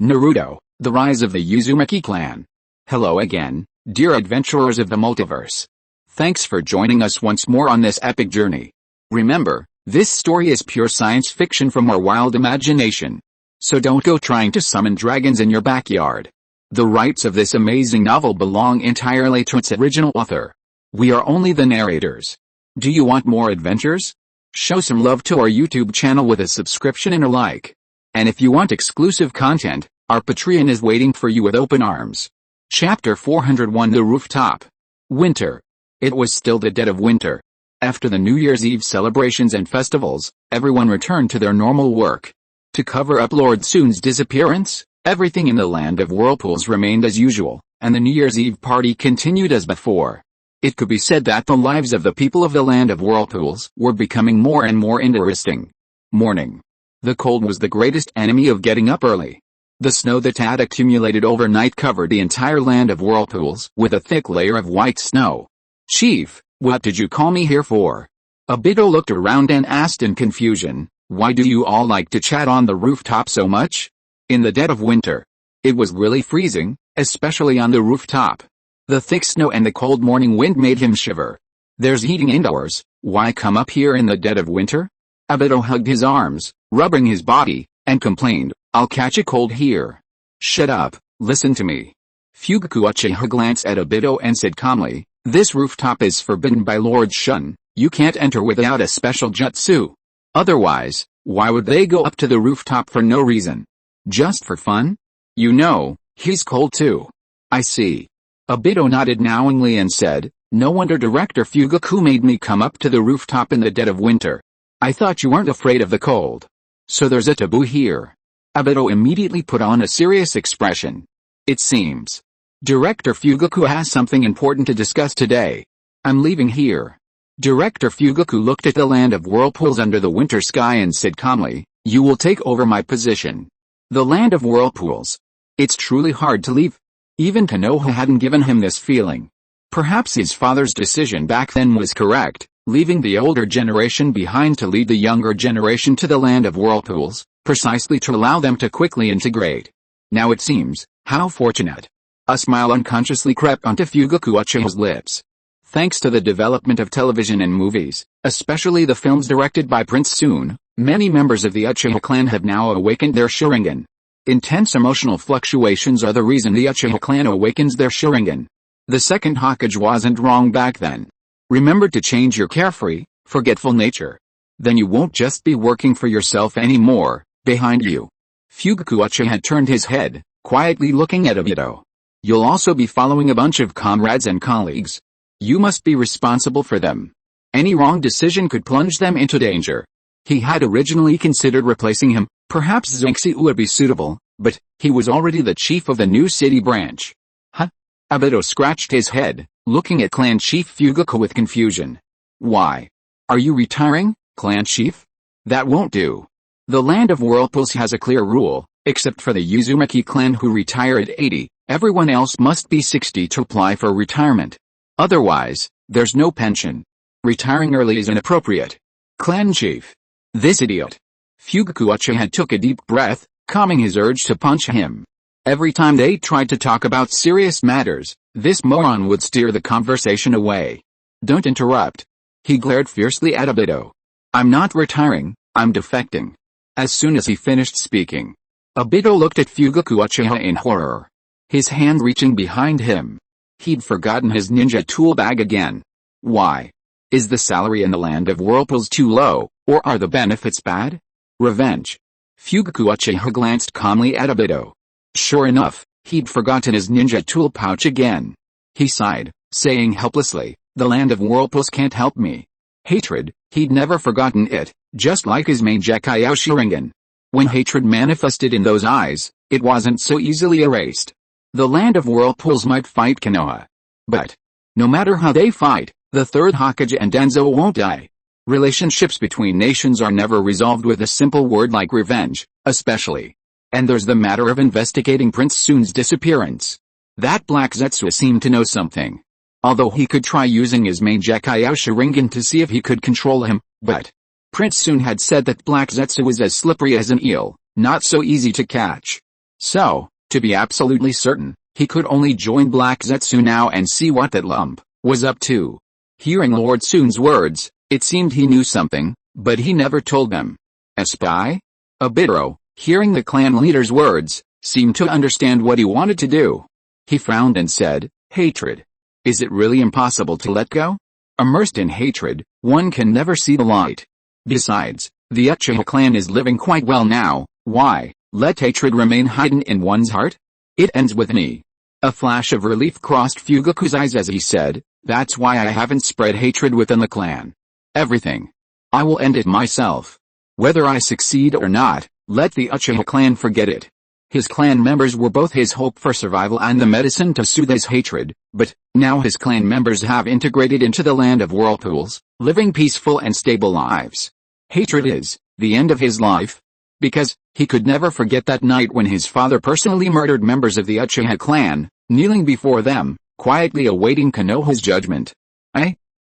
Naruto, the rise of the Uzumaki Clan. Hello again, dear adventurers of the multiverse. Thanks for joining us once more on this epic journey. Remember, this story is pure science fiction from our wild imagination. So don't go trying to summon dragons in your backyard. The rights of this amazing novel belong entirely to its original author. We are only the narrators. Do you want more adventures? Show some love to our YouTube channel with a subscription and a like. And if you want exclusive content, our Patreon is waiting for you with open arms. Chapter 401 The Rooftop. Winter. It was still the dead of winter. After the New Year's Eve celebrations and festivals, everyone returned to their normal work. To cover up Lord Tsun's disappearance, everything in the land of whirlpools remained as usual, and the New Year's Eve party continued as before. It could be said that the lives of the people of the land of whirlpools were becoming more and more interesting. Morning. The cold was the greatest enemy of getting up early. The snow that had accumulated overnight covered the entire land of whirlpools with a thick layer of white snow. Chief, what did you call me here for? Obito looked around and asked in confusion, why do you all like to chat on the rooftop so much? In the dead of winter. It was really freezing, especially on the rooftop. The thick snow and the cold morning wind made him shiver. There's heating indoors, why come up here in the dead of winter? Obito hugged his arms, rubbing his body, and complained, I'll catch a cold here. Shut up, listen to me. Fugaku Uchiha glanced at Obito and said calmly, this rooftop is forbidden by Lord Shun, you can't enter without a special jutsu. Otherwise, why would they go up to the rooftop for no reason? Just for fun? You know, he's cold too. I see. Obito nodded knowingly and said, no wonder Director Fugaku made me come up to the rooftop in the dead of winter. I thought you weren't afraid of the cold. So there's a taboo here. Obito immediately put on a serious expression. It seems. Director Fugaku has something important to discuss today. I'm leaving here. Director Fugaku looked at the land of whirlpools under the winter sky and said calmly, you will take over my position. The land of whirlpools. It's truly hard to leave. Even Konoha hadn't given him this feeling. Perhaps his father's decision back then was correct, leaving the older generation behind to lead the younger generation to the land of whirlpools, precisely to allow them to quickly integrate. Now it seems, how fortunate. A smile unconsciously crept onto Fugaku Uchiha's lips. Thanks to the development of television and movies, especially the films directed by Prince Tsun, many members of the Uchiha clan have now awakened their Sharingan. Intense emotional fluctuations are the reason the Uchiha clan awakens their Sharingan. The second Hokage wasn't wrong back then. Remember to change your carefree, forgetful nature. Then you won't just be working for yourself anymore. Behind you. Fugaku Uchiha had turned his head, quietly looking at Obito. You'll also be following a bunch of comrades and colleagues. You must be responsible for them. Any wrong decision could plunge them into danger. He had originally considered replacing him, perhaps Zenxi would be suitable, but he was already the chief of the new city branch. Huh? Obito scratched his head, looking at Clan Chief Fugaku with confusion. Why? Are you retiring, Clan Chief? That won't do. The land of whirlpools has a clear rule, except for the Uzumaki clan who retire at 80, everyone else must be 60 to apply for retirement. Otherwise, there's no pension. Retiring early is inappropriate. Clan Chief. This idiot. Fugaku Uchiha took a deep breath, calming his urge to punch him. Every time they tried to talk about serious matters, this moron would steer the conversation away. Don't interrupt. He glared fiercely at Obito. I'm not retiring, I'm defecting. As soon as he finished speaking, Obito looked at Fugaku Uchiha in horror. His hand reaching behind him. He'd forgotten his ninja tool bag again. Why? Is the salary in the land of whirlpools too low, or are the benefits bad? Revenge. Fugaku Uchiha glanced calmly at Obito. Sure enough, he'd forgotten his ninja tool pouch again. He sighed, saying helplessly, the land of whirlpools can't help me. Hatred, he'd never forgotten it, just like his main Gekkai Sharingan. When hatred manifested in those eyes, it wasn't so easily erased. The land of whirlpools might fight Konoha. But, no matter how they fight, the third Hokage and Denzo won't die. Relationships between nations are never resolved with a simple word like revenge, especially. And there's the matter of investigating Prince Tsun's disappearance. That Black Zetsu seemed to know something. Although he could try using his main Gekkai Sharingan to see if he could control him, but Prince Tsun had said that Black Zetsu was as slippery as an eel, not so easy to catch. So, to be absolutely certain, he could only join Black Zetsu now and see what that lump was up to. Hearing Lord Tsun's words, it seemed he knew something, but he never told them. A spy? Obito, hearing the clan leader's words, seemed to understand what he wanted to do. He frowned and said, hatred. Is it really impossible to let go? Immersed in hatred, one can never see the light. Besides, the Uchiha clan is living quite well now. Why let hatred remain hidden in one's heart? It ends with me. A flash of relief crossed Fugaku's eyes as he said, that's why I haven't spread hatred within the clan. Everything. I will end it myself. Whether I succeed or not, let the Uchiha clan forget it. His clan members were both his hope for survival and the medicine to soothe his hatred, but now his clan members have integrated into the land of whirlpools, living peaceful and stable lives. Hatred is the end of his life. Because he could never forget that night when his father personally murdered members of the Uchiha clan, kneeling before them, quietly awaiting Konoha's judgment.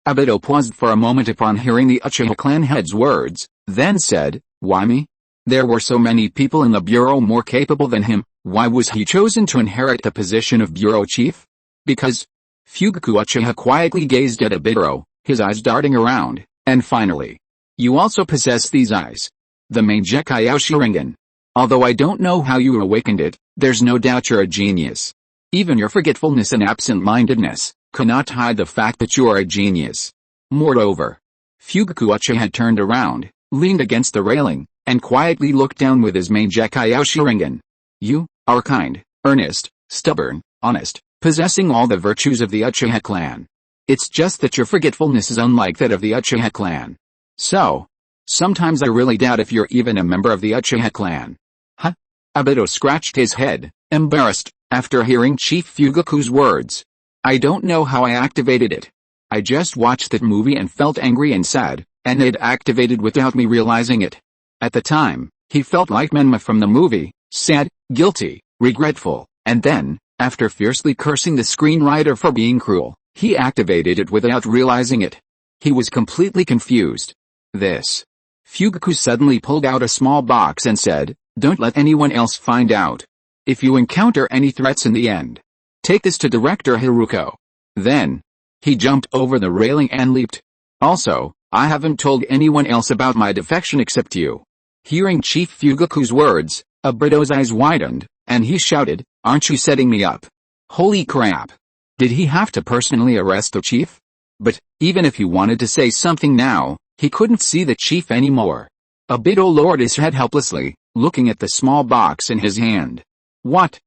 Obito paused for a moment upon hearing the Uchiha clan head's words, then said, why me? There were so many people in the bureau more capable than him. Why was he chosen to inherit the position of bureau chief? Because Fugaku Uchiha quietly gazed at Obito, his eyes darting around, and finally, you also possess these eyes. The Mangekyou Sharingan. Although I don't know how you awakened it, there's no doubt you're a genius. Even your forgetfulness and absent-mindedness cannot hide the fact that you are a genius. Moreover, Fugaku Uchiha had turned around, leaned against the railing, and quietly looked down with his Mangekyou Sharingan. You are kind, earnest, stubborn, honest, possessing all the virtues of the Uchiha clan. It's just that your forgetfulness is unlike that of the Uchiha clan. So, sometimes I really doubt if you're even a member of the Uchiha clan. Huh? Obito scratched his head, embarrassed, after hearing Chief Fugaku's words. I don't know how I activated it. I just watched that movie and felt angry and sad, and it activated without me realizing it. At the time, he felt like Menma from the movie, sad, guilty, regretful, and then, after fiercely cursing the screenwriter for being cruel, he activated it without realizing it. He was completely confused. Fugaku suddenly pulled out a small box and said, don't let anyone else find out. If you encounter any threats in the end, take this to Director Haruko. Then, he jumped over the railing and leaped. Also, I haven't told anyone else about my defection except you. Hearing Chief Fugaku's words, Obito's eyes widened, and he shouted, aren't you setting me up? Holy crap! Did he have to personally arrest the chief? But, even if he wanted to say something now, he couldn't see the chief anymore. Obito lowered his head helplessly, looking at the small box in his hand. What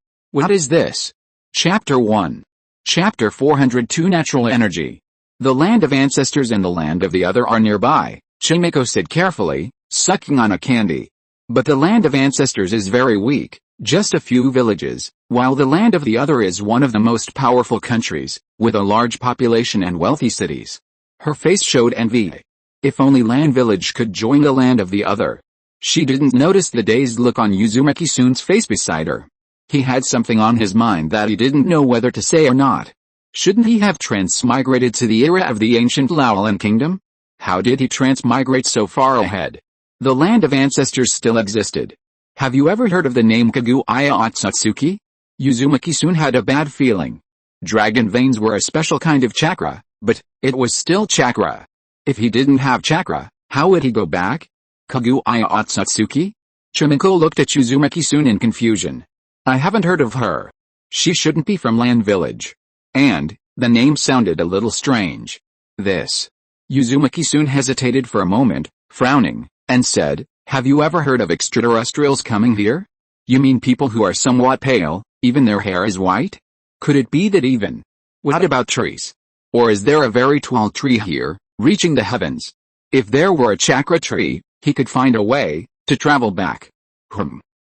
is this? Chapter 1. Chapter 402 Natural Energy. The land of ancestors and the land of the other are nearby, Chimiko said carefully, sucking on a candy. But the land of ancestors is very weak, just a few villages, while the land of the other is one of the most powerful countries, with a large population and wealthy cities. Her face showed envy. If only Land Village could join the land of the other. She didn't notice the dazed look on Uzumaki-san's face beside her. He had something on his mind that he didn't know whether to say or not. Shouldn't he have transmigrated to the era of the ancient Laolan kingdom? How did he transmigrate so far ahead? The land of ancestors still existed. Have you ever heard of the name Kaguya Otsutsuki? Uzumaki-san had a bad feeling. Dragon veins were a special kind of chakra, but it was still chakra. If he didn't have chakra, how would he go back? Kaguya Otsutsuki? Chimiko looked at Uzumaki-san in confusion. I haven't heard of her. She shouldn't be from Land Village. And, the name sounded a little strange. Uzumaki-san hesitated for a moment, frowning, and said, have you ever heard of extraterrestrials coming here? You mean people who are somewhat pale, even their hair is white? Could it be that even? What about trees? Or is there a very tall tree here, reaching the heavens? If there were a chakra tree, he could find a way to travel back.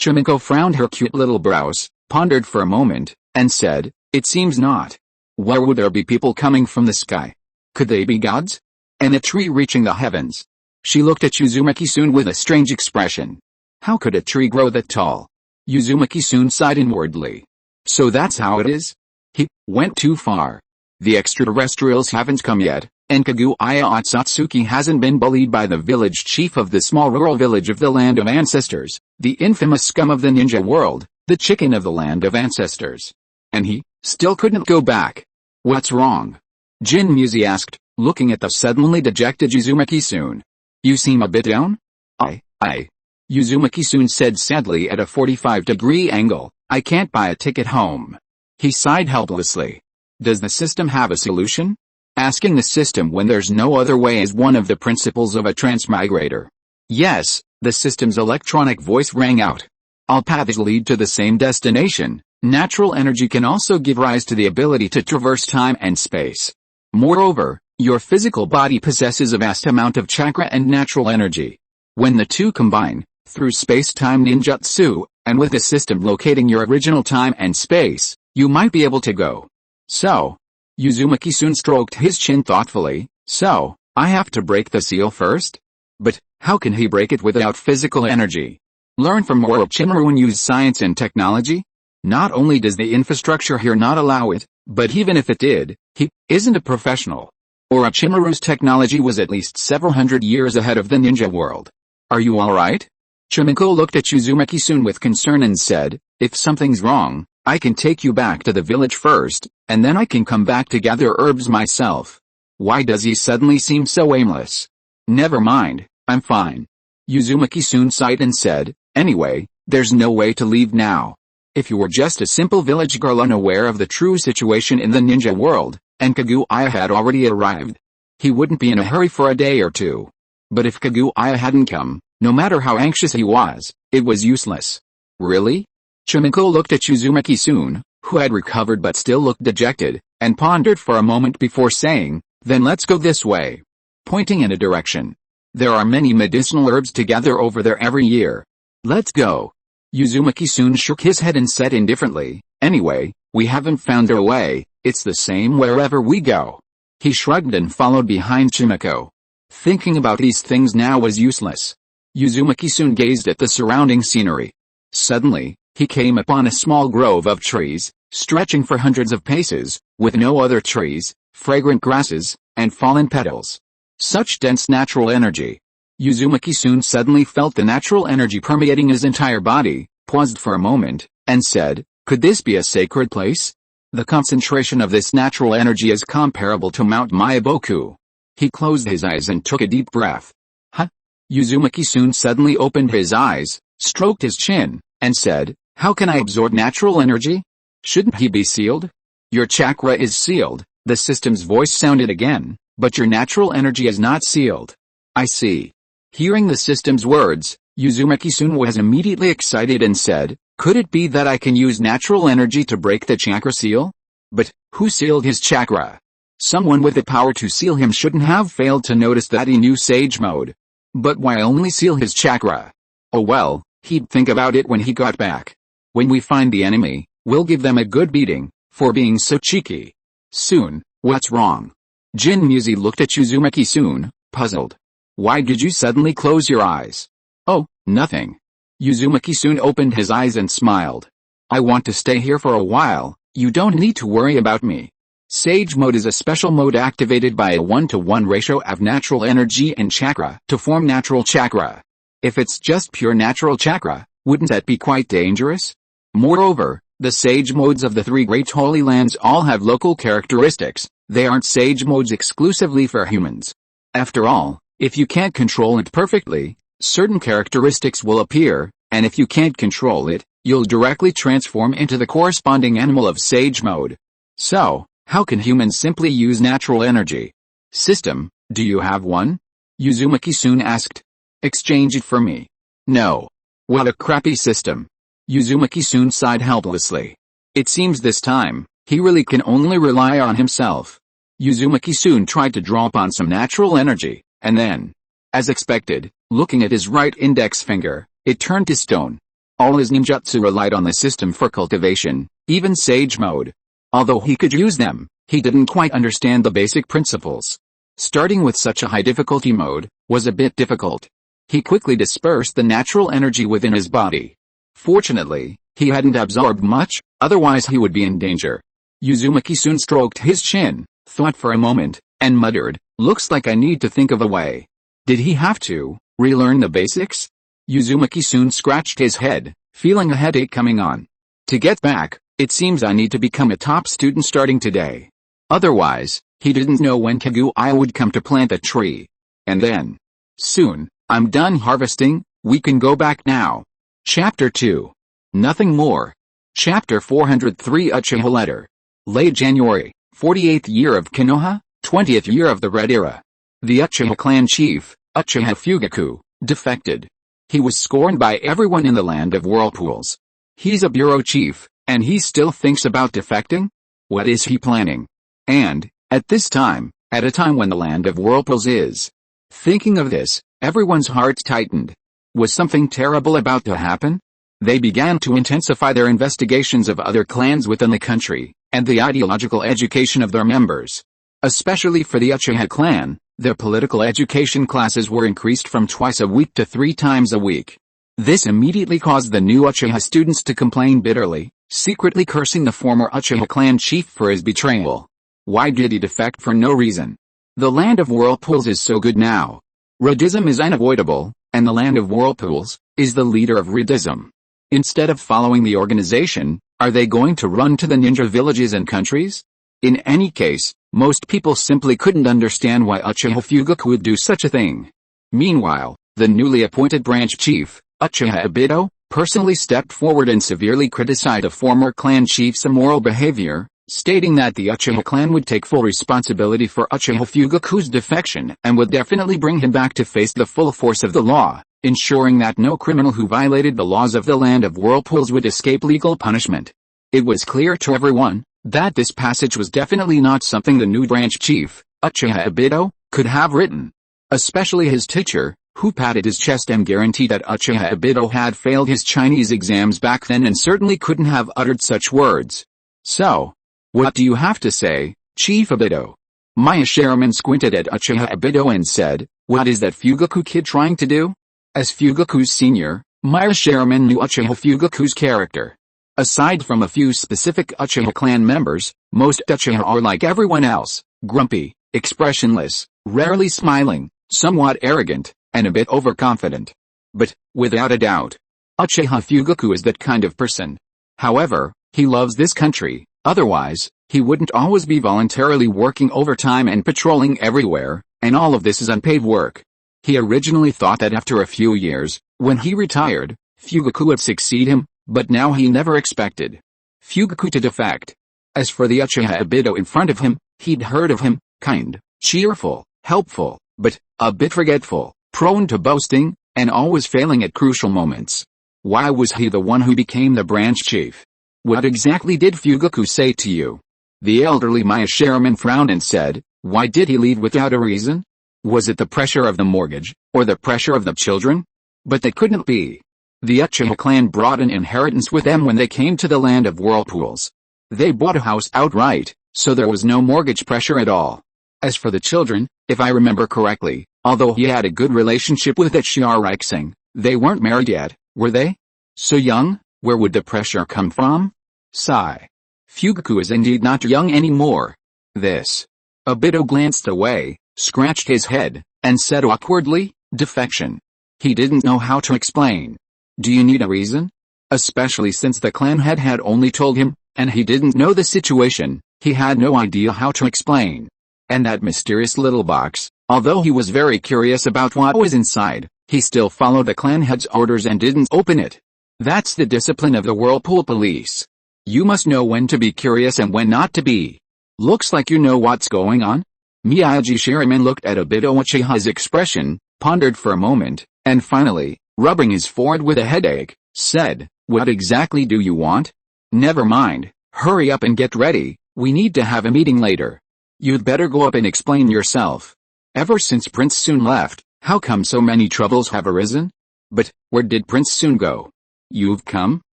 Chimiko frowned her cute little brows, pondered for a moment, and said, it seems not. Where would there be people coming from the sky? Could they be gods? And a tree reaching the heavens? She looked at Uzumaki-san with a strange expression. How could a tree grow that tall? Uzumaki-san sighed inwardly. So that's how it is? He went too far. The extraterrestrials haven't come yet, and Kaguya Otsutsuki hasn't been bullied by the village chief of the small rural village of the land of ancestors, the infamous scum of the ninja world, The chicken of the land of ancestors. And he still couldn't go back. What's wrong? Jin Muzi asked, looking at the suddenly dejected Uzumaki-san. You seem a bit down? I. Uzumaki-san said sadly at a 45-degree angle, I can't buy a ticket home. He sighed helplessly. Does the system have a solution? Asking the system when there's no other way is one of the principles of a transmigrator. Yes, the system's electronic voice rang out. All paths lead to the same destination. Natural energy can also give rise to the ability to traverse time and space. Moreover, your physical body possesses a vast amount of chakra and natural energy. When the two combine, through space-time ninjutsu, and with the system locating your original time and space, you might be able to go. So, Uzumaki-san stroked his chin thoughtfully, so, I have to break the seal first? But, how can he break it without physical energy? Learn from Orochimaru and use science and technology? Not only does the infrastructure here not allow it, but even if it did, he isn't a professional. Orochimaru's technology was at least several hundred years ahead of the ninja world. Are you alright? Chimiko looked at Uzumaki-san with concern and said, if something's wrong, I can take you back to the village first, and then I can come back to gather herbs myself. Why does he suddenly seem so aimless? Never mind, I'm fine. Uzumaki-san sighed and said, anyway, there's no way to leave now. If you were just a simple village girl unaware of the true situation in the ninja world, and Kaguya had already arrived, he wouldn't be in a hurry for a day or two. But if Kaguya hadn't come, no matter how anxious he was, it was useless. Really? Chimiko looked at Uzumaki-san, who had recovered but still looked dejected, and pondered for a moment before saying, then let's go this way. Pointing in a direction. There are many medicinal herbs to gather over there every year. Let's go. Uzumaki-san shook his head and said indifferently, anyway, we haven't found our way, it's the same wherever we go. He shrugged and followed behind Chimiko. Thinking about these things now was useless. Uzumaki-san gazed at the surrounding scenery. Suddenly, he came upon a small grove of trees, stretching for hundreds of paces, with no other trees, fragrant grasses, and fallen petals. Such dense natural energy. Uzumaki-san suddenly felt the natural energy permeating his entire body, paused for a moment, and said, could this be a sacred place? The concentration of this natural energy is comparable to Mount Myaboku. He closed his eyes and took a deep breath. Huh? Uzumaki-san suddenly opened his eyes, stroked his chin, and said, how can I absorb natural energy? Shouldn't he be sealed? Your chakra is sealed, the system's voice sounded again, but your natural energy is not sealed. I see. Hearing the system's words, Uzumaki-san was immediately excited and said, could it be that I can use natural energy to break the chakra seal? But, who sealed his chakra? Someone with the power to seal him shouldn't have failed to notice that he knew Sage Mode. But why only seal his chakra? Oh well, he'd think about it when he got back. When we find the enemy, we'll give them a good beating, for being so cheeky. Soon, what's wrong? Jin Muzi looked at Uzumaki-san, puzzled. Why did you suddenly close your eyes? Oh, nothing. Uzumaki-san opened his eyes and smiled. I want to stay here for a while, you don't need to worry about me. Sage Mode is a special mode activated by a 1-to-1 ratio of natural energy and chakra to form natural chakra. If it's just pure natural chakra, wouldn't that be quite dangerous? Moreover, the Sage Modes of the three great holy lands all have local characteristics, they aren't Sage Modes exclusively for humans. After all, if you can't control it perfectly, certain characteristics will appear, and if you can't control it, you'll directly transform into the corresponding animal of Sage Mode. So, how can humans simply use natural energy? System, do you have one? Uzumaki-san asked. Exchange it for me. No. What a crappy system. Uzumaki-san sighed helplessly. It seems this time, he really can only rely on himself. Uzumaki-san tried to draw upon some natural energy, and then, as expected, looking at his right index finger, it turned to stone. All his ninjutsu relied on the system for cultivation, even Sage Mode. Although he could use them, he didn't quite understand the basic principles. Starting with such a high difficulty mode was a bit difficult. He quickly dispersed the natural energy within his body. Fortunately, he hadn't absorbed much, otherwise he would be in danger. Uzumaki-san stroked his chin, thought for a moment, and muttered, looks like I need to think of a way. Did he have to relearn the basics? Uzumaki-san scratched his head, feeling a headache coming on. To get back, it seems I need to become a top student starting today. Otherwise, he didn't know when Kaguya would come to plant the tree. And then, soon, I'm done harvesting, we can go back now. Chapter 2. Nothing more. Chapter 403 Uchiha Letter. Late January, 48th year of Konoha, 20th year of the Red Era. The Uchiha clan chief, Uchiha Fugaku, defected. He was scorned by everyone in the land of whirlpools. He's a bureau chief, and he still thinks about defecting? What is he planning? And, at this time, at a time when the land of whirlpools is thinking of this, everyone's hearts tightened. Was something terrible about to happen? They began to intensify their investigations of other clans within the country, and the ideological education of their members. Especially for the Uchiha clan, their political education classes were increased from twice a week to 3 times a week. This immediately caused the new Uchiha students to complain bitterly, secretly cursing the former Uchiha clan chief for his betrayal. Why did he defect for no reason? The land of whirlpools is so good now. Redism is unavoidable, and the land of whirlpools is the leader of Redism. Instead of following the organization, are they going to run to the ninja villages and countries? In any case, most people simply couldn't understand why Uchiha Fugaku would do such a thing. Meanwhile, the newly appointed branch chief, Uchiha Obito, personally stepped forward and severely criticized the former clan chief's immoral behavior, stating that the Uchiha clan would take full responsibility for Uchiha Fugaku's defection and would definitely bring him back to face the full force of the law, ensuring that no criminal who violated the laws of the land of whirlpools would escape legal punishment. It was clear to everyone that this passage was definitely not something the new branch chief, Uchiha Obito, could have written. Especially his teacher, who patted his chest and guaranteed that Uchiha Obito had failed his Chinese exams back then and certainly couldn't have uttered such words. So, what do you have to say, Chief Obito? Maya Sharaman squinted at Uchiha Obito and said, what is that Fugaku kid trying to do? As Fugaku's senior, Maya Sharaman knew Uchiha Fugaku's character. Aside from a few specific Uchiha clan members, most Uchiha are like everyone else, grumpy, expressionless, rarely smiling, somewhat arrogant, and a bit overconfident. But, without a doubt, Uchiha Fugaku is that kind of person. However, he loves this country, otherwise, he wouldn't always be voluntarily working overtime and patrolling everywhere, and all of this is unpaid work. He originally thought that after a few years, when he retired, Fugaku would succeed him, but now he never expected Fugaku to defect. As for the Uchiha Obito in front of him, he'd heard of him, kind, cheerful, helpful, but a bit forgetful, prone to boasting, and always failing at crucial moments. Why was he the one who became the branch chief? What exactly did Fugaku say to you? The elderly Maya Sharaman frowned and said, why did he leave without a reason? Was it the pressure of the mortgage, or the pressure of the children? But that couldn't be. The Uchiha clan brought an inheritance with them when they came to the land of whirlpools. They bought a house outright, so there was no mortgage pressure at all. As for the children, if I remember correctly, although he had a good relationship with Xiaorixing, they weren't married yet, were they? So young, where would the pressure come from? Sigh. Fugaku is indeed not young anymore. This. Obito glanced away, scratched his head, and said awkwardly, defection. He didn't know how to explain. Do you need a reason? Especially since the clan head had only told him, and he didn't know the situation, he had no idea how to explain. And that mysterious little box, although he was very curious about what was inside, he still followed the clan head's orders and didn't open it. That's the discipline of the Whirlpool Police. You must know when to be curious and when not to be. Looks like you know what's going on? Miyagi Shiraman looked at Obito Uchiha's expression, pondered for a moment, and finally, rubbing his forehead with a headache, said, what exactly do you want? Never mind, hurry up and get ready, we need to have a meeting later. You'd better go up and explain yourself. Ever since Prince Soon left, how come so many troubles have arisen? But, where did Prince Soon go? You've come?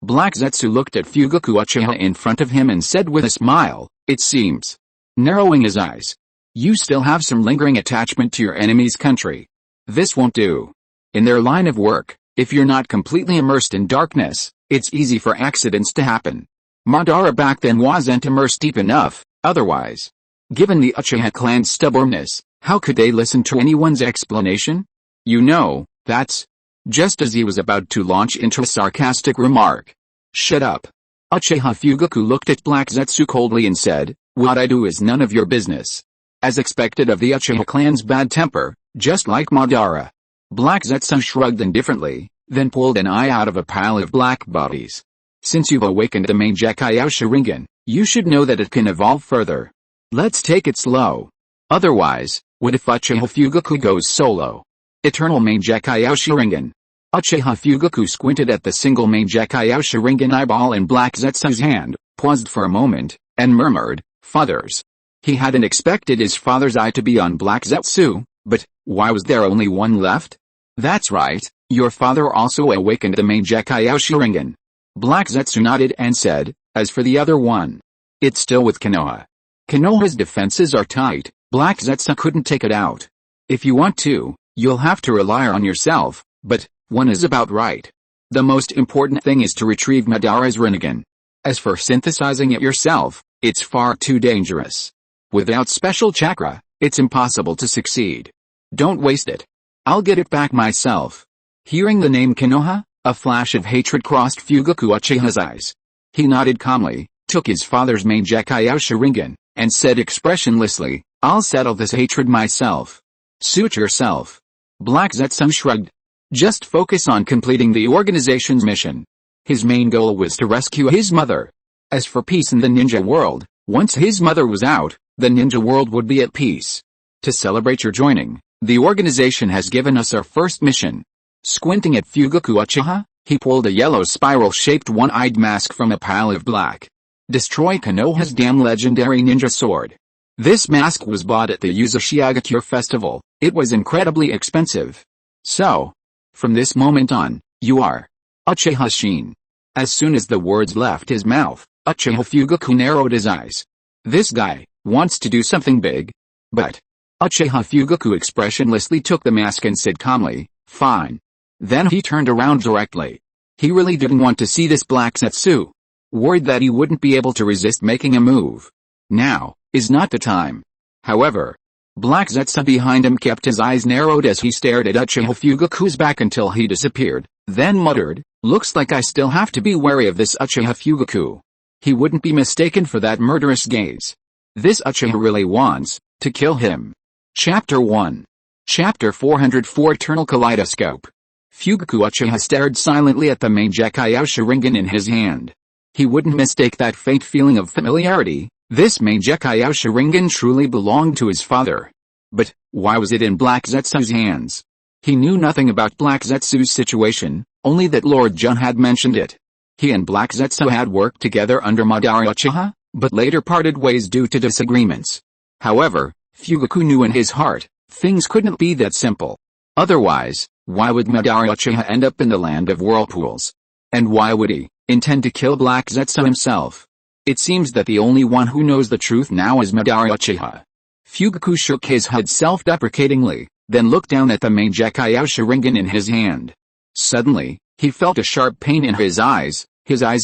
Black Zetsu looked at Fugaku Uchiha in front of him and said with a smile, it seems. Narrowing his eyes. You still have some lingering attachment to your enemy's country. This won't do. In their line of work, if you're not completely immersed in darkness, it's easy for accidents to happen. Madara back then wasn't immersed deep enough, otherwise. Given the Uchiha clan's stubbornness, how could they listen to anyone's explanation? You know, that's... Just as he was about to launch into a sarcastic remark. Shut up. Uchiha Fugaku looked at Black Zetsu coldly and said, "What I do is none of your business." As expected of the Uchiha clan's bad temper, just like Madara, Black Zetsu shrugged indifferently, then pulled an eye out of a pile of black bodies. "Since you've awakened the main Gekkai Sharingan, you should know that it can evolve further. Let's take it slow. Otherwise, what if Uchiha Fugaku goes solo? Eternal main Gekkai Sharingan." Uchiha Fugaku squinted at the single main Gekkai Sharingan eyeball in Black Zetsu's hand, paused for a moment, and murmured, "Fathers." He hadn't expected his father's eye to be on Black Zetsu, but why was there only one left? "That's right, your father also awakened the main Gekkai Sharingan." Black Zetsu nodded and said, "As for the other one, it's still with Konoha. Konoha's defenses are tight, Black Zetsu couldn't take it out. If you want to, you'll have to rely on yourself, but one is about right. The most important thing is to retrieve Madara's Rinnegan. As for synthesizing it yourself, it's far too dangerous. Without special chakra, it's impossible to succeed. Don't waste it. I'll get it back myself." Hearing the name Konoha, a flash of hatred crossed Fugaku Uchiha's eyes. He nodded calmly, took his father's main Gekkai Sharingan, and said expressionlessly, "I'll settle this hatred myself." "Suit yourself." Black Zetsu shrugged. Just focus on completing the organization's mission. His main goal was to rescue his mother. As for peace in the ninja world, once his mother was out, the ninja world would be at peace. To celebrate your joining, the organization has given us our first mission. Squinting at Fugaku Uchiha, he pulled a yellow spiral-shaped one-eyed mask from a pile of black. "Destroy Konoha's damn legendary ninja sword." This mask was bought at the Yuzushiagakure festival. It was incredibly expensive. "So, from this moment on, you are Uchiha Shin." As soon as the words left his mouth, Uchiha Fugaku narrowed his eyes. "This guy wants to do something big." But Uchiha Fugaku expressionlessly took the mask and said calmly, "Fine." Then he turned around directly. He really didn't want to see this Black Zetsu. Worried that he wouldn't be able to resist making a move. Now is not the time. However, Black Zetsu behind him kept his eyes narrowed as he stared at Uchiha Fugaku's back until he disappeared, then muttered, "Looks like I still have to be wary of this Uchiha Fugaku. He wouldn't be mistaken for that murderous gaze. This Uchiha really wants to kill him." Chapter 1. Chapter 404 Eternal Kaleidoscope. Fugaku Uchiha stared silently at the main Gekkai Sharingan in his hand. He wouldn't mistake that faint feeling of familiarity. This main Gekkai Sharingan truly belonged to his father. But why was it in Black Zetsu's hands? He knew nothing about Black Zetsu's situation, only that Lord Jun had mentioned it. He and Black Zetsu had worked together under Madara Uchiha, but later parted ways due to disagreements. However, Fugaku knew in his heart, things couldn't be that simple. Otherwise, why would Madara Uchiha end up in the land of whirlpools? And why would he intend to kill Black Zetsu himself? It seems that the only one who knows the truth now is Madara Uchiha. Fugaku shook his head self-deprecatingly, then looked down at the main Gekkai Sharingan in his hand. Suddenly, he felt a sharp pain in his eyes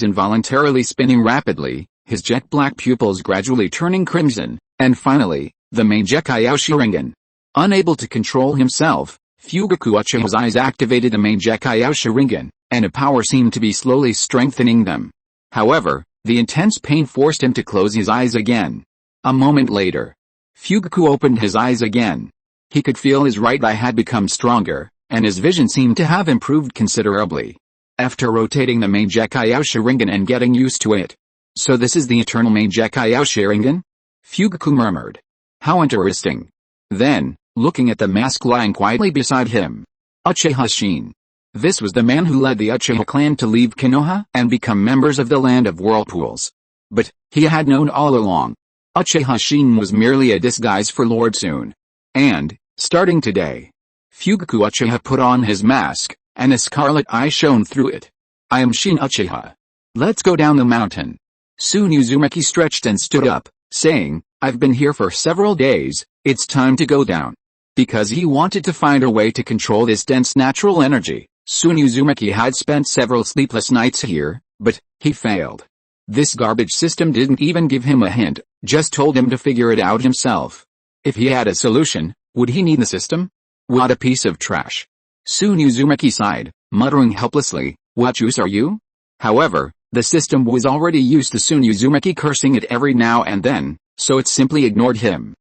involuntarily spinning rapidly, his jet-black pupils gradually turning crimson, and finally, the main Gekkai Sharingan. Unable to control himself, Fugaku Uchiha's eyes activated the main Gekkai Sharingan, and a power seemed to be slowly strengthening them. However, the intense pain forced him to close his eyes again. A moment later, Fugaku opened his eyes again. He could feel his right eye had become stronger, and his vision seemed to have improved considerably. After rotating the main Gekkai Sharingan and getting used to it. "So this is the eternal main Gekkai Sharingan?" Fugaku murmured. "How interesting." Then, looking at the mask lying quietly beside him. Uchiha Shin. This was the man who led the Uchiha clan to leave Konoha and become members of the Land of Whirlpools. But he had known all along. Uchiha Shin was merely a disguise for Lord Soon. And, starting today, Fugaku Uchiha put on his mask, and a scarlet eye shone through it. "I am Shin Uchiha. Let's go down the mountain." Soon Uzumaki stretched and stood up, saying, "I've been here for several days, it's time to go down." Because he wanted to find a way to control this dense natural energy. Soon Uzumaki had spent several sleepless nights here, but he failed. This garbage system didn't even give him a hint, just told him to figure it out himself. If he had a solution, would he need the system? What a piece of trash. Soon Uzumaki sighed, muttering helplessly, "What use are you?" However, The system was already used to Uzumaki cursing it every now and then, so it simply ignored him.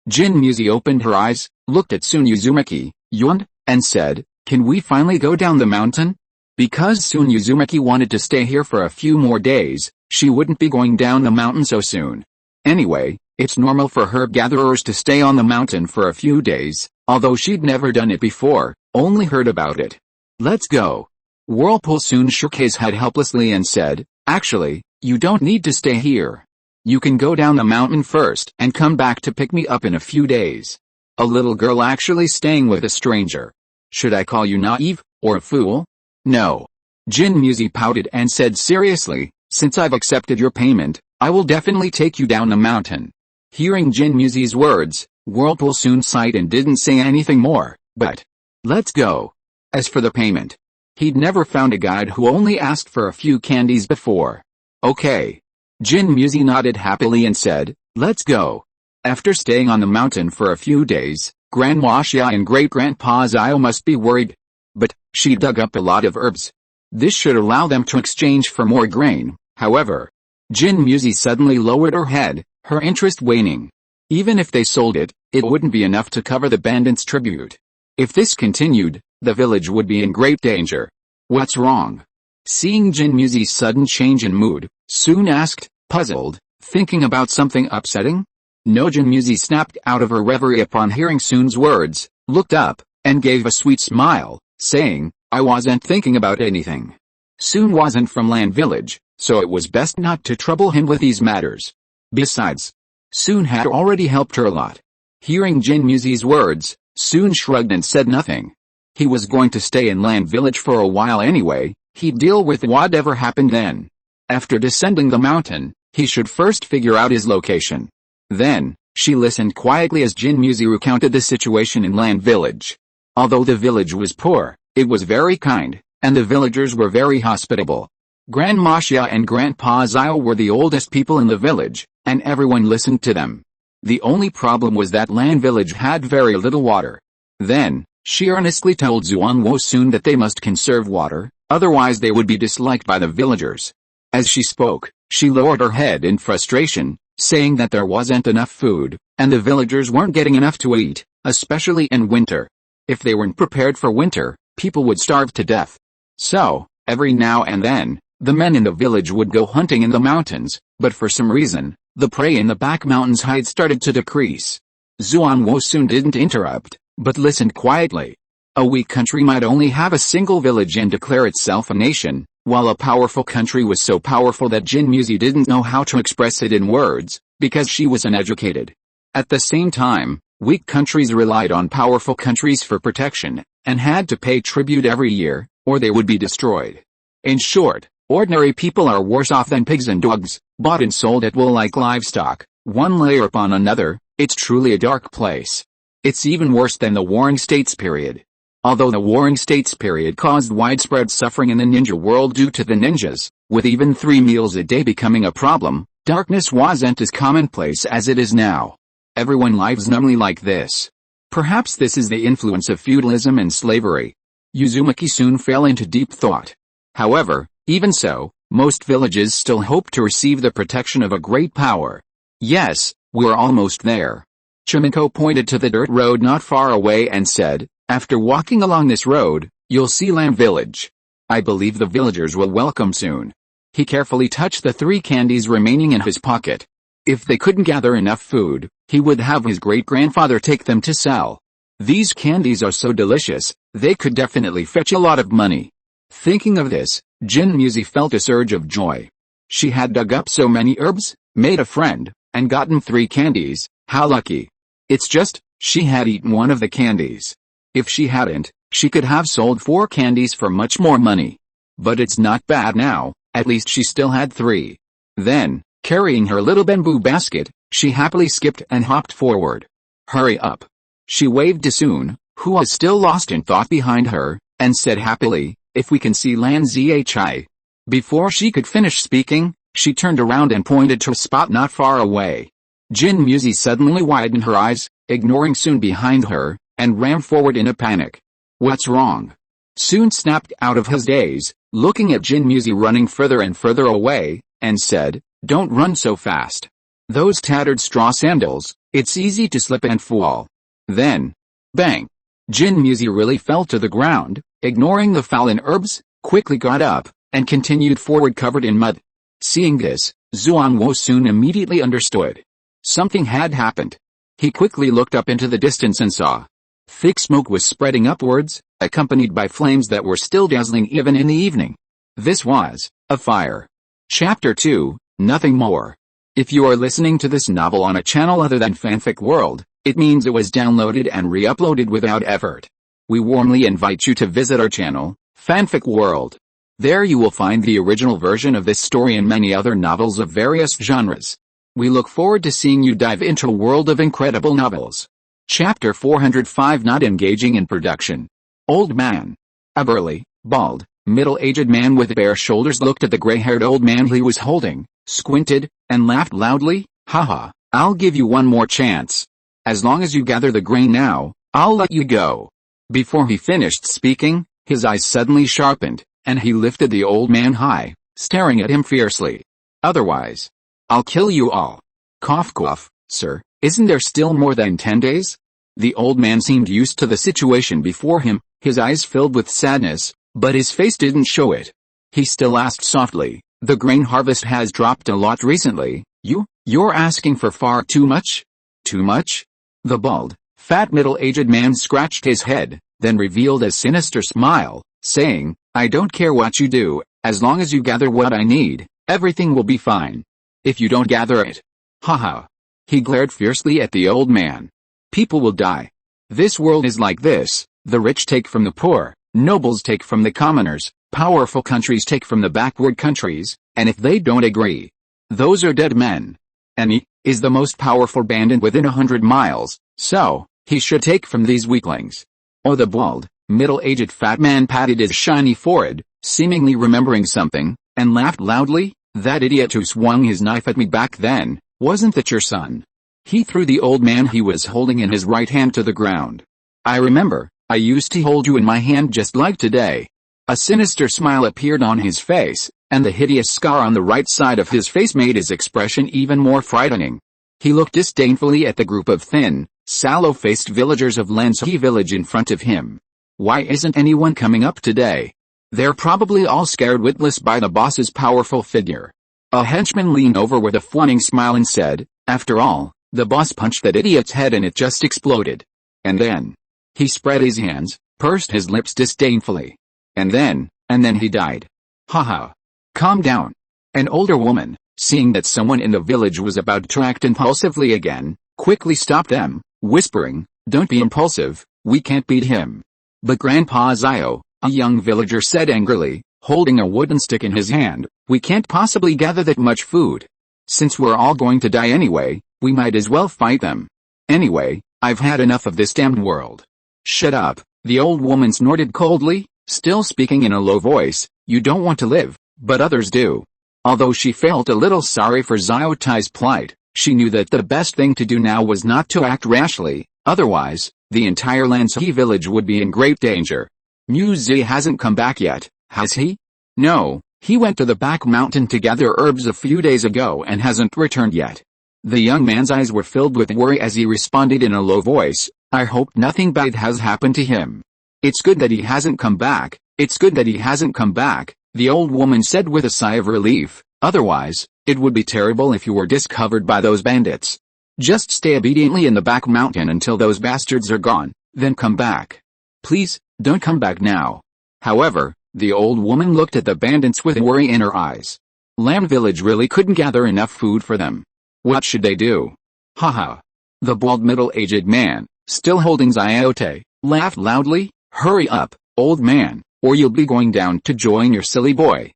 Jin Muzi opened her eyes, looked at Uzumaki, yawned, and said, "Can we finally go down the mountain?" Because Uzumaki wanted to stay here for a few more days, she wouldn't be going down the mountain so soon. Anyway, it's normal for herb gatherers to stay on the mountain for a few days, although she'd never done it before, only heard about it. "Let's go." Whirlpool soon shook his head helplessly and said, "Actually, you don't need to stay here. You can go down the mountain first and come back to pick me up in a few days." A little girl actually staying with a stranger. Should I call you naive, or a fool? No. Jin Muzi pouted and said seriously, "Since I've accepted your payment, I will definitely take you down the mountain." Hearing Jin Muzi's words, Whirlpool soon sighed and didn't say anything more, but, "Let's go." As for the payment, he'd never found a guide who only asked for a few candies before. "Okay." Jin Muzi nodded happily and said, "Let's go." After staying on the mountain for a few days, Grandma Xia and Great-Grandpa Zio must be worried. But, she dug up a lot of herbs. This should allow them to exchange for more grain, however. Jin Muzi suddenly lowered her head, her interest waning. Even if they sold it, it wouldn't be enough to cover the bandits' tribute. If this continued, the village would be in great danger. "What's wrong?" Seeing Jin Muzi's sudden change in mood, Soon asked, puzzled, thinking about something upsetting? No. Jin Muzi snapped out of her reverie upon hearing Soon's words, looked up, and gave a sweet smile, saying, "I wasn't thinking about anything." Soon wasn't from Land Village, so it was best not to trouble him with these matters. Besides, Soon had already helped her a lot. Hearing Jin Muzi's words, Soon shrugged and said nothing. He was going to stay in Land Village for a while anyway, he'd deal with whatever happened then. After descending the mountain, he should first figure out his location. Then, she listened quietly as Jin Muzi recounted the situation in Land Village. Although the village was poor, it was very kind, and the villagers were very hospitable. Grandma Xia and Grandpa Zio were the oldest people in the village, and everyone listened to them. The only problem was that Land Village had very little water. Then, she earnestly told Zuan Soon that they must conserve water, otherwise they would be disliked by the villagers. As she spoke, she lowered her head in frustration, saying that there wasn't enough food, and the villagers weren't getting enough to eat, especially in winter. If they weren't prepared for winter, people would starve to death. So, every now and then, the men in the village would go hunting in the mountains, but for some reason, the prey in the back mountains had started to decrease. Zuan Soon didn't interrupt, but listened quietly. A weak country might only have a single village and declare itself a nation, while a powerful country was so powerful that Jin Muzi didn't know how to express it in words, because she was uneducated. At the same time, weak countries relied on powerful countries for protection, and had to pay tribute every year, or they would be destroyed. In short, ordinary people are worse off than pigs and dogs, bought and sold at will like livestock, one layer upon another. It's truly a dark place. It's even worse than the Warring States period. Although the Warring States period caused widespread suffering in the ninja world due to the ninjas, with even 3 meals a day becoming a problem, darkness wasn't as commonplace as it is now. Everyone lives numbly like this. Perhaps this is the influence of feudalism and slavery. Uzumaki soon fell into deep thought. However, even so, most villages still hope to receive the protection of a great power. Yes, we're almost there. Chimiko pointed to the dirt road not far away and said, "After walking along this road, you'll see Land Village. I believe the villagers will welcome soon." He carefully touched the 3 candies remaining in his pocket. If they couldn't gather enough food, he would have his great-grandfather take them to sell. These candies are so delicious, they could definitely fetch a lot of money. Thinking of this, Jin Muzi felt a surge of joy. She had dug up so many herbs, made a friend, and gotten 3 candies. How lucky. It's just, she had eaten one of the candies. If she hadn't, she could have sold 4 candies for much more money. But it's not bad now, at least she still had 3. Then, carrying her little bamboo basket, she happily skipped and hopped forward. "Hurry up." She waved to Soon, who was still lost in thought behind her, and said happily, "If we can see Land Zhi." Before she could finish speaking, she turned around and pointed to a spot not far away. Jin Muzi suddenly widened her eyes, ignoring Soon behind her, and ran forward in a panic. "What's wrong?" Soon snapped out of his daze, looking at Jinmuzi running further and further away, and said, "Don't run so fast. Those tattered straw sandals, it's easy to slip and fall." Then, bang! Jinmuzi really fell to the ground, ignoring the fallen herbs, quickly got up, and continued forward covered in mud. Seeing this, Zuangwo soon immediately understood. Something had happened. He quickly looked up into the distance and saw. Thick smoke was spreading upwards, accompanied by flames that were still dazzling even in the evening. This was a fire. Chapter 2, Nothing More. If you are listening to this novel on a channel other than Fanfic World, it means it was downloaded and re-uploaded without effort. We warmly invite you to visit our channel, Fanfic World. There you will find the original version of this story and many other novels of various genres. We look forward to seeing you dive into a world of incredible novels. Chapter 405 Not Engaging in Production. Old Man. A burly, bald, middle-aged man with bare shoulders looked at the gray-haired old man he was holding, squinted, and laughed loudly. "Haha, I'll give you one more chance. As long as you gather the grain now, I'll let you go." Before he finished speaking, his eyes suddenly sharpened, and he lifted the old man high, staring at him fiercely. "Otherwise, I'll kill you all." Cough cough, "Sir, isn't there still more than 10 days? The old man seemed used to the situation before him, his eyes filled with sadness, but his face didn't show it. He still asked softly, "The grain harvest has dropped a lot recently. You're asking for far too much?" "Too much?" The bald, fat middle-aged man scratched his head, then revealed a sinister smile, saying, "I don't care what you do, as long as you gather what I need, everything will be fine. If you don't gather it, haha." He glared fiercely at the old man. "People will die. This world is like this, the rich take from the poor, nobles take from the commoners, powerful countries take from the backward countries, and if they don't agree, those are dead men. And he is the most powerful bandit within 100 miles, so he should take from these weaklings." Oh, the bald, middle-aged fat man patted his shiny forehead, seemingly remembering something, and laughed loudly. "That idiot who swung his knife at me back then, wasn't that your son?" He threw the old man he was holding in his right hand to the ground. "I remember, I used to hold you in my hand just like today." A sinister smile appeared on his face, and the hideous scar on the right side of his face made his expression even more frightening. He looked disdainfully at the group of thin, sallow-faced villagers of Lansui village in front of him. Why isn't anyone coming up today? They're probably all scared witless by the boss's powerful figure. A henchman leaned over with a fawning smile and said, "After all, the boss punched that idiot's head and it just exploded. And then he spread his hands, pursed his lips disdainfully. And then he died. Haha. Calm down." An older woman, seeing that someone in the village was about to act impulsively again, quickly stopped them, whispering, "Don't be impulsive, we can't beat him." But Grandpa Zio, a young villager, said angrily, holding a wooden stick in his hand, "We can't possibly gather that much food. Since we're all going to die anyway, we might as well fight them. Anyway, I've had enough of this damned world." "Shut up," the old woman snorted coldly, still speaking in a low voice. "You don't want to live, but others do." Although she felt a little sorry for Zio Tai's plight, she knew that the best thing to do now was not to act rashly, otherwise, the entire Lansui village would be in great danger. Muzi hasn't come back yet, has he? No, he went to the back mountain to gather herbs a few days ago and hasn't returned yet. The young man's eyes were filled with worry as he responded in a low voice, "I hope nothing bad has happened to him." "It's good that he hasn't come back, it's good that he hasn't come back," the old woman said with a sigh of relief. "Otherwise, it would be terrible if you were discovered by those bandits. Just stay obediently in the back mountain until those bastards are gone, then come back. Please, don't come back now." However, the old woman looked at the bandits with worry in her eyes. Lamb Village really couldn't gather enough food for them. What should they do? Haha. The bald middle-aged man, still holding Ziote, laughed loudly. "Hurry up, old man, or you'll be going down to join your silly boy."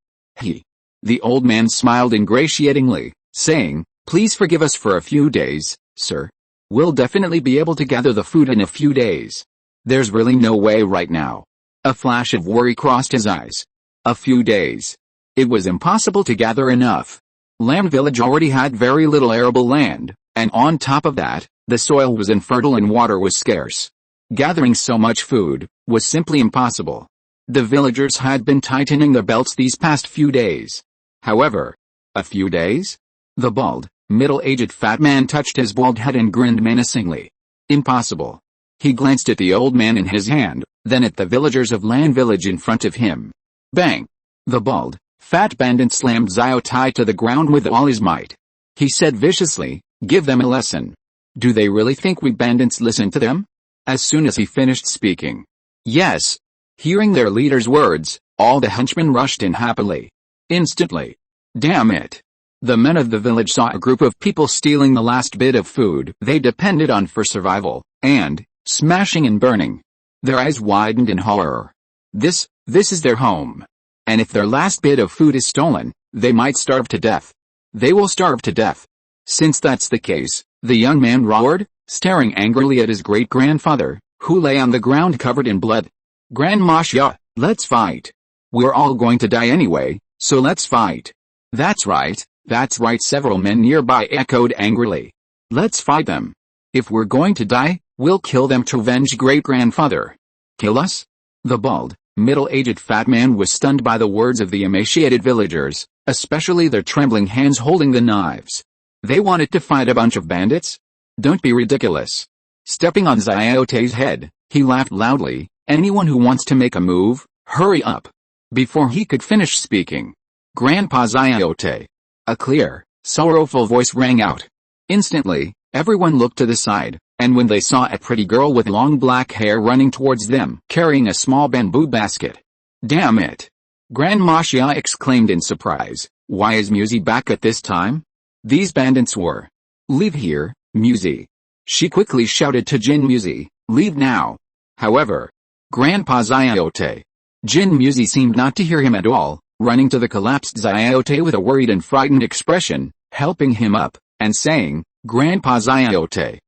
The old man smiled ingratiatingly, saying, "Please forgive us for a few days, sir. We'll definitely be able to gather the food in a few days. There's really no way right now." A flash of worry crossed his eyes. A few days. It was impossible to gather enough. Lamb Village already had very little arable land, and on top of that, the soil was infertile and water was scarce. Gathering so much food was simply impossible. The villagers had been tightening their belts these past few days. However, a few days? The bald, middle-aged fat man touched his bald head and grinned menacingly. Impossible. He glanced at the old man in his hand, then at the villagers of Land Village in front of him. Bang! The bald, fat bandit slammed Xiao to the ground with all his might. He said viciously, "Give them a lesson. Do they really think we bandits listen to them?" As soon as he finished speaking. Yes. Hearing their leader's words, all the henchmen rushed in happily. Instantly. Damn it. The men of the village saw a group of people stealing the last bit of food they depended on for survival, and, smashing and burning. Their eyes widened in horror. This is their home. And if their last bit of food is stolen, they might starve to death. They will starve to death. Since that's the case, the young man roared, staring angrily at his great-grandfather, who lay on the ground covered in blood. Grandma Xia, let's fight. We're all going to die anyway, so let's fight. That's right, several men nearby echoed angrily. Let's fight them. If we're going to die, we'll kill them to avenge great-grandfather. Kill us? The bald, middle-aged fat man was stunned by the words of the emaciated villagers, especially their trembling hands holding the knives. They wanted to fight a bunch of bandits? Don't be ridiculous. Stepping on Xiaote's head, he laughed loudly. Anyone who wants to make a move, hurry up. Before he could finish speaking, Grandpa Xiaote. A clear, sorrowful voice rang out. Instantly, everyone looked to the side, and when they saw a pretty girl with long black hair running towards them, carrying a small bamboo basket. Damn it! Grandma Xia exclaimed in surprise. Why is Muzi back at this time? These bandits were. Leave here, Muzi. She quickly shouted to Jin Muzi, leave now. However, Grandpa Xiaote. Jin Muzi seemed not to hear him at all, running to the collapsed Xiaote with a worried and frightened expression, helping him up, and saying, Grandpa Xiaote.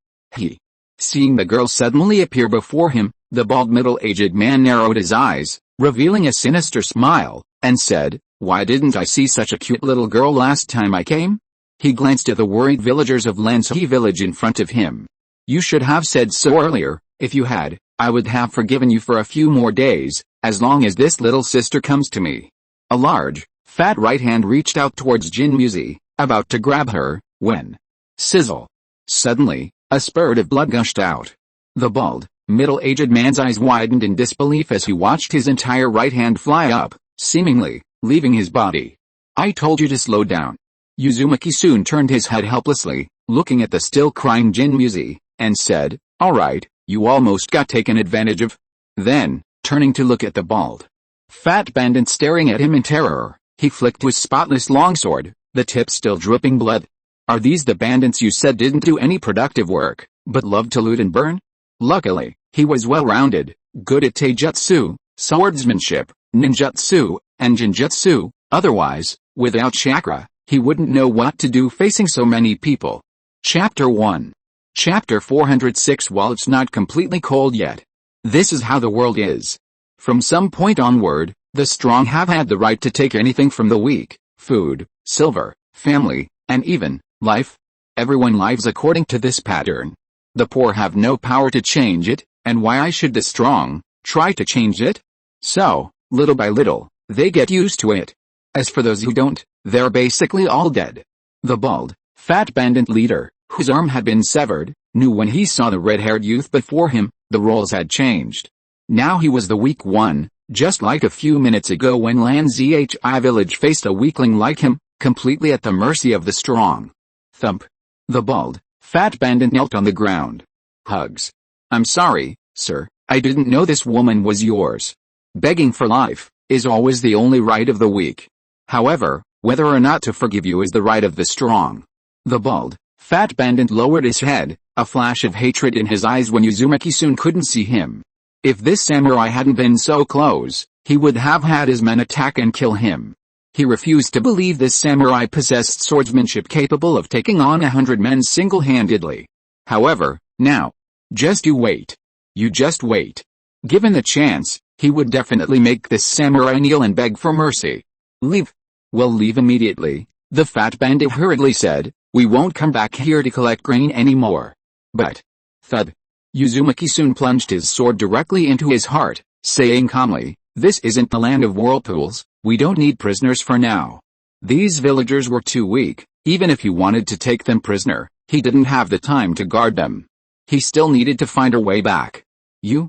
Seeing the girl suddenly appear before him, the bald middle-aged man narrowed his eyes, revealing a sinister smile, and said, Why didn't I see such a cute little girl last time I came? He glanced at the worried villagers of Lansui village in front of him. You should have said so earlier. If you had, I would have forgiven you for a few more days, as long as this little sister comes to me. A large, fat right hand reached out towards Jin Muzi, about to grab her, when, sizzle. Suddenly, a spurt of blood gushed out. The bald, middle-aged man's eyes widened in disbelief as he watched his entire right hand fly up, seemingly, leaving his body. I told you to slow down. Uzumaki soon turned his head helplessly, looking at the still crying Jin Muzi, and said, Alright, you almost got taken advantage of. Then, turning to look at the bald, fat bandit staring at him in terror, he flicked his spotless longsword, the tip still dripping blood. Are these the bandits you said didn't do any productive work, but loved to loot and burn? Luckily, he was well-rounded, good at taijutsu, swordsmanship, ninjutsu, and jinjutsu. Otherwise, without chakra, he wouldn't know what to do facing so many people. Chapter 1. Chapter 406. While it's not completely cold yet. This is how the world is. From some point onward, the strong have had the right to take anything from the weak, food, silver, family, and even, life. Everyone lives according to this pattern. The poor have no power to change it, and why should the strong try to change it? So, little by little, they get used to it. As for those who don't, they're basically all dead. The bald, fat bandit leader, whose arm had been severed, knew when he saw the red-haired youth before him, the roles had changed. Now he was the weak one, just like a few minutes ago when Lanzhi village faced a weakling like him, completely at the mercy of the strong. Thump. The bald, fat bandit knelt on the ground. Hugs. I'm sorry, sir, I didn't know this woman was yours. Begging for life is always the only right of the weak. However, whether or not to forgive you is the right of the strong. The bald, fat bandit lowered his head, a flash of hatred in his eyes when Uzumaki soon couldn't see him. If this samurai hadn't been so close, he would have had his men attack and kill him. He refused to believe this samurai possessed swordsmanship capable of taking on 100 men single-handedly. However, now, just you wait. You just wait. Given the chance, he would definitely make this samurai kneel and beg for mercy. Leave. Well, leave immediately, the fat bandit hurriedly said. We won't come back here to collect grain anymore. But, thud. Uzumaki soon plunged his sword directly into his heart, saying calmly, This isn't the land of whirlpools, we don't need prisoners for now. These villagers were too weak, even if he wanted to take them prisoner, he didn't have the time to guard them. He still needed to find a way back. You.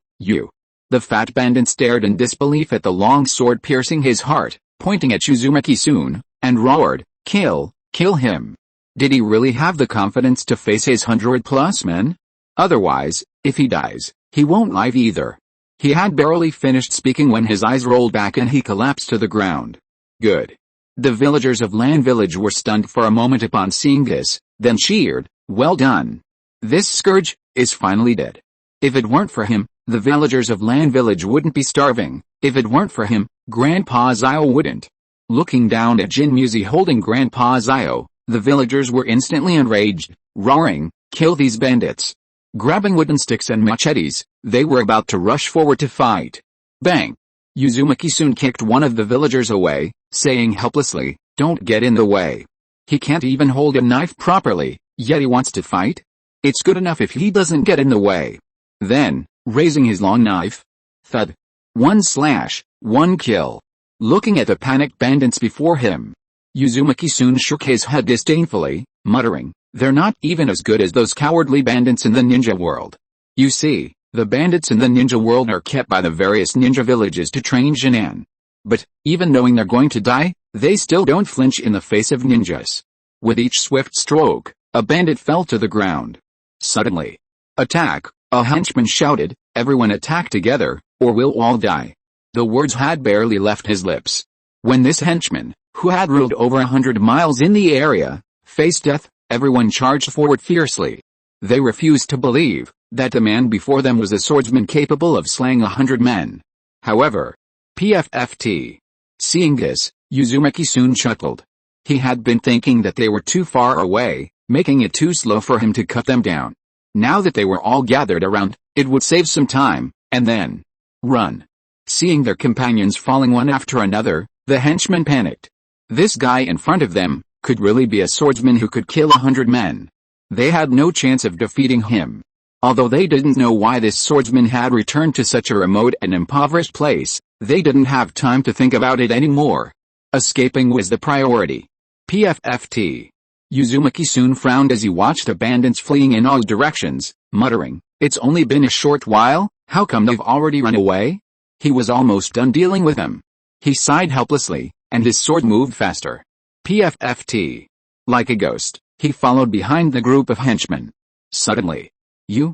The fat bandit stared in disbelief at the long sword piercing his heart, pointing at Uzumaki-san, and roared, Kill him. Did he really have the confidence to face his 100+ men? Otherwise, if he dies, he won't live either. He had barely finished speaking when his eyes rolled back and he collapsed to the ground. Good. The villagers of Land Village were stunned for a moment upon seeing this, then cheered, Well done. This scourge is finally dead. If it weren't for him, the villagers of Land Village wouldn't be starving. If it weren't for him, Grandpa Zio wouldn't. Looking down at Jin Muzi holding Grandpa Zio, the villagers were instantly enraged, roaring, Kill these bandits. Grabbing wooden sticks and machetes, they were about to rush forward to fight. Bang! Uzumaki-san kicked one of the villagers away, saying helplessly, Don't get in the way. He can't even hold a knife properly, yet he wants to fight? It's good enough if he doesn't get in the way. Then, raising his long knife, thud. One slash, one kill. Looking at the panicked bandits before him, Uzumaki-san shook his head disdainfully, muttering, They're not even as good as those cowardly bandits in the ninja world. You see, the bandits in the ninja world are kept by the various ninja villages to train Jinan. But, even knowing they're going to die, they still don't flinch in the face of ninjas. With each swift stroke, a bandit fell to the ground. Suddenly, Attack! A henchman shouted, Everyone attack together, or we'll all die. The words had barely left his lips when this henchman, who had ruled over 100 miles in the area, faced death. Everyone charged forward fiercely. They refused to believe that the man before them was a swordsman capable of slaying 100 men. However, PFFT. Seeing this, Uzumaki-san chuckled. He had been thinking that they were too far away, making it too slow for him to cut them down. Now that they were all gathered around, it would save some time, and then run. Seeing their companions falling one after another, the henchmen panicked. This guy in front of them could really be a swordsman who could kill 100 men. They had no chance of defeating him. Although they didn't know why this swordsman had returned to such a remote and impoverished place, they didn't have time to think about it anymore. Escaping was the priority. PFFT. Uzumaki-san frowned as he watched the bandits fleeing in all directions, muttering, It's only been a short while, how come they've already run away? He was almost done dealing with them. He sighed helplessly, and his sword moved faster. PFFT. Like a ghost, he followed behind the group of henchmen. Suddenly, You,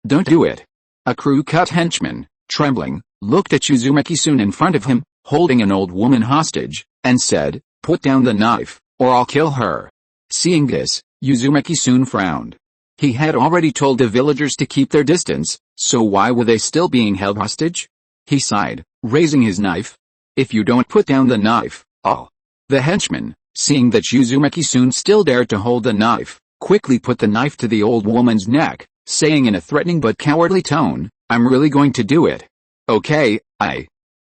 don't do it. A crew-cut henchman, trembling, looked at Uzumaki-san in front of him, holding an old woman hostage, and said, Put down the knife, or I'll kill her. Seeing this, Uzumaki-san frowned. He had already told the villagers to keep their distance, so why were they still being held hostage? He sighed, raising his knife. If you don't put down the knife, I'll. The henchman, seeing that Uzumaki-san still dared to hold the knife, quickly put the knife to the old woman's neck, saying in a threatening but cowardly tone, I'm really going to do it. Okay,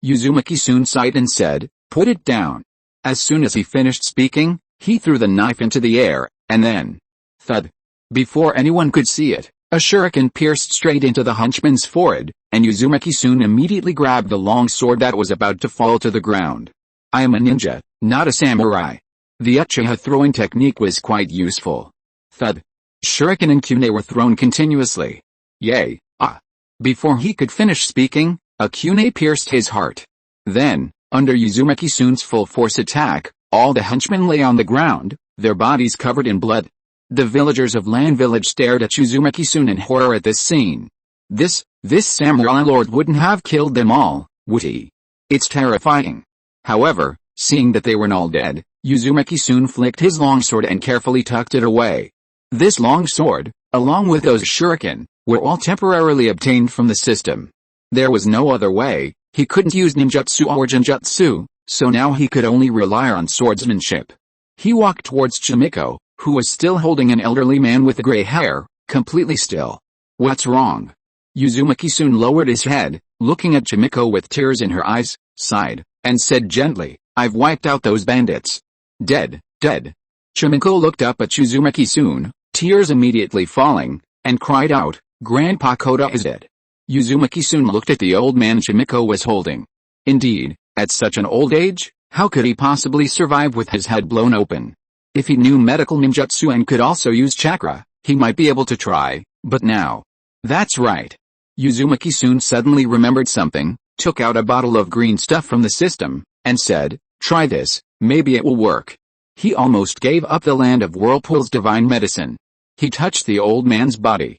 Uzumaki-san sighed and said, Put it down. As soon as he finished speaking, he threw the knife into the air, and then, thud. Before anyone could see it, a shuriken pierced straight into the henchman's forehead, and Uzumaki-san immediately grabbed the long sword that was about to fall to the ground. I am a ninja, not a samurai. The Uchiha throwing technique was quite useful. Thud. Shuriken and kunai were thrown continuously. Yay, Before he could finish speaking, a kunai pierced his heart. Then, under Uzumaki-san's full force attack, all the henchmen lay on the ground, their bodies covered in blood. The villagers of Land Village stared at Uzumaki-san in horror at this scene. This samurai lord wouldn't have killed them all, would he? It's terrifying. However, seeing that they were all dead, Uzumaki-san flicked his longsword and carefully tucked it away. This longsword, along with those shuriken, were all temporarily obtained from the system. There was no other way, he couldn't use ninjutsu or genjutsu, so now he could only rely on swordsmanship. He walked towards Chimiko, who was still holding an elderly man with gray hair, completely still. What's wrong? Uzumaki-san lowered his head, looking at Chimiko with tears in her eyes, sighed, and said gently, I've wiped out those bandits. Dead. Chimiko looked up at Uzumaki-san, tears immediately falling, and cried out, Grandpa Koda is dead. Uzumaki-san looked at the old man Chimiko was holding. Indeed, at such an old age, how could he possibly survive with his head blown open? If he knew medical ninjutsu and could also use chakra, he might be able to try, but now. That's right. Uzumaki soon suddenly remembered something, took out a bottle of green stuff from the system, and said, "Try this, maybe it will work." He almost gave up the land of whirlpools divine medicine. He touched the old man's body.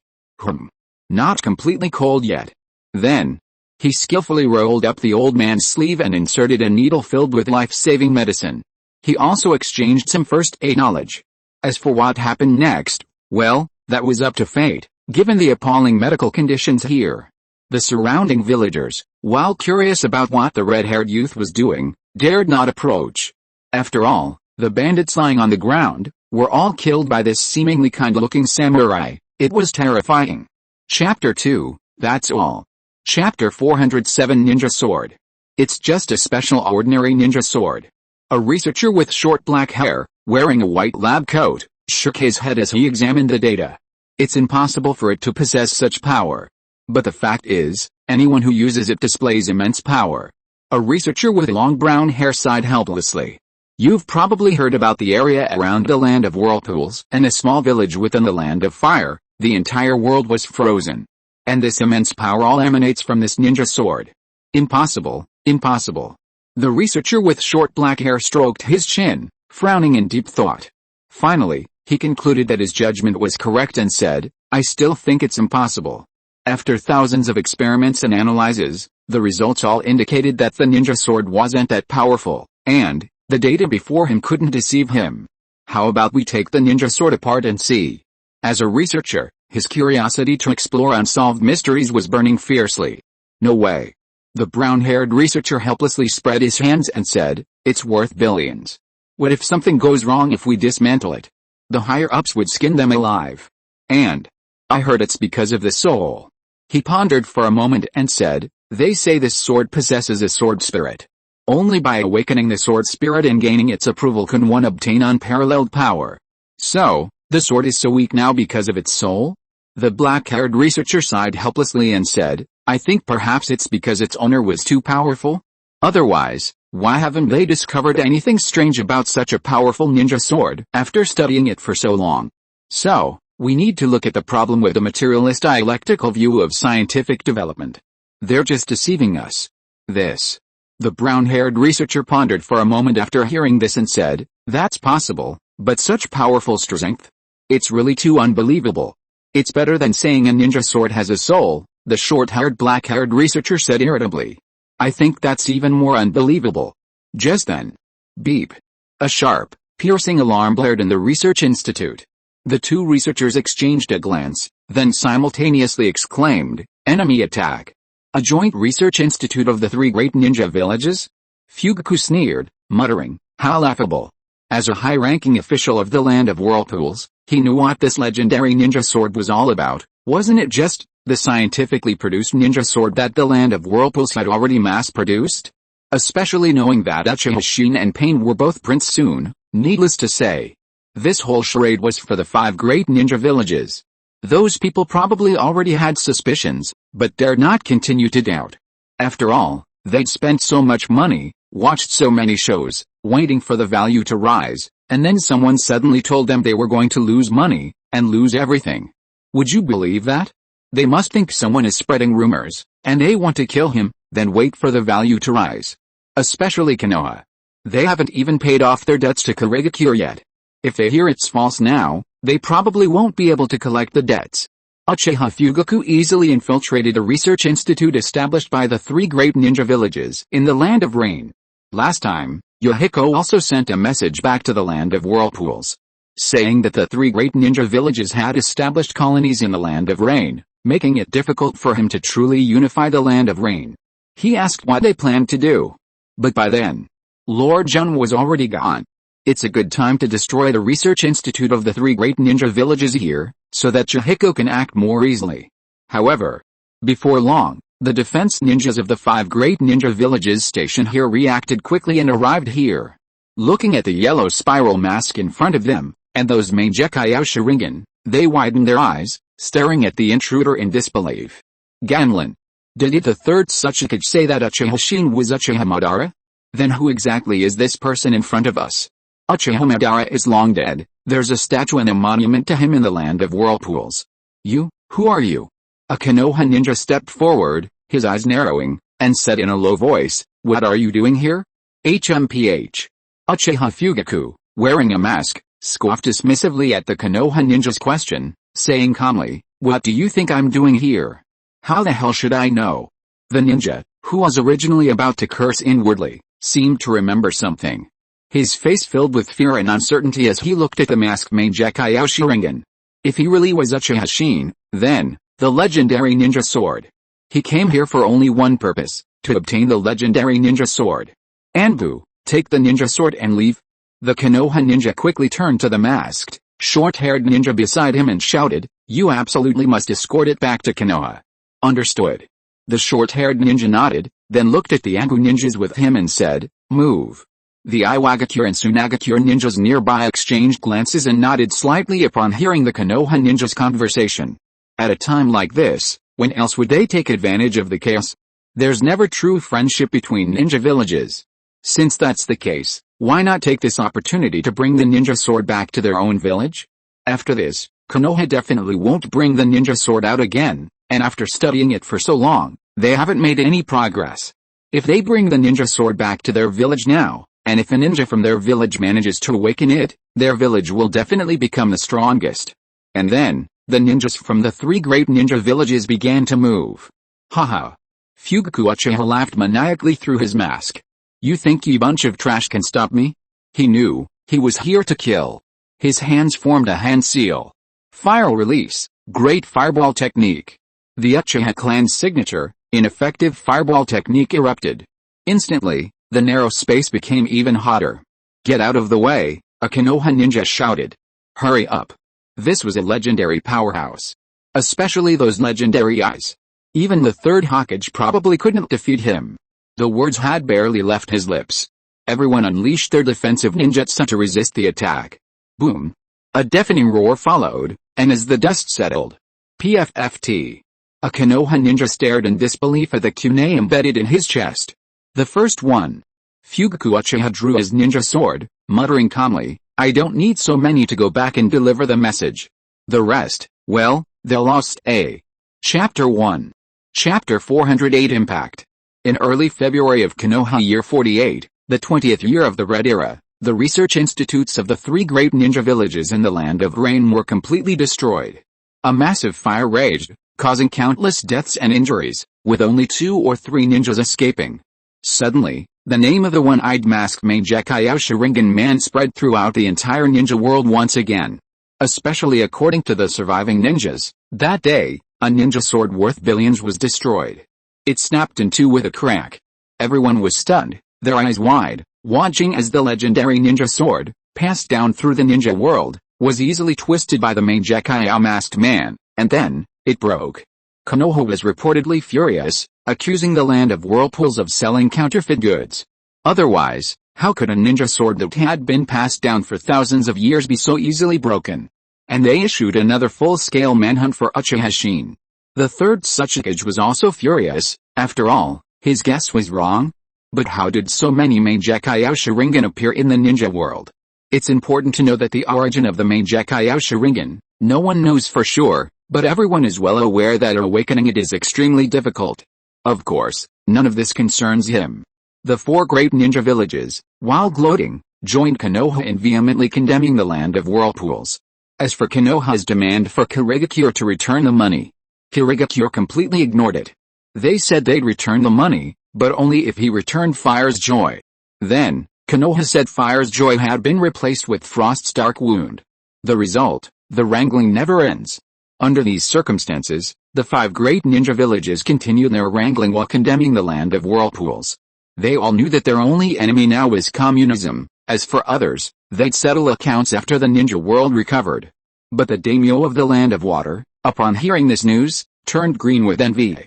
Not completely cold yet. Then, he skillfully rolled up the old man's sleeve and inserted a needle filled with life-saving medicine. He also exchanged some first aid knowledge. As for what happened next, well, that was up to fate, given the appalling medical conditions here. The surrounding villagers, while curious about what the red-haired youth was doing, dared not approach. After all, the bandits lying on the ground were all killed by this seemingly kind-looking samurai. It was terrifying. Chapter 2, that's all. Chapter 407 Ninja Sword. It's just a special ordinary ninja sword. A researcher with short black hair, wearing a white lab coat, shook his head as he examined the data. It's impossible for it to possess such power. But the fact is, anyone who uses it displays immense power. A researcher with long brown hair sighed helplessly. You've probably heard about the area around the land of whirlpools and a small village within the land of fire. The entire world was frozen. And this immense power all emanates from this ninja sword. Impossible, impossible. The researcher with short black hair stroked his chin, frowning in deep thought. Finally, he concluded that his judgment was correct and said, "I still think it's impossible." After thousands of experiments and analyses, the results all indicated that the ninja sword wasn't that powerful, and the data before him couldn't deceive him. How about we take the ninja sword apart and see? As a researcher, his curiosity to explore unsolved mysteries was burning fiercely. No way. The brown-haired researcher helplessly spread his hands and said, "It's worth billions. What if something goes wrong if we dismantle it? The higher-ups would skin them alive. And I heard it's because of the soul." He pondered for a moment and said, "They say this sword possesses a sword spirit. Only by awakening the sword spirit and gaining its approval can one obtain unparalleled power. So, the sword is so weak now because of its soul?" The black-haired researcher sighed helplessly and said, "I think perhaps it's because its owner was too powerful. Otherwise, why haven't they discovered anything strange about such a powerful ninja sword after studying it for so long? So, we need to look at the problem with the materialist dialectical view of scientific development. They're just deceiving us." This. The brown-haired researcher pondered for a moment after hearing this and said, "That's possible, but such powerful strength? It's really too unbelievable." "It's better than saying a ninja sword has a soul," the short-haired black-haired researcher said irritably. "I think that's even more unbelievable." Just then. Beep. A sharp, piercing alarm blared in the research institute. The two researchers exchanged a glance, then simultaneously exclaimed, "Enemy attack!" A joint research institute of the three great ninja villages? Fugaku sneered, muttering, "How laughable." As a high-ranking official of the land of whirlpools, he knew what this legendary ninja sword was all about. Wasn't it just the scientifically produced ninja sword that the land of whirlpools had already mass-produced? Especially knowing that Uchiha Shin and Pain were both prints soon, needless to say. This whole charade was for the five great ninja villages. Those people probably already had suspicions, but dared not continue to doubt. After all, they'd spent so much money, watched so many shows, waiting for the value to rise, and then someone suddenly told them they were going to lose money, and lose everything. Would you believe that? They must think someone is spreading rumors, and they want to kill him, then wait for the value to rise. Especially Konoha. They haven't even paid off their debts to Kurigakure yet. If they hear it's false now, they probably won't be able to collect the debts. Uchiha Fugaku easily infiltrated a research institute established by the three great ninja villages in the Land of Rain. Last time, Yohiko also sent a message back to the Land of Whirlpools, saying that the three great ninja villages had established colonies in the Land of Rain, making it difficult for him to truly unify the Land of Rain. He asked what they planned to do. But by then, Lord Jun was already gone. It's a good time to destroy the research institute of the three great ninja villages here, so that Yohiko can act more easily. However, before long, the defense ninjas of the five great ninja villages stationed here reacted quickly and arrived here. Looking at the yellow spiral mask in front of them, and those Mangekyou Sharingan, they widened their eyes, staring at the intruder in disbelief. Ganlin. Did the third Tsuchikage say that Uchiha Shin was Uchiha Madara? Then who exactly is this person in front of us? Uchiha Madara is long dead. There's a statue and a monument to him in the land of whirlpools. You, who are you? A Konoha ninja stepped forward, his eyes narrowing, and said in a low voice, "What are you doing here?" HMPH. Uchiha Fugaku, wearing a mask, scoffed dismissively at the Konoha ninja's question, saying calmly, "What do you think I'm doing here? How the hell should I know?" The ninja, who was originally about to curse inwardly, seemed to remember something. His face filled with fear and uncertainty as he looked at the masked Mangekyou Sharingan. If he really was Uchiha Shin, then, the legendary ninja sword. He came here for only one purpose, to obtain the legendary ninja sword. Anbu, take the ninja sword and leave. The Konoha ninja quickly turned to the masked, short-haired ninja beside him and shouted, "You absolutely must escort it back to Konoha." Understood. The short-haired ninja nodded, then looked at the Anbu ninjas with him and said, "Move." The Iwagakure and Tsunagakure ninjas nearby exchanged glances and nodded slightly upon hearing the Konoha ninjas' conversation. At a time like this, when else would they take advantage of the chaos? There's never true friendship between ninja villages. Since that's the case, why not take this opportunity to bring the ninja sword back to their own village? After this, Konoha definitely won't bring the ninja sword out again, and after studying it for so long, they haven't made any progress. If they bring the ninja sword back to their village now, and if a ninja from their village manages to awaken it, their village will definitely become the strongest. And then, the ninjas from the three great ninja villages began to move. Haha. Fugaku Uchiha laughed maniacally through his mask. You think you bunch of trash can stop me? He knew, he was here to kill. His hands formed a hand seal. Fire release, great fireball technique. The Uchiha clan's signature, ineffective fireball technique erupted. Instantly, the narrow space became even hotter. Get out of the way, a Konoha ninja shouted. Hurry up. This was a legendary powerhouse. Especially those legendary eyes. Even the third Hokage probably couldn't defeat him. The words had barely left his lips. Everyone unleashed their defensive ninjutsu to resist the attack. Boom. A deafening roar followed, and as the dust settled. PFFT. A Konoha ninja stared in disbelief at the kunai embedded in his chest. The first one. Fugaku Uchiha drew his ninja sword, muttering calmly, I don't need so many to go back and deliver the message. The rest, well, they'll lost a. Chapter 1. Chapter 408 Impact. In early February of Konoha year 48, the 20th year of the Red Era, the research institutes of the three great ninja villages in the Land of Rain were completely destroyed. A massive fire raged, causing countless deaths and injuries, with only 2 or 3 ninjas escaping. Suddenly, the name of the one-eyed masked Mangekyou Sharingan man spread throughout the entire ninja world once again. Especially according to the surviving ninjas, that day, a ninja sword worth billions was destroyed. It snapped in two with a crack. Everyone was stunned, their eyes wide, watching as the legendary ninja sword, passed down through the ninja world, was easily twisted by the Mangekyou masked man, and then, it broke. Konoha was reportedly furious, accusing the Land of Whirlpools of selling counterfeit goods. Otherwise, how could a ninja sword that had been passed down for thousands of years be so easily broken? And they issued another full-scale manhunt for Uchiha Shin. The third Tsuchikage was also furious. After all, his guess was wrong. But how did so many Mangekyou Sharingan appear in the ninja world? It's important to know that the origin of the Mangekyou Sharingan, no one knows for sure, but everyone is well aware that awakening it is extremely difficult. Of course, none of this concerns him. The 4 great ninja villages, while gloating, joined Konoha in vehemently condemning the Land of Whirlpools. As for Konoha's demand for Kirigakure to return the money, Kirigakure completely ignored it. They said they'd return the money, but only if he returned Fire's Joy. Then, Konoha said Fire's Joy had been replaced with Frost's Dark Wound. The result, the wrangling never ends. Under these circumstances, the 5 great ninja villages continued their wrangling while condemning the Land of Whirlpools. They all knew that their only enemy now was communism. As for others, they'd settle accounts after the ninja world recovered. But the daimyo of the Land of Water, upon hearing this news, turned green with envy.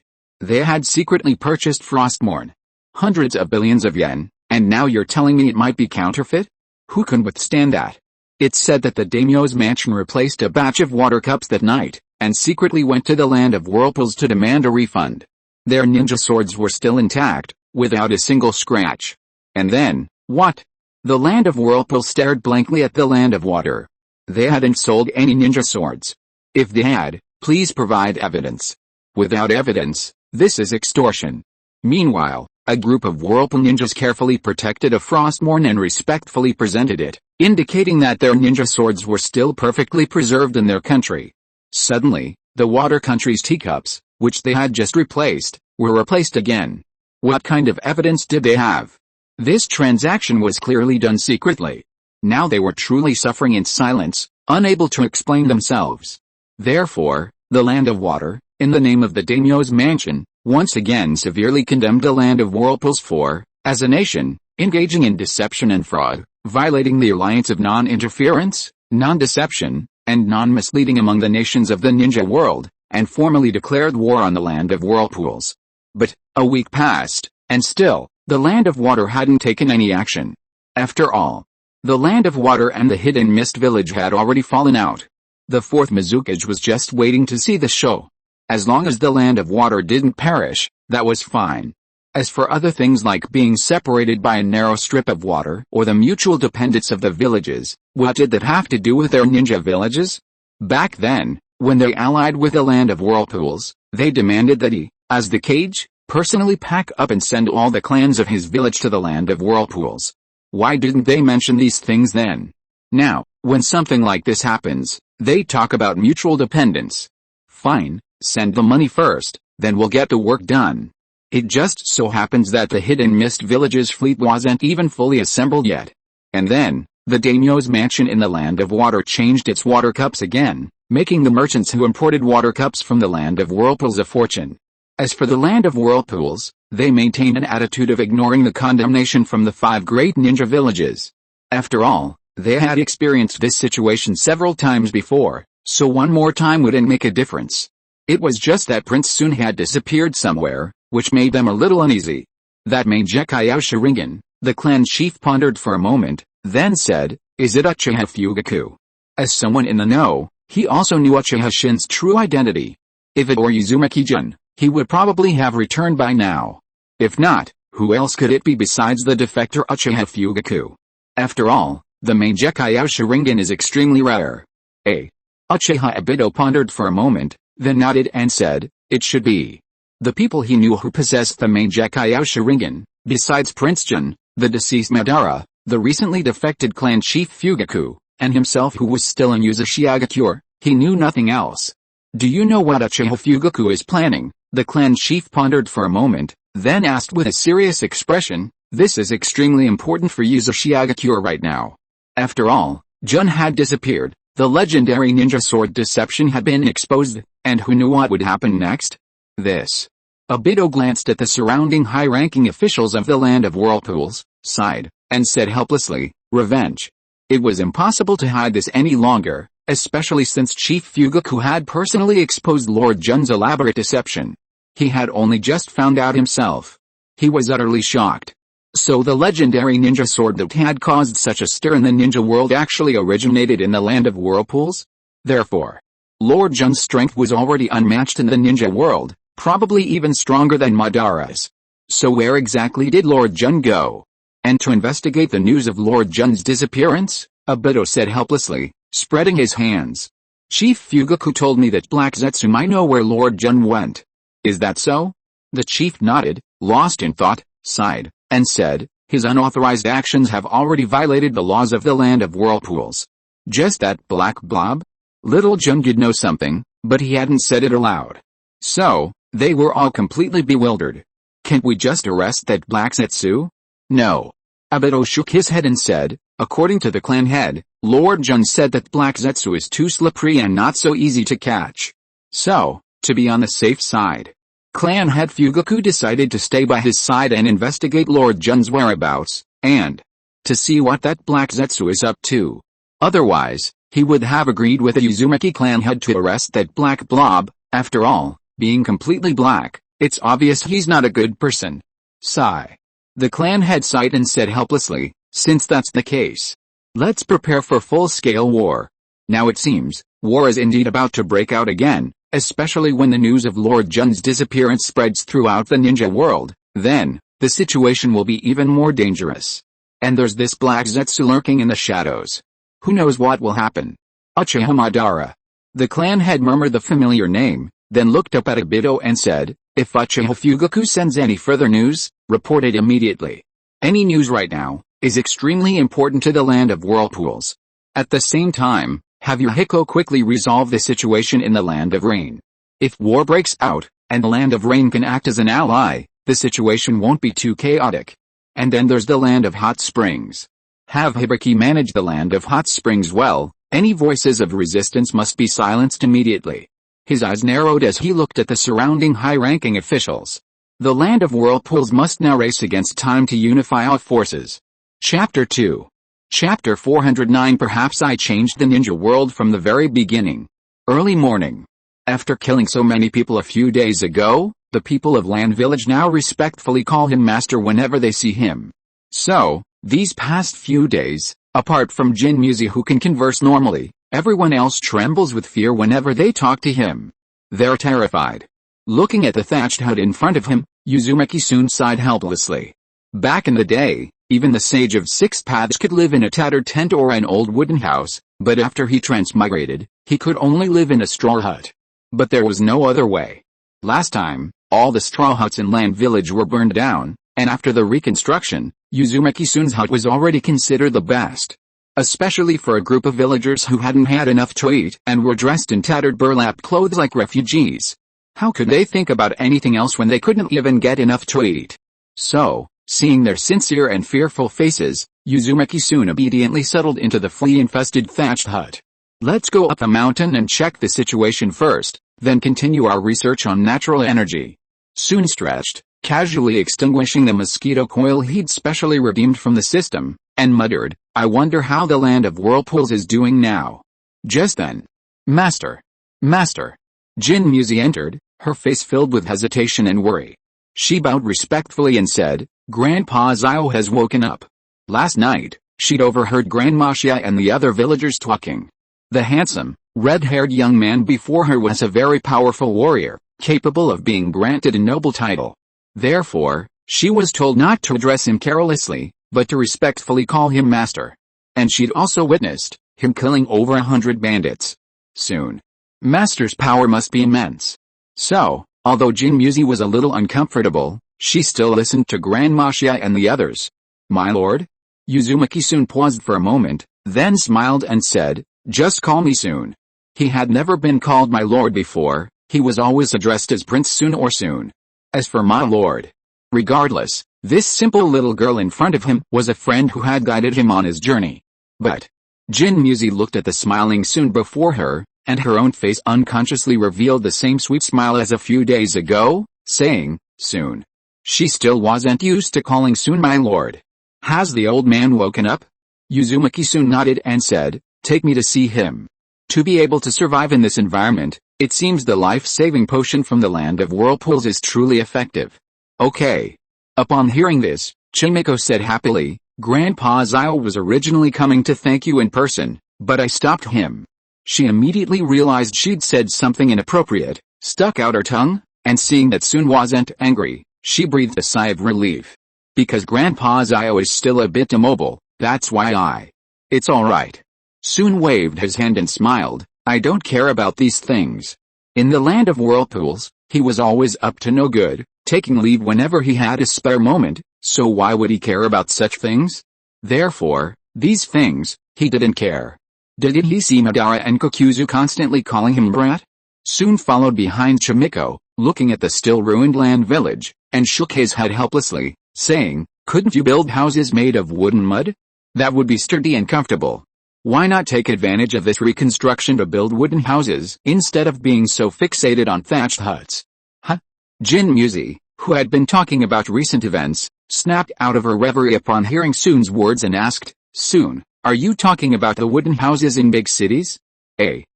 They had secretly purchased Frostmourne. Hundreds of billions of yen, and now you're telling me it might be counterfeit? Who can withstand that? It's said that the daimyo's mansion replaced a batch of water cups that night, and secretly went to the Land of Whirlpools to demand a refund. Their ninja swords were still intact, without a single scratch. And then, what? The land of whirlpool stared blankly at the land of water. They hadn't sold any ninja swords. If they had, please provide evidence. Without evidence, this is extortion. Meanwhile, a group of whirlpool ninjas carefully protected a frostmourne and respectfully presented it, indicating that their ninja swords were still perfectly preserved in their country. Suddenly, the water country's teacups, which they had just replaced, were replaced again. What kind of evidence did they have? This transaction was clearly done secretly. Now they were truly suffering in silence, unable to explain themselves. Therefore, the land of water, in the name of the daimyo's mansion, once again severely condemned the land of whirlpools for, as a nation, engaging in deception and fraud, violating the alliance of non-interference, non-deception, and non-misleading among the nations of the ninja world, and formally declared war on the land of whirlpools. But, a week passed, and still, the land of water hadn't taken any action. After all, the land of water and the hidden mist village had already fallen out. The fourth Mizukage was just waiting to see the show. As long as the land of water didn't perish, that was fine. As for other things like being separated by a narrow strip of water or the mutual dependence of the villages, what did that have to do with their ninja villages? Back then, when they allied with the land of whirlpools, they demanded that he, as the Kage, personally pack up and send all the clans of his village to the land of whirlpools. Why didn't they mention these things then? Now, when something like this happens, they talk about mutual dependence. Fine, send the money first, then we'll get the work done. It just so happens that the hidden mist village's fleet wasn't even fully assembled yet. And then, the daimyo's mansion in the land of water changed its water cups again, making the merchants who imported water cups from the land of whirlpools a fortune. As for the land of whirlpools, they maintained an attitude of ignoring the condemnation from the 5 great ninja villages. After all, they had experienced this situation several times before, so one more time wouldn't make a difference. It was just that Prince Sun had disappeared somewhere, which made them a little uneasy. That Meijekaiao Sharingan, the clan chief pondered for a moment, then said, "Is it Uchiha Fugaku?" As someone in the know, he also knew Uchiha Shin's true identity. If it were Uzumaki-jun, he would probably have returned by now. If not, who else could it be besides the defector Uchiha Fugaku? After all, the Meijekaiao Sharingan is extremely rare. Uchiha Obito pondered for a moment, then nodded and said, "It should be." The people he knew who possessed the Meijekaiao Sharingan, besides Prince Jun, the deceased Madara, the recently defected clan chief Fugaku, and himself who was still in Uzumaki, he knew nothing else. "Do you know what Uchiha Fugaku is planning?" The clan chief pondered for a moment, then asked with a serious expression, "This is extremely important for Uzumaki right now." After all, Jun had disappeared, the legendary ninja sword deception had been exposed, and who knew what would happen next? This. Obito glanced at the surrounding high-ranking officials of the land of whirlpools, sighed, and said helplessly, "Revenge." It was impossible to hide this any longer, especially since Chief Fugaku had personally exposed Lord Jun's elaborate deception. He had only just found out himself. He was utterly shocked. So the legendary ninja sword that had caused such a stir in the ninja world actually originated in the land of whirlpools? Therefore, Lord Jun's strength was already unmatched in the ninja world, probably even stronger than Madara's. So where exactly did Lord Jun go? And to investigate the news of Lord Jun's disappearance, Obito said helplessly, spreading his hands. "Chief Fugaku told me that Black Zetsu might know where Lord Jun went. Is that so?" The chief nodded, lost in thought, sighed, and said, "His unauthorized actions have already violated the laws of the land of whirlpools." Just that black blob? Little Jun did know something, but he hadn't said it aloud. So, they were all completely bewildered. "Can't we just arrest that Black Zetsu?" "No." Obito shook his head and said, "According to the clan head, Lord Jun said that Black Zetsu is too slippery and not so easy to catch. So, to be on the safe side, clan head Fugaku decided to stay by his side and investigate Lord Jun's whereabouts, and to see what that Black Zetsu is up to. Otherwise, he would have agreed with the Uzumaki clan head to arrest that black blob. After all, being completely black, it's obvious he's not a good person." Sigh. The clan head sighed and said helplessly, "Since that's the case, let's prepare for full-scale war." Now it seems, war is indeed about to break out again, Especially when the news of Lord Jun's disappearance spreads throughout the ninja world, then, the situation will be even more dangerous. And there's this black Zetsu lurking in the shadows. Who knows what will happen? Uchiha Madara. The clan head murmured the familiar name, then looked up at Obito and said, if Uchiha Fugaku sends any further news, report it immediately. Any news right now is extremely important to the land of whirlpools. At the same time, have Yahiko quickly resolve the situation in the land of rain. If war breaks out, and the land of rain can act as an ally, the situation won't be too chaotic. And then there's the land of hot springs. Have Hibiki manage the land of hot springs well, any voices of resistance must be silenced immediately. His eyes narrowed as he looked at the surrounding high-ranking officials. The land of whirlpools must now race against time to unify all forces. Chapter 2. Chapter 409. Perhaps I changed the ninja world from the very beginning. Early morning. After killing so many people a few days ago, the people of Land Village now respectfully call him master whenever they see him. So, these past few days, apart from Jin Muzi who can converse normally, everyone else trembles with fear whenever they talk to him. They're terrified. Looking at the thatched hut in front of him, Uzumaki soon sighed helplessly. Back in the day, even the sage of six paths could live in a tattered tent or an old wooden house, but after he transmigrated, he could only live in a straw hut. But there was no other way. Last time, all the straw huts in Land Village were burned down, and after the reconstruction, Uzumaki-sun's hut was already considered the best. Especially for a group of villagers who hadn't had enough to eat and were dressed in tattered burlap clothes like refugees. How could they think about anything else when they couldn't even get enough to eat? So, seeing their sincere and fearful faces, Uzumaki-sun obediently settled into the flea-infested thatched hut. Let's go up the mountain and check the situation first, then continue our research on natural energy. Sun stretched, casually extinguishing the mosquito coil he'd specially redeemed from the system, and muttered, I wonder how the land of whirlpools is doing now. Just then. Master. Master. Jin Muzi entered, her face filled with hesitation and worry. She bowed respectfully and said, Grandpa Zio has woken up. Last night, she'd overheard Grandma Xia and the other villagers talking. The handsome, red-haired young man before her was a very powerful warrior, capable of being granted a noble title. Therefore, she was told not to address him carelessly, but to respectfully call him master. And she'd also witnessed him killing over 100 bandits. Soon. Master's power must be immense. So, although Jin Muzi was a little uncomfortable, she still listened to Grandma Xia and the others. My lord? Uzumaki-sun paused for a moment, then smiled and said, just call me Sun. He had never been called my lord before, he was always addressed as Prince Sun or Sun. As for my lord. Regardless, this simple little girl in front of him was a friend who had guided him on his journey. But Jin Muzi looked at the smiling Sun before her, and her own face unconsciously revealed the same sweet smile as a few days ago, saying, Sun. She still wasn't used to calling Sun my lord. Has the old man woken up? Uzumaki-sun nodded and said, take me to see him. To be able to survive in this environment, it seems the life-saving potion from the land of whirlpools is truly effective. Okay. Upon hearing this, Chimiko said happily, Grandpa Zio was originally coming to thank you in person, but I stopped him. She immediately realized she'd said something inappropriate, stuck out her tongue, and seeing that Sun wasn't angry, she breathed a sigh of relief. Because Grandpa Zio is still a bit immobile, that's why It's alright. Sun waved his hand and smiled, I don't care about these things. In the land of whirlpools, he was always up to no good, taking leave whenever he had a spare moment, so why would he care about such things? Therefore, these things, he didn't care. Did he see Madara and Kokuzu constantly calling him brat? Sun followed behind Chimiko, looking at the still ruined land village, and shook his head helplessly, saying, couldn't you build houses made of wood and mud? That would be sturdy and comfortable. Why not take advantage of this reconstruction to build wooden houses instead of being so fixated on thatched huts? Huh? Jin Muzi, who had been talking about recent events, snapped out of her reverie upon hearing Sun's words and asked, Sun, are you talking about the wooden houses in big cities?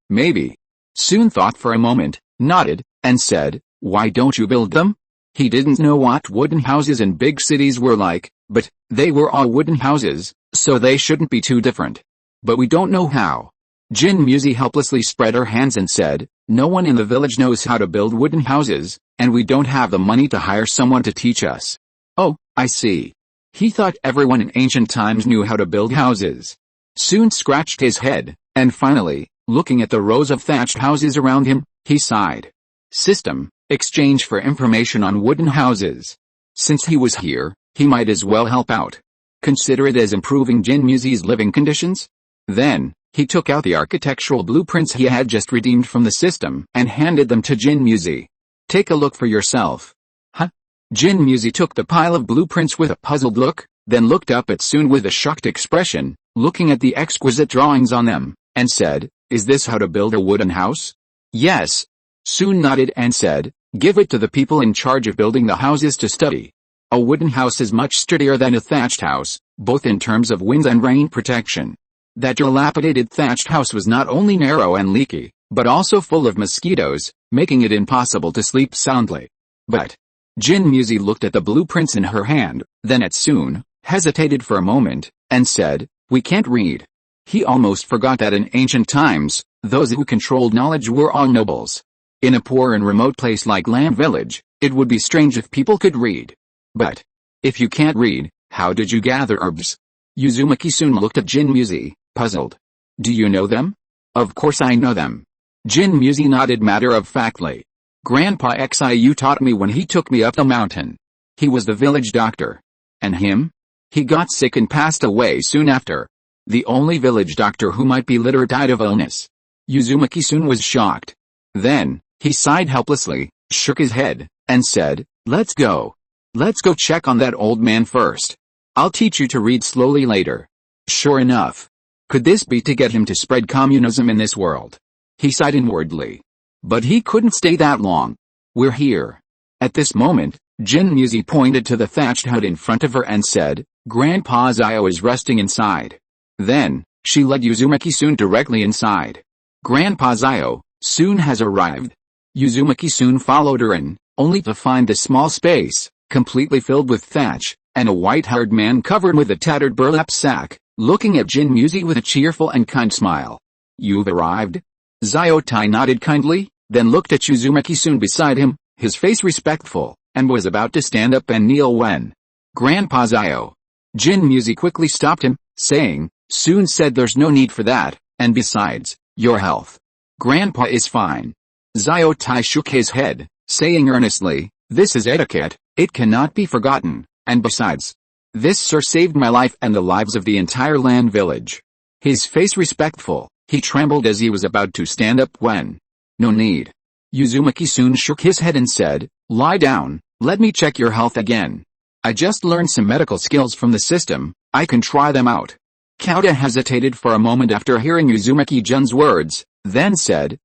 Maybe. Sun thought for a moment, nodded, and said, why don't you build them? He didn't know what wooden houses in big cities were like, but they were all wooden houses, so they shouldn't be too different. But we don't know how. Jin Muzi helplessly spread her hands and said, No one in the village knows how to build wooden houses, and we don't have the money to hire someone to teach us. Oh, I see. He thought everyone in ancient times knew how to build houses. Soon scratched his head, and finally, looking at the rows of thatched houses around him, he sighed. System, exchange for information on wooden houses. Since he was here, he might as well help out. Consider it as improving Jinmuzi's living conditions? Then, he took out the architectural blueprints he had just redeemed from the system and handed them to Jinmuzi. Take a look for yourself. Huh? Jinmuzi took the pile of blueprints with a puzzled look, then looked up at Sun with a shocked expression, looking at the exquisite drawings on them, and said, "Is this how to build a wooden house?" "Yes." Sun nodded and said, "Give it to the people in charge of building the houses to study. A wooden house is much sturdier than a thatched house, both in terms of wind and rain protection." That dilapidated thatched house was not only narrow and leaky, but also full of mosquitoes, making it impossible to sleep soundly. But Jinmuzi looked at the blueprints in her hand, then at Sun, hesitated for a moment, and said, "We can't read." He almost forgot that in ancient times, those who controlled knowledge were all nobles. In a poor and remote place like Land Village, it would be strange if people could read. But if you can't read, how did you gather herbs? Uzumaki Sun looked at Jinmuzi, puzzled. "Do you know them?" "Of course I know them." Jinmuzi nodded matter-of-factly. "Grandpa Xiu taught me when he took me up the mountain. He was the village doctor." "And him?" "He got sick and passed away soon after. The only village doctor who might be literate died of illness." Uzumaki Sun was shocked. Then, he sighed helplessly, shook his head, and said, "Let's go. Let's go check on that old man first. I'll teach you to read slowly later." Sure enough. Could this be to get him to spread communism in this world? He sighed inwardly. But he couldn't stay that long. "We're here." At this moment, Jinmuzi pointed to the thatched hut in front of her and said, "Grandpa Zio is resting inside." Then, she led Uzumaki Sun directly inside. "Grandpa Zio, Sun has arrived." Uzumaki Sun followed her in, only to find the small space, completely filled with thatch, and a white-haired man covered with a tattered burlap sack, looking at Jinmuzi with a cheerful and kind smile. "You've arrived?" Ziotai nodded kindly, then looked at Uzumaki Sun beside him, his face respectful, and was about to stand up and kneel when "Grandpa Zio." Jinmuzi quickly stopped him, saying, "Sun said there's no need for that, and besides, your health. Grandpa is fine." Ziotai shook his head, saying earnestly, "This is etiquette, it cannot be forgotten, and besides, this sir saved my life and the lives of the entire Land Village." His face respectful, he trembled as he was about to stand up when "No need." Uzumaki Sun shook his head and said, "Lie down, let me check your health again. I just learned some medical skills from the system, I can try them out." Kauta hesitated for a moment after hearing Uzumaki-jun's words, then said,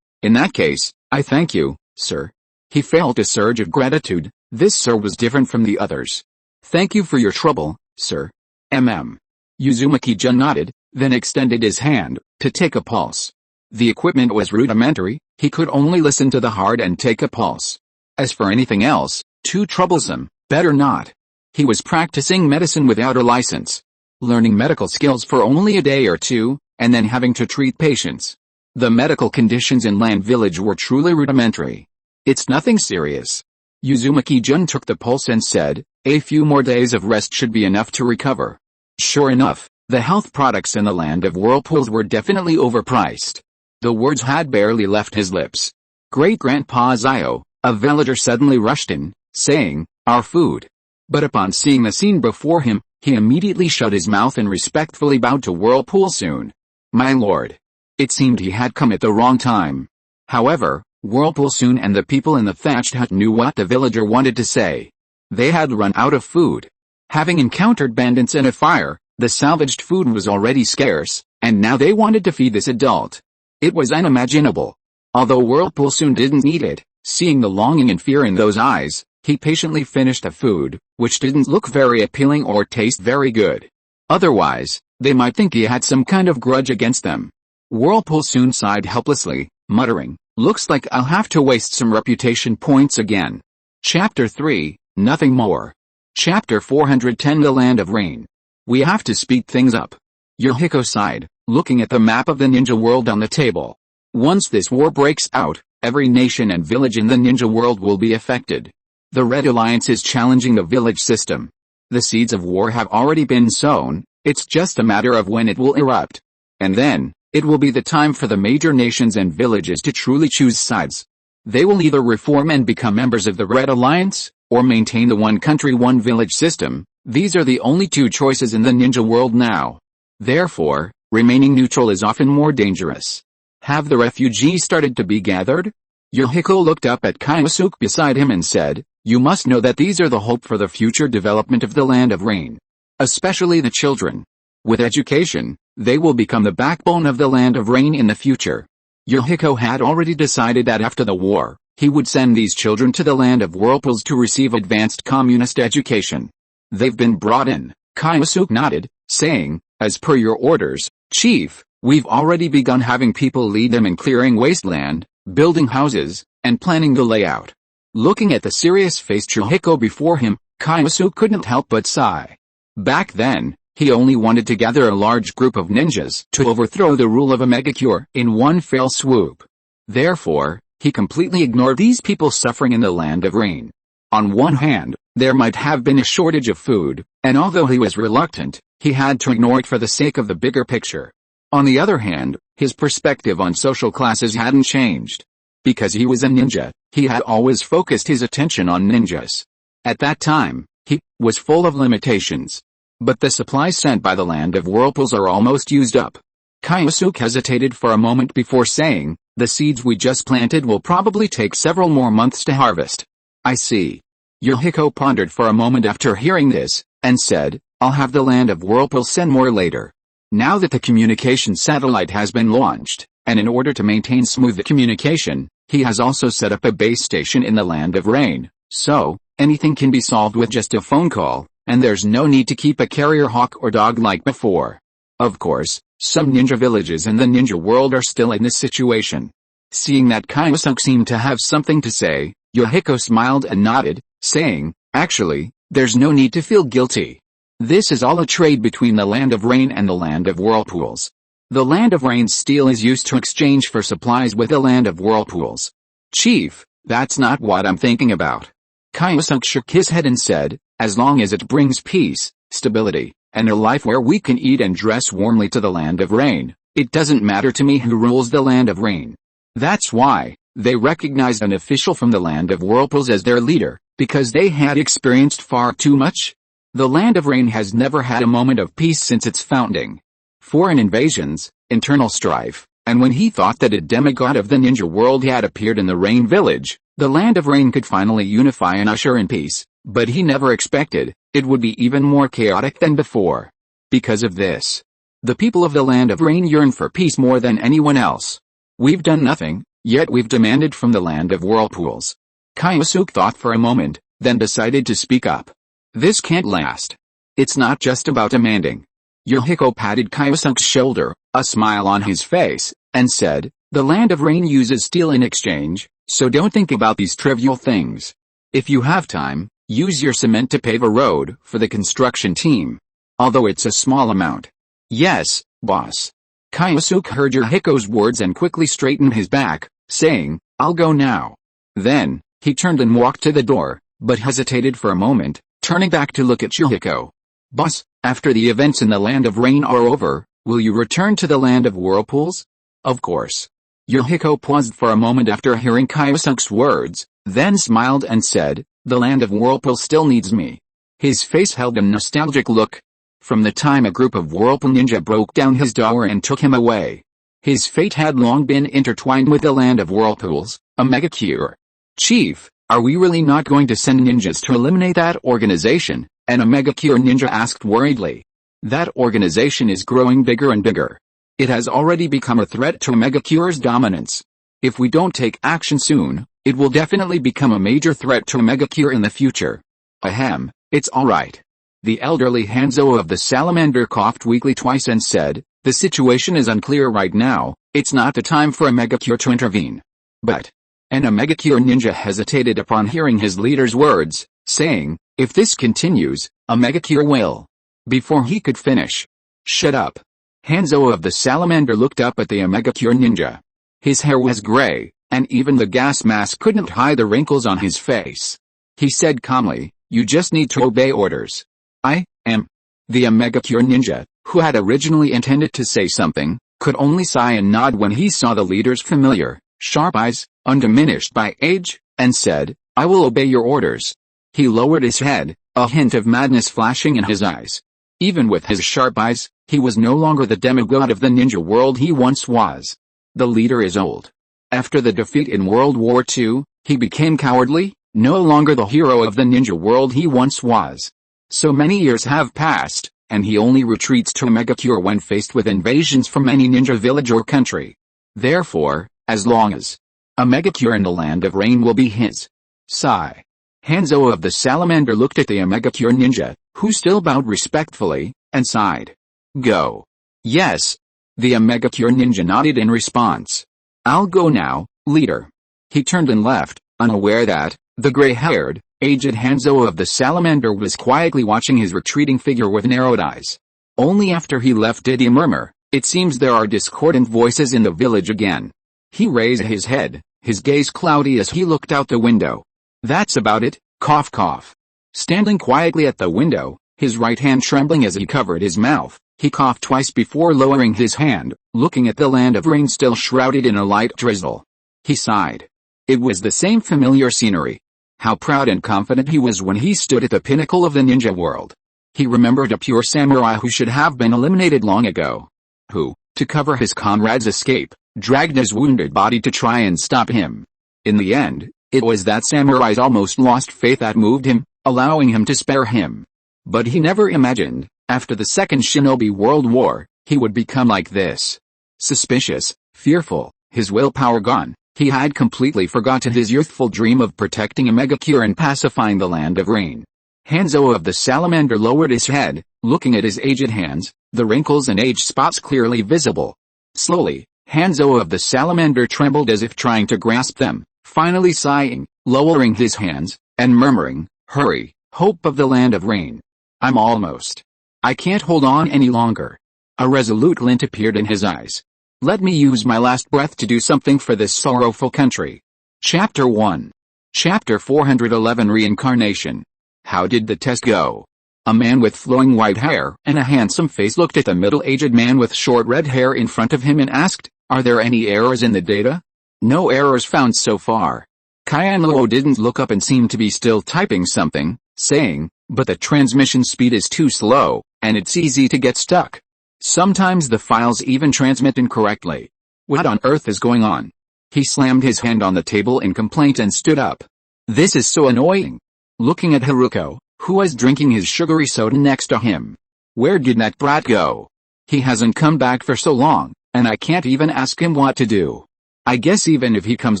In that case, I thank you, sir." He felt a surge of gratitude. This sir was different from the others. "Thank you for your trouble, sir." Uzumaki-jun nodded, then extended his hand to take a pulse. The equipment was rudimentary, he could only listen to the heart and take a pulse. As for anything else, too troublesome, better not. He was practicing medicine without a license, learning medical skills for only a day or two, and then having to treat patients. The medical conditions in Land Village were truly rudimentary. "It's nothing serious." Uzumaki-jun took the pulse and said, "A few more days of rest should be enough to recover." Sure enough, the health products in the Land of Whirlpools were definitely overpriced. The words had barely left his lips. Great-grandpa Zio, a villager, suddenly rushed in, saying, "Our food." But upon seeing the scene before him, he immediately shut his mouth and respectfully bowed to Whirlpool Sun. "My lord." It seemed he had come at the wrong time. However, Whirlpool Sun and the people in the thatched hut knew what the villager wanted to say. They had run out of food. Having encountered bandits and a fire, the salvaged food was already scarce, and now they wanted to feed this adult. It was unimaginable. Although Whirlpool Sun didn't eat it, seeing the longing and fear in those eyes, he patiently finished the food, which didn't look very appealing or taste very good. Otherwise, they might think he had some kind of grudge against them. Whirlpool Sun sighed helplessly, muttering, "Looks like I'll have to waste some reputation points again." Chapter 3, Nothing More. Chapter 410, The Land of Rain. "We have to speed things up." Yohiko sighed, looking at the map of the ninja world on the table. Once this war breaks out, every nation and village in the ninja world will be affected. The Red Alliance is challenging the village system. The seeds of war have already been sown, it's just a matter of when it will erupt. And then, it will be the time for the major nations and villages to truly choose sides. They will either reform and become members of the Red Alliance, or maintain the one country one village system. These are the only two choices in the ninja world now. Therefore, remaining neutral is often more dangerous. Have the refugees started to be gathered? Yohiko looked up at Kyosuke beside him and said, "You must know that these are the hope for the future development of the Land of Rain. Especially the children. With education, they will become the backbone of the Land of Rain in the future." Yohiko had already decided that after the war, he would send these children to the Land of Whirlpools to receive advanced communist education. "They've been brought in," Kyosuke nodded, saying, "As per your orders, Chief, we've already begun having people lead them in clearing wasteland, building houses, and planning the layout." Looking at the serious-faced Yohiko before him, Kyosuke couldn't help but sigh. Back then, he only wanted to gather a large group of ninjas to overthrow the rule of a megacure in one fell swoop. Therefore, he completely ignored these people suffering in the Land of Rain. On one hand, there might have been a shortage of food, and although he was reluctant, he had to ignore it for the sake of the bigger picture. On the other hand, his perspective on social classes hadn't changed. Because he was a ninja, he had always focused his attention on ninjas. At that time, he was full of limitations. But the supplies sent by the Land of Whirlpools are almost used up. Kyosuke hesitated for a moment before saying, "The seeds we just planted will probably take several more months to harvest." "I see." Yohiko pondered for a moment after hearing this, and said, "I'll have the Land of Whirlpools send more later." Now that the communication satellite has been launched, and in order to maintain smooth communication, he has also set up a base station in the Land of Rain, so, anything can be solved with just a phone call, and there's no need to keep a carrier hawk or dog like before. Of course, some ninja villages in the ninja world are still in this situation. Seeing that Kyosuke seemed to have something to say, Yohiko smiled and nodded, saying, "Actually, there's no need to feel guilty. This is all a trade between the Land of Rain and the Land of Whirlpools. The Land of Rain's steel is used to exchange for supplies with the Land of Whirlpools." "Chief, that's not what I'm thinking about." Kyosuke shook his head and said, "As long as it brings peace, stability, and a life where we can eat and dress warmly to the Land of Rain, it doesn't matter to me who rules the Land of Rain." That's why they recognized an official from the Land of Whirlpools as their leader, because they had experienced far too much. The Land of Rain has never had a moment of peace since its founding. Foreign invasions, internal strife, and when he thought that a demigod of the ninja world had appeared in the Rain Village, the Land of Rain could finally unify and usher in peace, but he never expected it would be even more chaotic than before. Because of this, the people of the Land of Rain yearn for peace more than anyone else. "We've done nothing, yet we've demanded from the Land of Whirlpools." Kyosuke thought for a moment, then decided to speak up. "This can't last. It's not just about demanding." Yohiko patted Kyosuke's shoulder, a smile on his face, and said, "The Land of Rain uses steel in exchange, so don't think about these trivial things. If you have time, use your cement to pave a road for the construction team. Although it's a small amount." "Yes, boss." Kyosuke heard Yohiko's words and quickly straightened his back, saying, "I'll go now." Then, he turned and walked to the door, but hesitated for a moment, turning back to look at Yohiko. "Boss, after the events in the Land of Rain are over, will you return to the Land of Whirlpools?" "Of course." Yohiko paused for a moment after hearing Kyosuke's words, then smiled and said, "The Land of Whirlpool still needs me." His face held a nostalgic look. From the time a group of Whirlpool ninja broke down his door and took him away, his fate had long been intertwined with the Land of Whirlpools, a megacure. "Chief, are we really not going to send ninjas to eliminate that organization?" And a megacure ninja asked worriedly. "That organization is growing bigger and bigger. It has already become a threat to Megacure's dominance. If we don't take action soon, it will definitely become a major threat to Megacure in the future." "Ahem, it's alright." The elderly Hanzo of the Salamander coughed weakly twice and said, "The situation is unclear right now, it's not the time for a Megacure to intervene." "But..." And a Megacure ninja hesitated upon hearing his leader's words, saying, "If this continues, a Megacure will..." Before he could finish, "Shut up." Hanzo of the Salamander looked up at the Megacure ninja. His hair was gray, and even the gas mask couldn't hide the wrinkles on his face. He said calmly, "You just need to obey orders." "I am." The Omega-Cure ninja, who had originally intended to say something, could only sigh and nod when he saw the leader's familiar, sharp eyes, undiminished by age, and said, "I will obey your orders." He lowered his head, a hint of madness flashing in his eyes. Even with his sharp eyes, he was no longer the demigod of the ninja world he once was. The leader is old. After the defeat in World War II, he became cowardly, no longer the hero of the ninja world he once was. So many years have passed, and he only retreats to Omega-Cure when faced with invasions from any ninja village or country. Therefore, as long as Omega-Cure in the Land of Rain will be his. Sigh. Hanzo of the Salamander looked at the Omega-Cure ninja, who still bowed respectfully, and sighed. "Go." "Yes." The Omega-Cure ninja nodded in response. "I'll go now, leader." He turned and left, unaware that the gray-haired, aged Hanzo of the Salamander was quietly watching his retreating figure with narrowed eyes. Only after he left did he murmur, "It seems there are discordant voices in the village again." He raised his head, his gaze cloudy as he looked out the window. "That's about it, cough cough." Standing quietly at the window, his right hand trembling as he covered his mouth, he coughed twice before lowering his hand, looking at the Land of Rain still shrouded in a light drizzle. He sighed. It was the same familiar scenery. How proud and confident he was when he stood at the pinnacle of the ninja world. He remembered a pure samurai who should have been eliminated long ago. Who, to cover his comrade's escape, dragged his wounded body to try and stop him. In the end, it was that samurai's almost lost faith that moved him, allowing him to spare him. But he never imagined, after the Second Shinobi World War, he would become like this. Suspicious, fearful, his willpower gone, he had completely forgotten his youthful dream of protecting Omega-Cure and pacifying the Land of Rain. Hanzo of the Salamander lowered his head, looking at his aged hands, the wrinkles and age spots clearly visible. Slowly, Hanzo of the Salamander trembled as if trying to grasp them, finally sighing, lowering his hands, and murmuring, "Hurry, hope of the Land of Rain. I'm almost. I can't hold on any longer." A resolute glint appeared in his eyes. "Let me use my last breath to do something for this sorrowful country." Chapter 1. Chapter 411 Reincarnation. How did the test go? A man with flowing white hair and a handsome face looked at the middle-aged man with short red hair in front of him and asked, "Are there any errors in the data?" "No errors found so far." Kaianluo didn't look up and seemed to be still typing something, saying, "But the transmission speed is too slow, and it's easy to get stuck. Sometimes the files even transmit incorrectly. What on earth is going on?" He slammed his hand on the table in complaint and stood up. "This is so annoying." Looking at Haruko, who was drinking his sugary soda next to him. "Where did that brat go? He hasn't come back for so long, and I can't even ask him what to do." "I guess even if he comes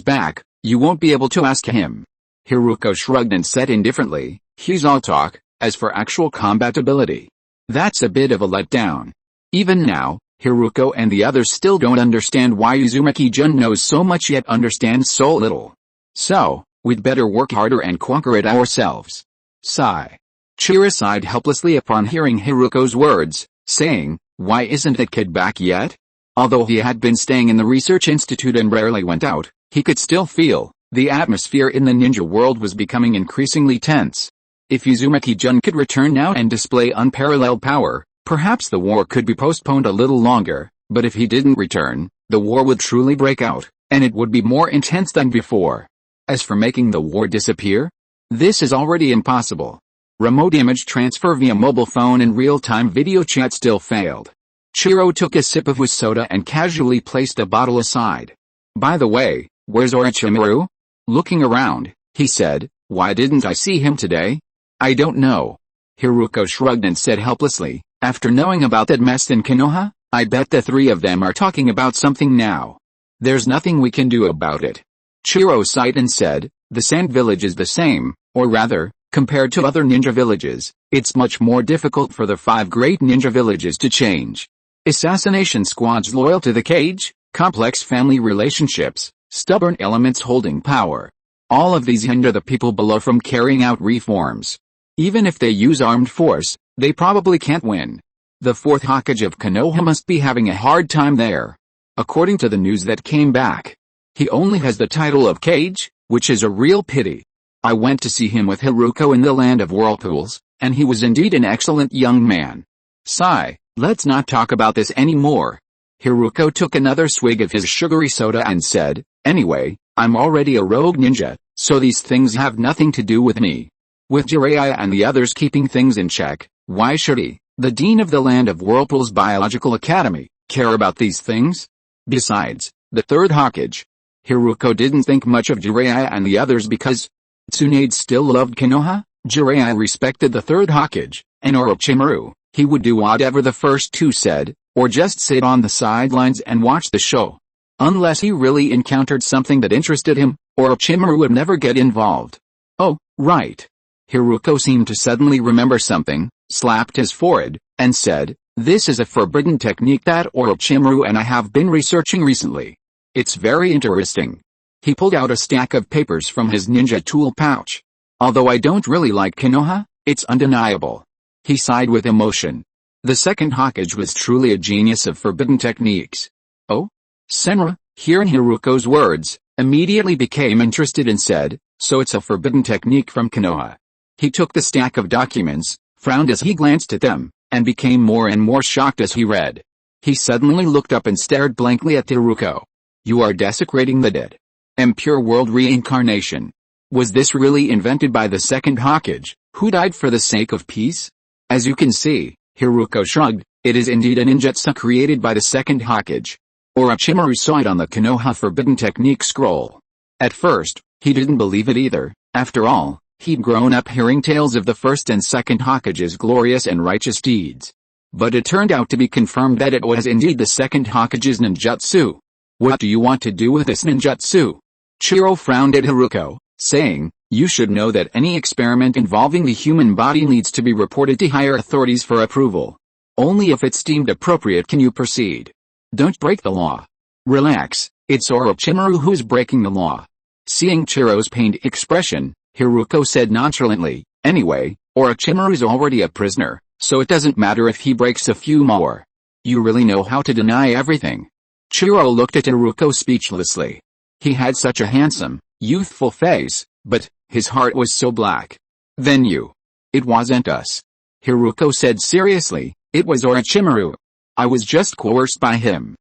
back, you won't be able to ask him." Haruko shrugged and said indifferently, "He's all talk, as for actual combat ability. That's a bit of a letdown." Even now, Haruko and the others still don't understand why Uzumaki-jun knows so much yet understands so little. "So, we'd better work harder and conquer it ourselves." Sigh. Chira sighed helplessly upon hearing Haruko's words, saying, "Why isn't that kid back yet?" Although he had been staying in the research institute and rarely went out, he could still feel, the atmosphere in the ninja world was becoming increasingly tense. If Uzumaki-jun could return now and display unparalleled power, perhaps the war could be postponed a little longer, but if he didn't return, the war would truly break out, and it would be more intense than before. As for making the war disappear, this is already impossible. Remote image transfer via mobile phone and real-time video chat still failed. Chiro took a sip of his soda and casually placed a bottle aside. "By the way, where's Orochimaru?" Looking around, he said, "Why didn't I see him today?" "I don't know." Haruko shrugged and said helplessly, "After knowing about that mess in Konoha, I bet the three of them are talking about something now. There's nothing we can do about it." Chiro sighed and said, "The Sand Village is the same, or rather, compared to other ninja villages, it's much more difficult for the 5 great ninja villages to change. Assassination squads loyal to the cage, complex family relationships, stubborn elements holding power. All of these hinder the people below from carrying out reforms. Even if they use armed force, they probably can't win. The 4th Hokage of Konoha must be having a hard time there." according to the news that came back. He only has the title of Cage, which is a real pity. I went to see him with Haruko in the land of whirlpools, and he was indeed an excellent young man. Sigh, let's not talk about this anymore. Haruko took another swig of his sugary soda and said, anyway, I'm already a rogue ninja, so these things have nothing to do with me. With Jiraiya and the others keeping things in check, why should he, the dean of the land of whirlpools biological academy, care about these things? Besides, the third Hokage. Haruko didn't think much of Jiraiya and the others because Tsunade still loved Konoha. Jiraiya respected the third Hokage, and Orochimaru, he would do whatever the first two said, or just sit on the sidelines and watch the show. Unless he really encountered something that interested him, Orochimaru would never get involved. Oh, right. Haruko seemed to suddenly remember something, slapped his forehead, and said, this is a forbidden technique that Orochimaru and I have been researching recently. It's very interesting. He pulled out a stack of papers from his ninja tool pouch. Although I don't really like Konoha, it's undeniable. He sighed with emotion. The second Hokage was truly a genius of forbidden techniques. Oh? Senra, hearing Haruko's words, immediately became interested and said, so it's a forbidden technique from Konoha. He took the stack of documents, frowned as he glanced at them, and became more and more shocked as he read. He suddenly looked up and stared blankly at Haruko. You are desecrating the dead. Impure world reincarnation. Was this really invented by the second Hokage, who died for the sake of peace? As you can see, Haruko shrugged, it is indeed a ninjutsu created by the second Hokage. Orochimaru saw it on the Konoha Forbidden Technique scroll. At first, he didn't believe it either. After all, he'd grown up hearing tales of the first and second Hokage's glorious and righteous deeds. But it turned out to be confirmed that it was indeed the second Hokage's ninjutsu. What do you want to do with this ninjutsu? Chiro frowned at Haruko, saying, you should know that any experiment involving the human body needs to be reported to higher authorities for approval. Only if it's deemed appropriate can you proceed. Don't break the law. Relax, it's Orochimaru who's breaking the law. Seeing Chiro's pained expression, Haruko said nonchalantly, anyway, Orochimaru's already a prisoner, so it doesn't matter if he breaks a few more. You really know how to deny everything. Chiro looked at Haruko speechlessly. He had such a handsome, youthful face, but his heart was so black. Then you. It wasn't us. Haruko said seriously, it was Orochimaru. I was just coerced by him.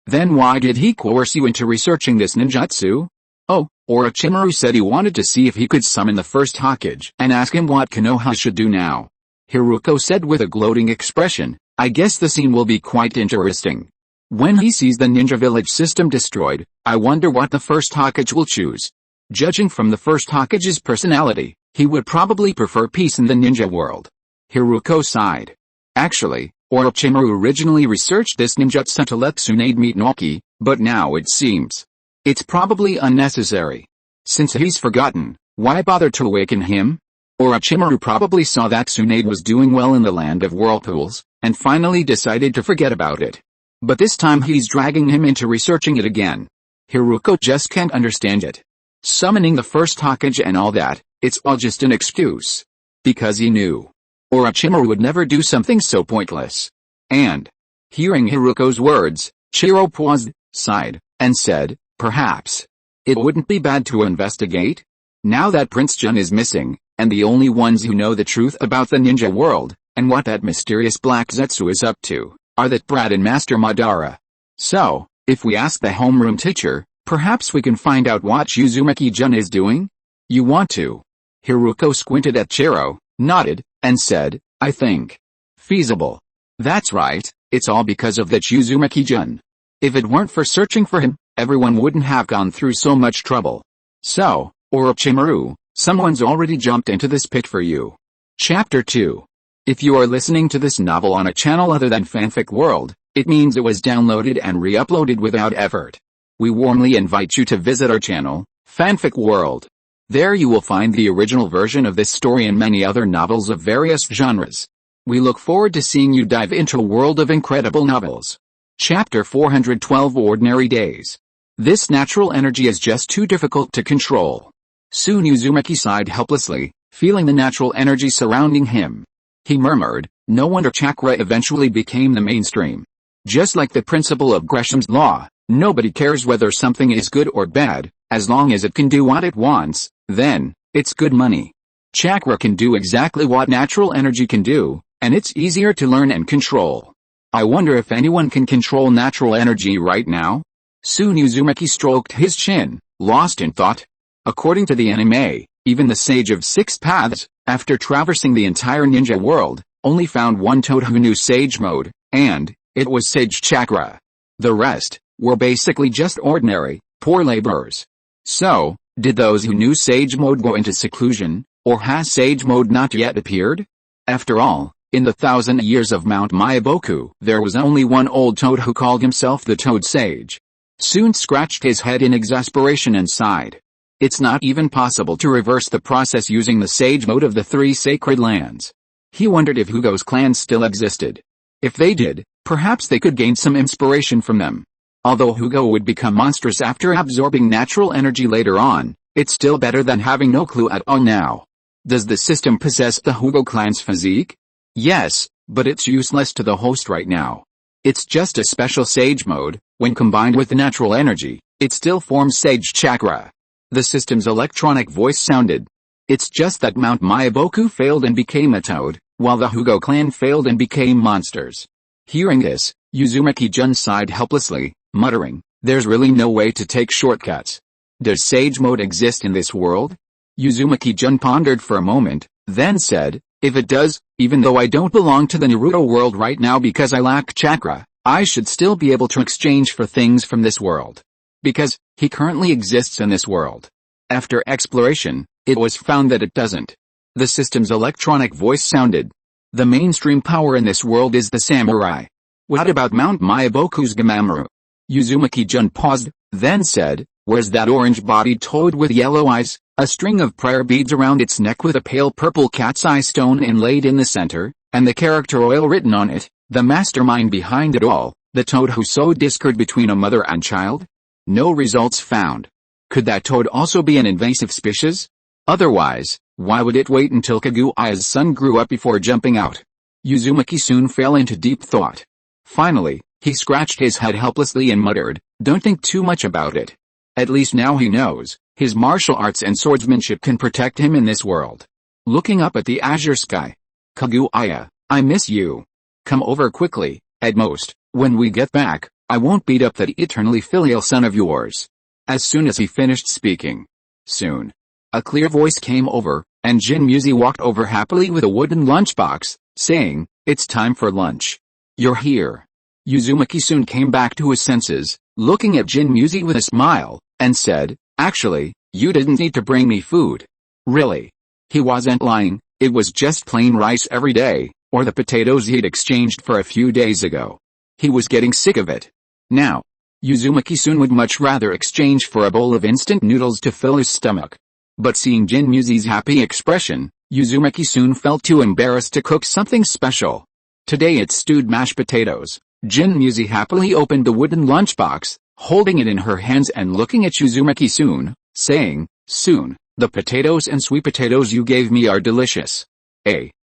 Then why did he coerce you into researching this ninjutsu? Oh, Orochimaru said he wanted to see if he could summon the first Hokage and ask him what Konoha should do now. Haruko said with a gloating expression, I guess the scene will be quite interesting. When he sees the ninja village system destroyed, I wonder what the first Hokage will choose. Judging from the first Hokage's personality, he would probably prefer peace in the ninja world. Haruko sighed. Actually, Orochimaru originally researched this ninjutsu to let Tsunade meet Naoki, but now it seems it's probably unnecessary. Since he's forgotten, why bother to awaken him? Orochimaru probably saw that Tsunade was doing well in the land of whirlpools, and finally decided to forget about it. But this time he's dragging him into researching it again. Haruko just can't understand it. Summoning the first Hokage and all that, it's all just an excuse. Because he knew Orochimaru would never do something so pointless. And, hearing Haruko's words, Chiro paused, sighed, and said, perhaps it wouldn't be bad to investigate? Now that Prince Jun is missing, and the only ones who know the truth about the ninja world, and what that mysterious Black Zetsu is up to, are that brat and Master Madara. So, if we ask the homeroom teacher, perhaps we can find out what Uzumaki-jun is doing? You want to? Haruko squinted at Chiro, nodded, and said, I think feasible. That's right, it's all because of that Uzumaki-jun. If it weren't for searching for him, everyone wouldn't have gone through so much trouble. So, Orochimaru, someone's already jumped into this pit for you. Chapter 2. If you are listening to this novel on a channel other than Fanfic World, it means it was downloaded and re-uploaded without effort. We warmly invite you to visit our channel, Fanfic World. There you will find the original version of this story and many other novels of various genres. We look forward to seeing you dive into a world of incredible novels. Chapter 412 Ordinary Days. This natural energy is just too difficult to control. Soon Uzumaki sighed helplessly, feeling the natural energy surrounding him. He murmured, no wonder chakra eventually became the mainstream. Just like the principle of Gresham's law, nobody cares whether something is good or bad, as long as it can do what it wants, then, it's good money. Chakra can do exactly what natural energy can do, and it's easier to learn and control. I wonder if anyone can control natural energy right now? Soon Uzumaki stroked his chin, lost in thought. According to the anime, even the Sage of Six Paths, after traversing the entire ninja world, only found one toad who knew Sage Mode, and it was Sage Chakra. The rest were basically just ordinary, poor laborers. So, did those who knew Sage Mode go into seclusion, or has Sage Mode not yet appeared? After all, in the 1,000 years of Mount Myaboku, there was only one old toad who called himself the Toad Sage. Soon scratched his head in exasperation and sighed. It's not even possible to reverse the process using the Sage Mode of the three sacred lands. He wondered if Hugo's clan still existed. If they did, perhaps they could gain some inspiration from them. Although Hugo would become monstrous after absorbing natural energy later on, it's still better than having no clue at all now. Does the system possess the Hugo clan's physique? Yes, but it's useless to the host right now. It's just a special Sage Mode. When combined with the natural energy, it still forms Sage Chakra. The system's electronic voice sounded. It's just that Mount Myaboku failed and became a toad, while the Hugo clan failed and became monsters. Hearing this, Uzumaki-jun sighed helplessly, muttering, there's really no way to take shortcuts. Does Sage Mode exist in this world? Uzumaki-jun pondered for a moment, then said, if it does, even though I don't belong to the Naruto world right now because I lack chakra, I should still be able to exchange for things from this world. Because, he currently exists in this world. After exploration, it was found that it doesn't. The system's electronic voice sounded. The mainstream power in this world is the samurai. What about Mount Myaboku's Gamamaru? Uzumaki-jun paused, then said, where's that orange-bodied toad with yellow eyes, a string of prayer beads around its neck with a pale purple cat's eye stone inlaid in the center, and the character oil written on it, the mastermind behind it all, the toad who sowed discord between a mother and child? No results found. Could that toad also be an invasive species? Otherwise, why would it wait until Kaguya's son grew up before jumping out? Uzumaki soon fell into deep thought. Finally, he scratched his head helplessly and muttered, don't think too much about it. At least now he knows, his martial arts and swordsmanship can protect him in this world. Looking up at the azure sky. Kaguya, I miss you. Come over quickly, at most, when we get back, I won't beat up that eternally filial son of yours. As soon as he finished speaking. Soon. A clear voice came over, and Jin Muzi walked over happily with a wooden lunchbox, saying, it's time for lunch. You're here. Uzumaki soon came back to his senses, looking at Jin Muzi with a smile, and said, actually, you didn't need to bring me food. Really? He wasn't lying, it was just plain rice every day, or the potatoes he'd exchanged for a few days ago. He was getting sick of it. Now, Uzumaki-sun would much rather exchange for a bowl of instant noodles to fill his stomach. But seeing Jin Muzi's happy expression, Uzumaki-sun felt too embarrassed to cook something special. Today it's stewed mashed potatoes. Jin Muzi happily opened the wooden lunchbox, holding it in her hands and looking at Uzumaki-sun, saying, "Soon, the potatoes and sweet potatoes you gave me are delicious.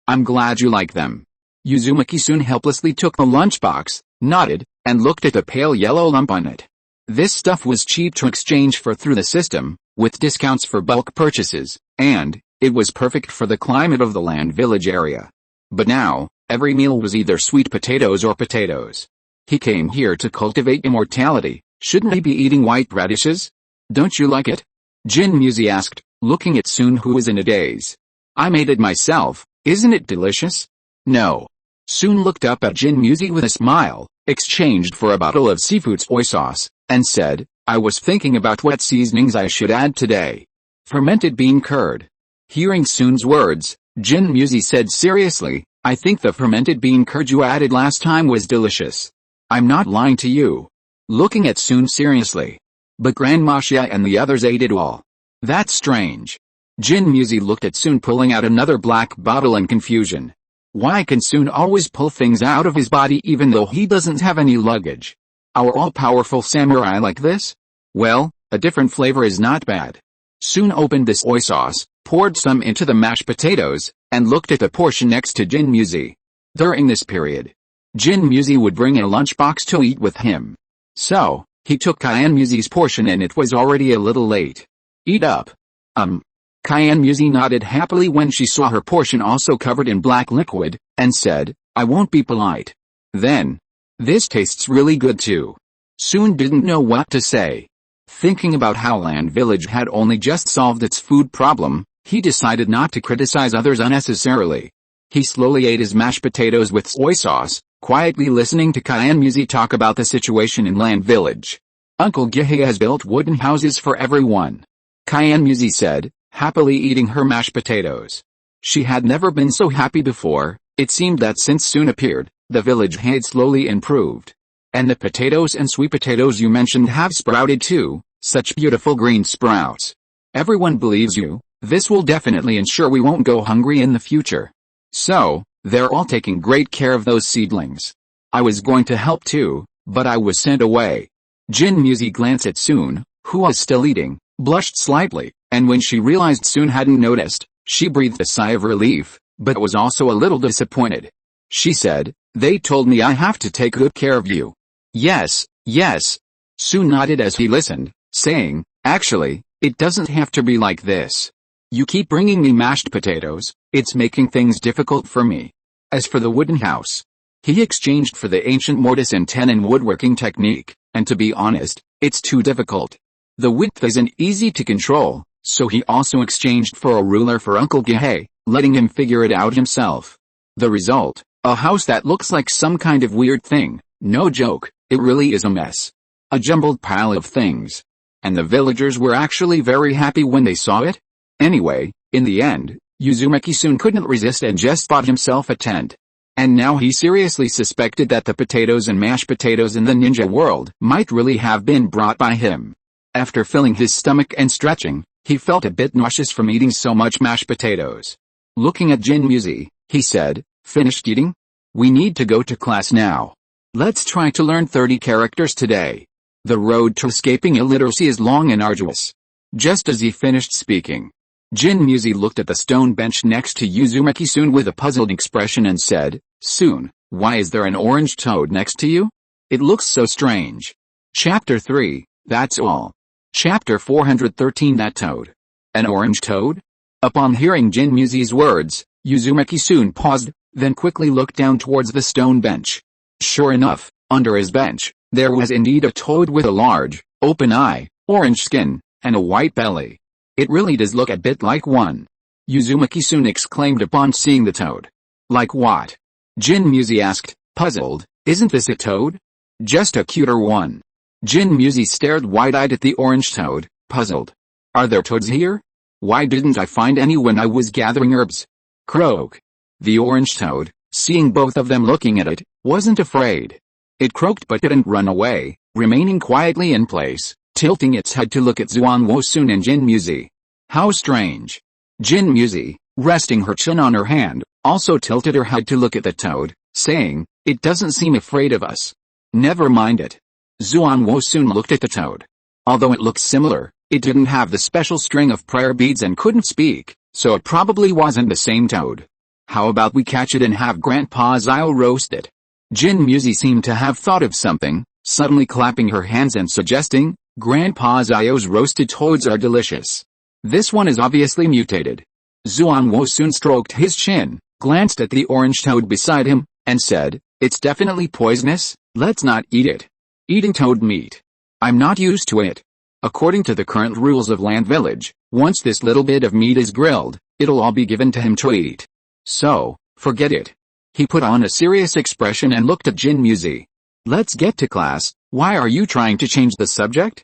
I'm glad you like them." Uzumaki-sun helplessly took the lunchbox, nodded, and looked at the pale yellow lump on it. This stuff was cheap to exchange for through the system, with discounts for bulk purchases, and it was perfect for the climate of the land village area. But now, every meal was either sweet potatoes or potatoes. He came here to cultivate immortality, shouldn't he be eating white radishes? Don't you like it? Jin Muzi asked, looking at Sun, who was in a daze. I made it myself, isn't it delicious? No. Sun looked up at Jin Muzi with a smile, exchanged for a bottle of seafood soy sauce, and said, I was thinking about what seasonings I should add today. Fermented bean curd. Hearing Sun's words, Jin Muzi said seriously, I think the fermented bean curd you added last time was delicious. I'm not lying to you. Looking at Sun seriously. But Grandma Xia and the others ate it all. That's strange. Jin Muzi looked at Sun pulling out another black bottle in confusion. Why can Sun always pull things out of his body even though he doesn't have any luggage? Our all-powerful samurai like this? Well, a different flavor is not bad. Sun opened the soy sauce, poured some into the mashed potatoes, and looked at the portion next to Jin Muzi. During this period, Jin Muzi would bring a lunchbox to eat with him. So, he took Kyan Muzi's portion and it was already a little late. Eat up. Kyan Muzi nodded happily when she saw her portion also covered in black liquid, and said, I won't be polite. Then, this tastes really good too. Soon didn't know what to say. Thinking about how Land Village had only just solved its food problem, he decided not to criticize others unnecessarily. He slowly ate his mashed potatoes with soy sauce, quietly listening to Kyan Muzi talk about the situation in Land Village. Uncle Gihei has built wooden houses for everyone. Kyan Muzi said, happily eating her mashed potatoes. She had never been so happy before. It seemed that since Soon appeared, the village had slowly improved. And the potatoes and sweet potatoes you mentioned have sprouted too, such beautiful green sprouts. Everyone believes you. This will definitely ensure we won't go hungry in the future. So, they're all taking great care of those seedlings. I was going to help too, but I was sent away. Jin Muzi glanced at Soon, who was still eating, blushed slightly, and when she realized Soon hadn't noticed, she breathed a sigh of relief, but was also a little disappointed. She said, they told me I have to take good care of you. Yes, yes. Soon nodded as he listened, saying, actually, it doesn't have to be like this. You keep bringing me mashed potatoes, it's making things difficult for me. As for the wooden house, he exchanged for the ancient mortise and tenon woodworking technique, and to be honest, it's too difficult. The width isn't easy to control, so he also exchanged for a ruler for Uncle Gihei, letting him figure it out himself. The result, a house that looks like some kind of weird thing. No joke, it really is a mess. A jumbled pile of things. And the villagers were actually very happy when they saw it. Anyway, in the end, Uzumaki soon couldn't resist and just bought himself a tent. And now he seriously suspected that the potatoes and mashed potatoes in the ninja world might really have been brought by him. After filling his stomach and stretching, he felt a bit nauseous from eating so much mashed potatoes. Looking at Jin Muzi, he said, finished eating? We need to go to class now. Let's try to learn 30 characters today. The road to escaping illiteracy is long and arduous. Just as he finished speaking, Jin Muzi looked at the stone bench next to Uzumaki Soon with a puzzled expression and said, Soon, why is there an orange toad next to you? It looks so strange. Chapter 3, that's all. Chapter 413 That toad. An orange toad? Upon hearing Jin Muzi's words, Uzumaki Soon paused, then quickly looked down towards the stone bench. Sure enough, under his bench, there was indeed a toad with a large, open eye, orange skin, and a white belly. It really does look a bit like one. Uzumaki Soon exclaimed upon seeing the toad. Like what? Jin Muzi asked, puzzled, isn't this a toad? Just a cuter one. Jin Muzi stared wide-eyed at the orange toad, puzzled. Are there toads here? Why didn't I find any when I was gathering herbs? Croak. The orange toad, seeing both of them looking at it, wasn't afraid. It croaked but didn't run away, remaining quietly in place, tilting its head to look at Zuan Soon and Jin Muzi. How strange. Jin Muzi, resting her chin on her hand, also tilted her head to look at the toad, saying, it doesn't seem afraid of us. Never mind it. Zuan Soon looked at the toad. Although it looked similar, it didn't have the special string of prayer beads and couldn't speak, so it probably wasn't the same toad. How about we catch it and have Grandpa Zio roast it? Jin Muzi seemed to have thought of something, suddenly clapping her hands and suggesting, Grandpa Zio's roasted toads are delicious. This one is obviously mutated. Zuan Soon stroked his chin, glanced at the orange toad beside him, and said, it's definitely poisonous, let's not eat it. Eating toad meat. I'm not used to it. According to the current rules of Land Village, once this little bit of meat is grilled, it'll all be given to him to eat. So, forget it. He put on a serious expression and looked at Jin Muzi. Let's get to class, why are you trying to change the subject?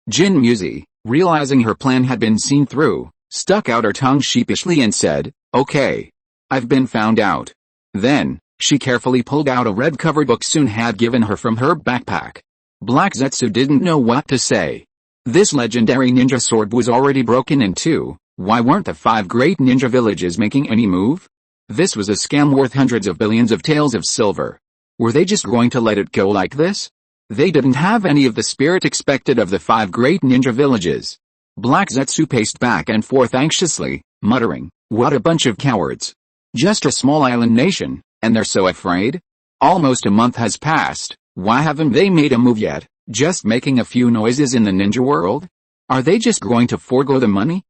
Jin Muzi, realizing her plan had been seen through, stuck out her tongue sheepishly and said, okay. I've been found out. Then, she carefully pulled out a red cover book Soon had given her from her backpack. Black Zetsu didn't know what to say. This legendary ninja sword was already broken in two. Why weren't the 5 great ninja villages making any move? This was a scam worth hundreds of billions of taels of silver. Were they just going to let it go like this? They didn't have any of the spirit expected of the 5 great ninja villages. Black Zetsu paced back and forth anxiously, muttering, what a bunch of cowards. Just a small island nation, and they're so afraid? Almost a month has passed. Why haven't they made a move yet? Just making a few noises in the ninja world? Are they just going to forego the money?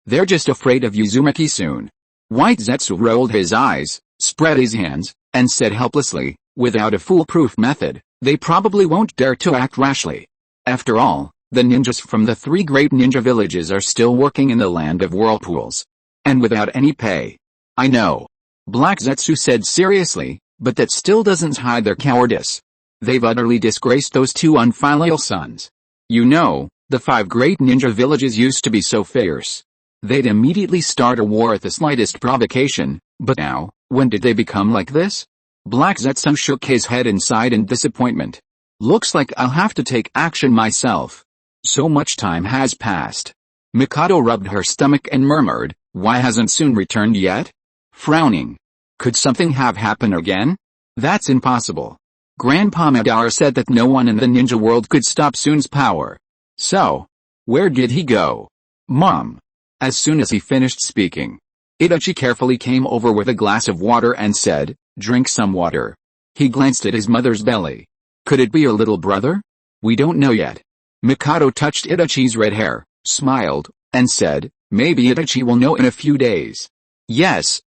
They're just afraid of Uzumaki soon. White Zetsu rolled his eyes, spread his hands, and said helplessly, without a foolproof method, they probably won't dare to act rashly. After all, the ninjas from the 3 great ninja villages are still working in the land of whirlpools. And without any pay. I know. Black Zetsu said seriously, but that still doesn't hide their cowardice. They've utterly disgraced those 2 unfilial sons. You know, the 5 great ninja villages used to be so fierce. They'd immediately start a war at the slightest provocation, but now, when did they become like this? Black Zetsu shook his head and sighed in disappointment. Looks like I'll have to take action myself. So much time has passed. Mikado rubbed her stomach and murmured, why hasn't Sun returned yet? Frowning. Could something have happened again? That's impossible. Grandpa Madara said that no one in the ninja world could stop Sun's power. So, where did he go? Mom. As soon as he finished speaking, Itachi carefully came over with a glass of water and said, drink some water. He glanced at his mother's belly. Could it be your little brother? We don't know yet. Mikado touched Itachi's red hair, smiled, and said, maybe Itachi will know in a few days. Yes.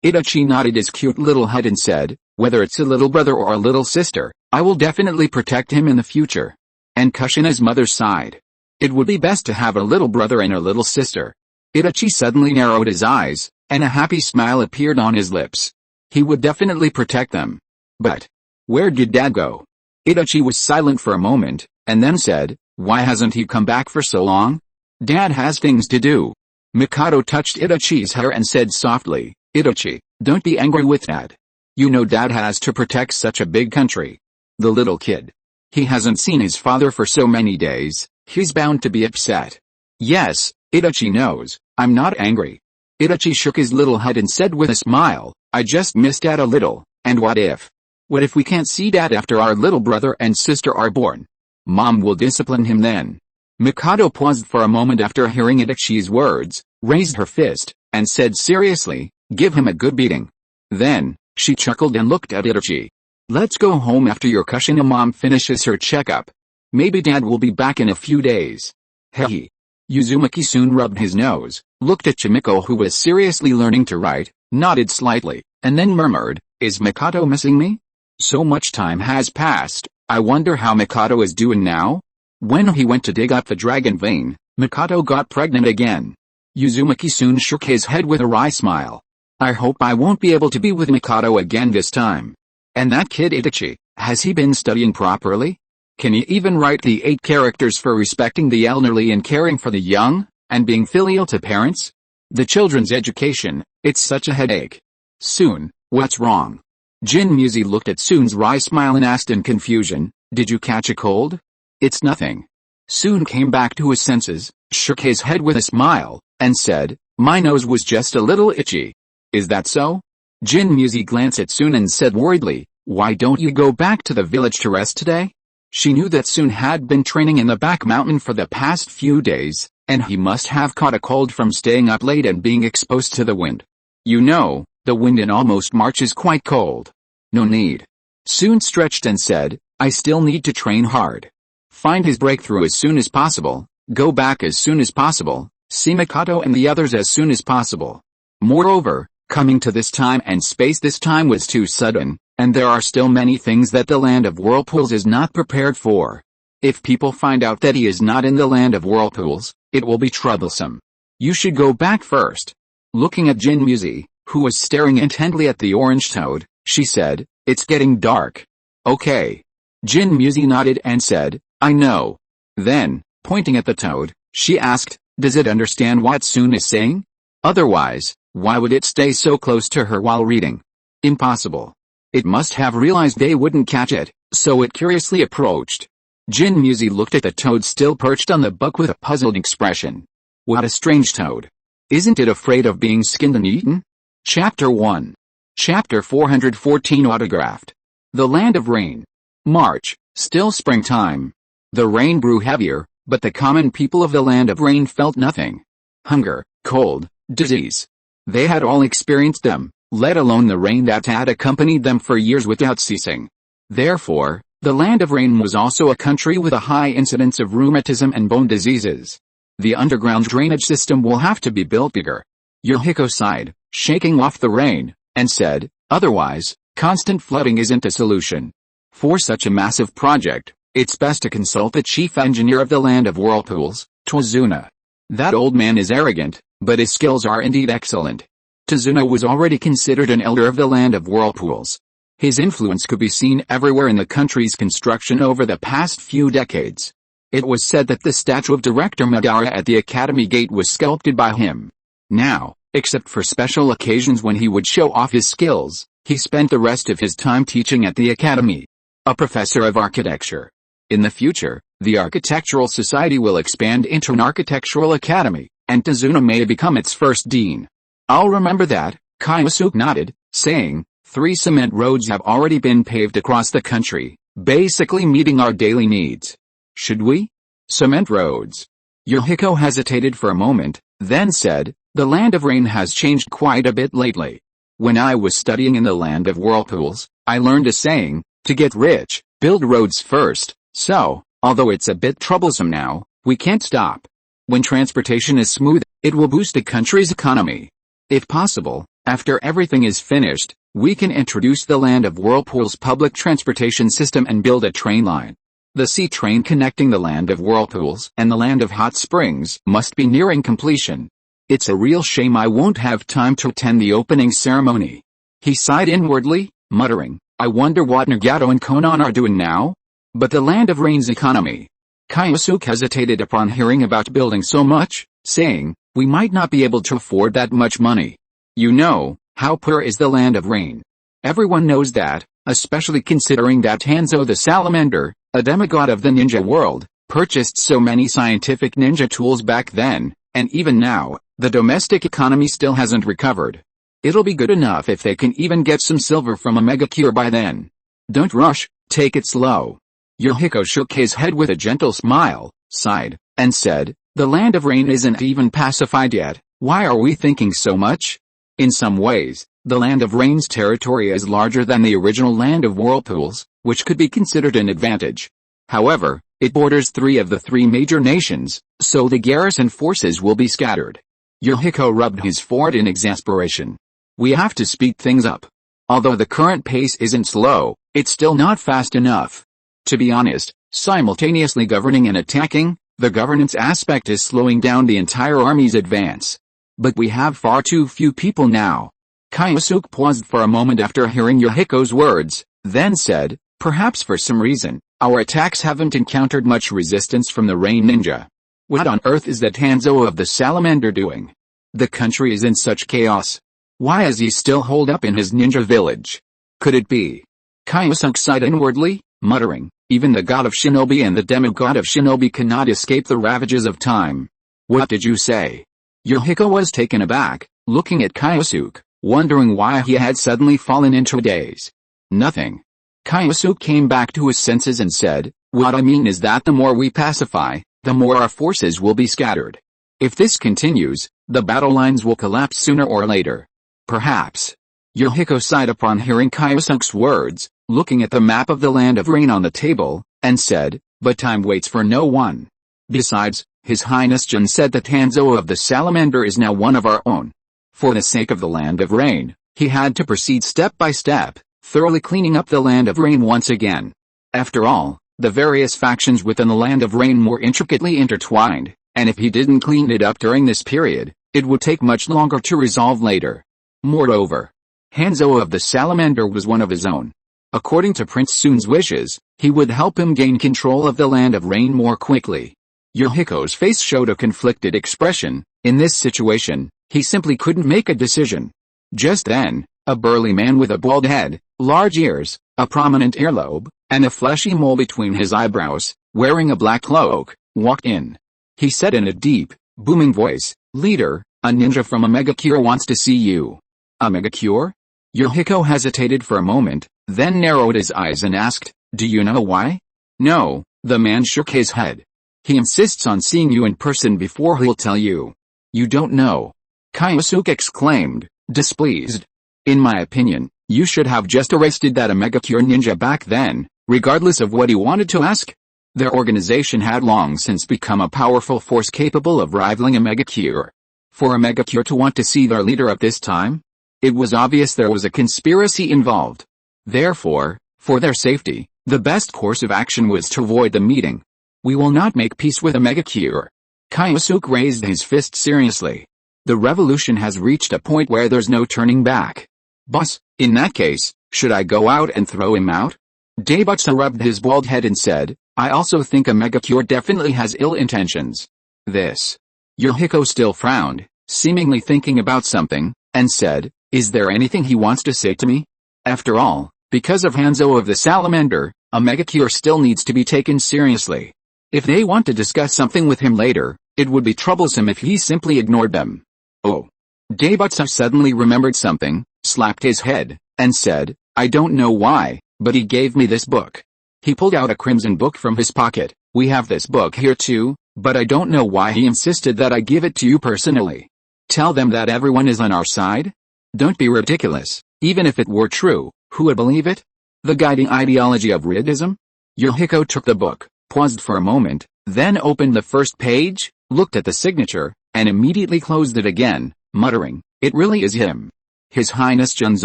Itachi nodded his cute little head and said, whether it's a little brother or a little sister, I will definitely protect him in the future. And Kushina's mother sighed. It would be best to have a little brother and a little sister. Itachi suddenly narrowed his eyes, and a happy smile appeared on his lips. He would definitely protect them. But where did Dad go? Itachi was silent for a moment, and then said, why hasn't he come back for so long? Dad has things to do. Mikado touched Itachi's hair and said softly, Itachi, don't be angry with Dad. You know Dad has to protect such a big country. The little kid. He hasn't seen his father for so many days, he's bound to be upset. Yes, Itachi knows, I'm not angry. Itachi shook his little head and said with a smile, I just miss Dad a little, and what if? What if we can't see Dad after our little brother and sister are born? Mom will discipline him then. Mikado paused for a moment after hearing Itachi's words, raised her fist, and said seriously, give him a good beating. Then, she chuckled and looked at Itachi. Let's go home after your Kushina mom finishes her checkup. Maybe Dad will be back in a few days. Hehe. Uzumaki soon rubbed his nose, looked at Chimiko who was seriously learning to write, nodded slightly, and then murmured, is Mikado missing me? So much time has passed, I wonder how Mikado is doing now? When he went to dig up the dragon vein, Mikado got pregnant again. Uzumaki soon shook his head with a wry smile. I hope I won't be able to be with Mikado again this time. And that kid Itachi, has he been studying properly? Can he even write the 8 characters for respecting the elderly and caring for the young, and being filial to parents? The children's education, it's such a headache. Soon, what's wrong? Jin Muzi looked at Soon's wry smile and asked in confusion, did you catch a cold? It's nothing. Soon came back to his senses, shook his head with a smile, and said, my nose was just a little itchy. Is that so? Jin Muzi glanced at Soon and said worriedly, why don't you go back to the village to rest today? She knew that Soon had been training in the back mountain for the past few days, and he must have caught a cold from staying up late and being exposed to the wind. You know, the wind in almost March is quite cold. No need. Soon stretched and said, I still need to train hard. Find his breakthrough as soon as possible, go back as soon as possible, see Mikado and the others as soon as possible. Moreover, coming to this time and space this time was too sudden, and there are still many things that the land of whirlpools is not prepared for. If people find out that he is not in the land of whirlpools, it will be troublesome. You should go back first. Looking at Jin Muzi, who was staring intently at the orange toad, she said, it's getting dark. Okay. Jin Muzi nodded and said, I know. Then, pointing at the toad, she asked, does it understand what Soon is saying? Otherwise, why would it stay so close to her while reading? Impossible. It must have realized they wouldn't catch it, so it curiously approached. Jin Muzi looked at the toad still perched on the buck with a puzzled expression. What a strange toad. Isn't it afraid of being skinned and eaten? Chapter 1. Chapter 414 Autographed. The Land of Rain. March, still springtime. The rain grew heavier, but the common people of the Land of Rain felt nothing. Hunger, cold, disease. They had all experienced them, let alone the rain that had accompanied them for years without ceasing. Therefore, the land of rain was also a country with a high incidence of rheumatism and bone diseases. The underground drainage system will have to be built bigger. Yohiko sighed, shaking off the rain, and said, otherwise, constant flooding isn't a solution. For such a massive project, it's best to consult the chief engineer of the land of whirlpools, Tozuna. That old man is arrogant, but his skills are indeed excellent. Tozuna was already considered an elder of the land of whirlpools. His influence could be seen everywhere in the country's construction over the past few decades. It was said that the statue of Director Madara at the Academy Gate was sculpted by him. Now, except for special occasions when he would show off his skills, he spent the rest of his time teaching at the Academy. A professor of architecture. In the future, the Architectural Society will expand into an architectural academy, and Tozuna may become its first dean. I'll remember that, Kyosuke nodded, saying, 3 cement roads have already been paved across the country, basically meeting our daily needs. Should we? Cement roads. Yohiko hesitated for a moment, then said, the land of rain has changed quite a bit lately. When I was studying in the land of whirlpools, I learned a saying, to get rich, build roads first, so, although it's a bit troublesome now, we can't stop. When transportation is smooth, it will boost a country's economy. If possible, after everything is finished, we can introduce the land of whirlpools public transportation system and build a train line. The sea train connecting the land of whirlpools and the land of hot springs must be nearing completion. It's a real shame I won't have time to attend the opening ceremony. He sighed inwardly, muttering, I wonder what Nagato and Konan are doing now? But the land of rain's economy. Kyosuke hesitated upon hearing about building so much, saying, we might not be able to afford that much money. You know, how poor is the land of rain. Everyone knows that, especially considering that Hanzo the Salamander, a demigod of the ninja world, purchased so many scientific ninja tools back then, and even now, the domestic economy still hasn't recovered. It'll be good enough if they can even get some silver from a mega cure by then. Don't rush, take it slow. Yohiko shook his head with a gentle smile, sighed, and said, the land of rain isn't even pacified yet, why are we thinking so much? In some ways, the land of rain's territory is larger than the original land of whirlpools, which could be considered an advantage. However, it borders 3 of the 3 major nations, so the garrison forces will be scattered. Yohiko rubbed his forehead in exasperation. We have to speed things up. Although the current pace isn't slow, it's still not fast enough. To be honest, simultaneously governing and attacking, the governance aspect is slowing down the entire army's advance. But we have far too few people now. Kyosuke paused for a moment after hearing Yohiko's words, then said, perhaps for some reason, our attacks haven't encountered much resistance from the Rain Ninja. What on earth is that Hanzo of the Salamander doing? The country is in such chaos. Why is he still holed up in his ninja village? Could it be? Kyosuke sighed inwardly, muttering, even the god of shinobi and the demigod of shinobi cannot escape the ravages of time. What did you say? Yohiko was taken aback, looking at Kyosuke, wondering why he had suddenly fallen into a daze. Nothing. Kyosuke came back to his senses and said, what I mean is that the more we pacify, the more our forces will be scattered. If this continues, the battle lines will collapse sooner or later. Perhaps. Yohiko sighed upon hearing Kyosuke's words, looking at the map of the land of rain on the table, and said, but time waits for no one. Besides, His Highness Jun said that Hanzo of the Salamander is now one of our own. For the sake of the land of rain, he had to proceed step by step, thoroughly cleaning up the land of rain once again. After all, the various factions within the land of rain were intricately intertwined, and if he didn't clean it up during this period, it would take much longer to resolve later. Moreover, Hanzo of the Salamander was one of his own. According to Prince Sun's wishes, he would help him gain control of the land of rain more quickly. Yohiko's face showed a conflicted expression. In this situation, he simply couldn't make a decision. Just then, a burly man with a bald head, large ears, a prominent earlobe, and a fleshy mole between his eyebrows, wearing a black cloak, walked in. He said in a deep, booming voice, "Leader, a ninja from a mega cure wants to see you." A mega cure? Yohiko hesitated for a moment, then narrowed his eyes and asked, "Do you know why?" "No," the man shook his head. "He insists on seeing you in person before he'll tell you." "You don't know?" Kyosuke exclaimed, displeased. In my opinion, you should have just arrested that Omega Cure ninja back then, regardless of what he wanted to ask. Their organization had long since become a powerful force capable of rivaling Omega Cure. For Omega Cure to want to see their leader at this time? It was obvious there was a conspiracy involved. Therefore, for their safety, the best course of action was to avoid the meeting. We will not make peace with Omega Cure. Kyosuke raised his fist seriously. The revolution has reached a point where there's no turning back. Boss, in that case, should I go out and throw him out? Daibutsu rubbed his bald head and said, I also think Omega Cure definitely has ill intentions. This. Yohiko still frowned, seemingly thinking about something, and said, is there anything he wants to say to me? After all, because of Hanzo of the Salamander, Omega Cure still needs to be taken seriously. If they want to discuss something with him later, it would be troublesome if he simply ignored them. Oh. Daibutsu suddenly remembered something, slapped his head, and said, I don't know why, but he gave me this book. He pulled out a crimson book from his pocket. We have this book here too, but I don't know why he insisted that I give it to you personally. Tell them that everyone is on our side? Don't be ridiculous. Even if it were true, who would believe it? The guiding ideology of Ridism? Yohiko took the book, paused for a moment, then opened the first page, looked at the signature, and immediately closed it again, muttering, it really is him. His Highness Jun's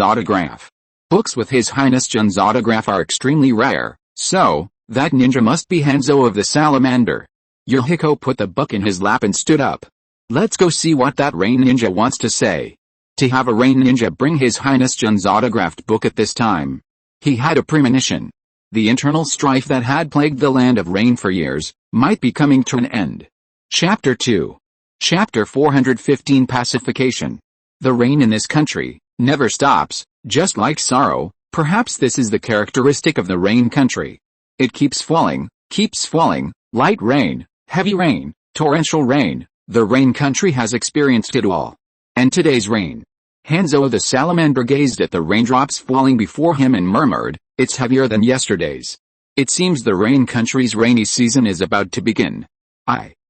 autograph. Books with His Highness Jun's autograph are extremely rare, so, that ninja must be Hanzo of the Salamander. Yohiko put the book in his lap and stood up. Let's go see what that rain ninja wants to say. To have a rain ninja bring His Highness Jun's autographed book at this time. He had a premonition. The internal strife that had plagued the land of rain for years, might be coming to an end. Chapter 2. Chapter 415 Pacification. The rain in this country never stops, just like sorrow. Perhaps this is the characteristic of the rain country. It keeps falling, light rain, heavy rain, torrential rain. The rain country has experienced it all. And today's rain. Hanzo the Salamander gazed at the raindrops falling before him and murmured, it's heavier than yesterday's. It seems the rain country's rainy season is about to begin.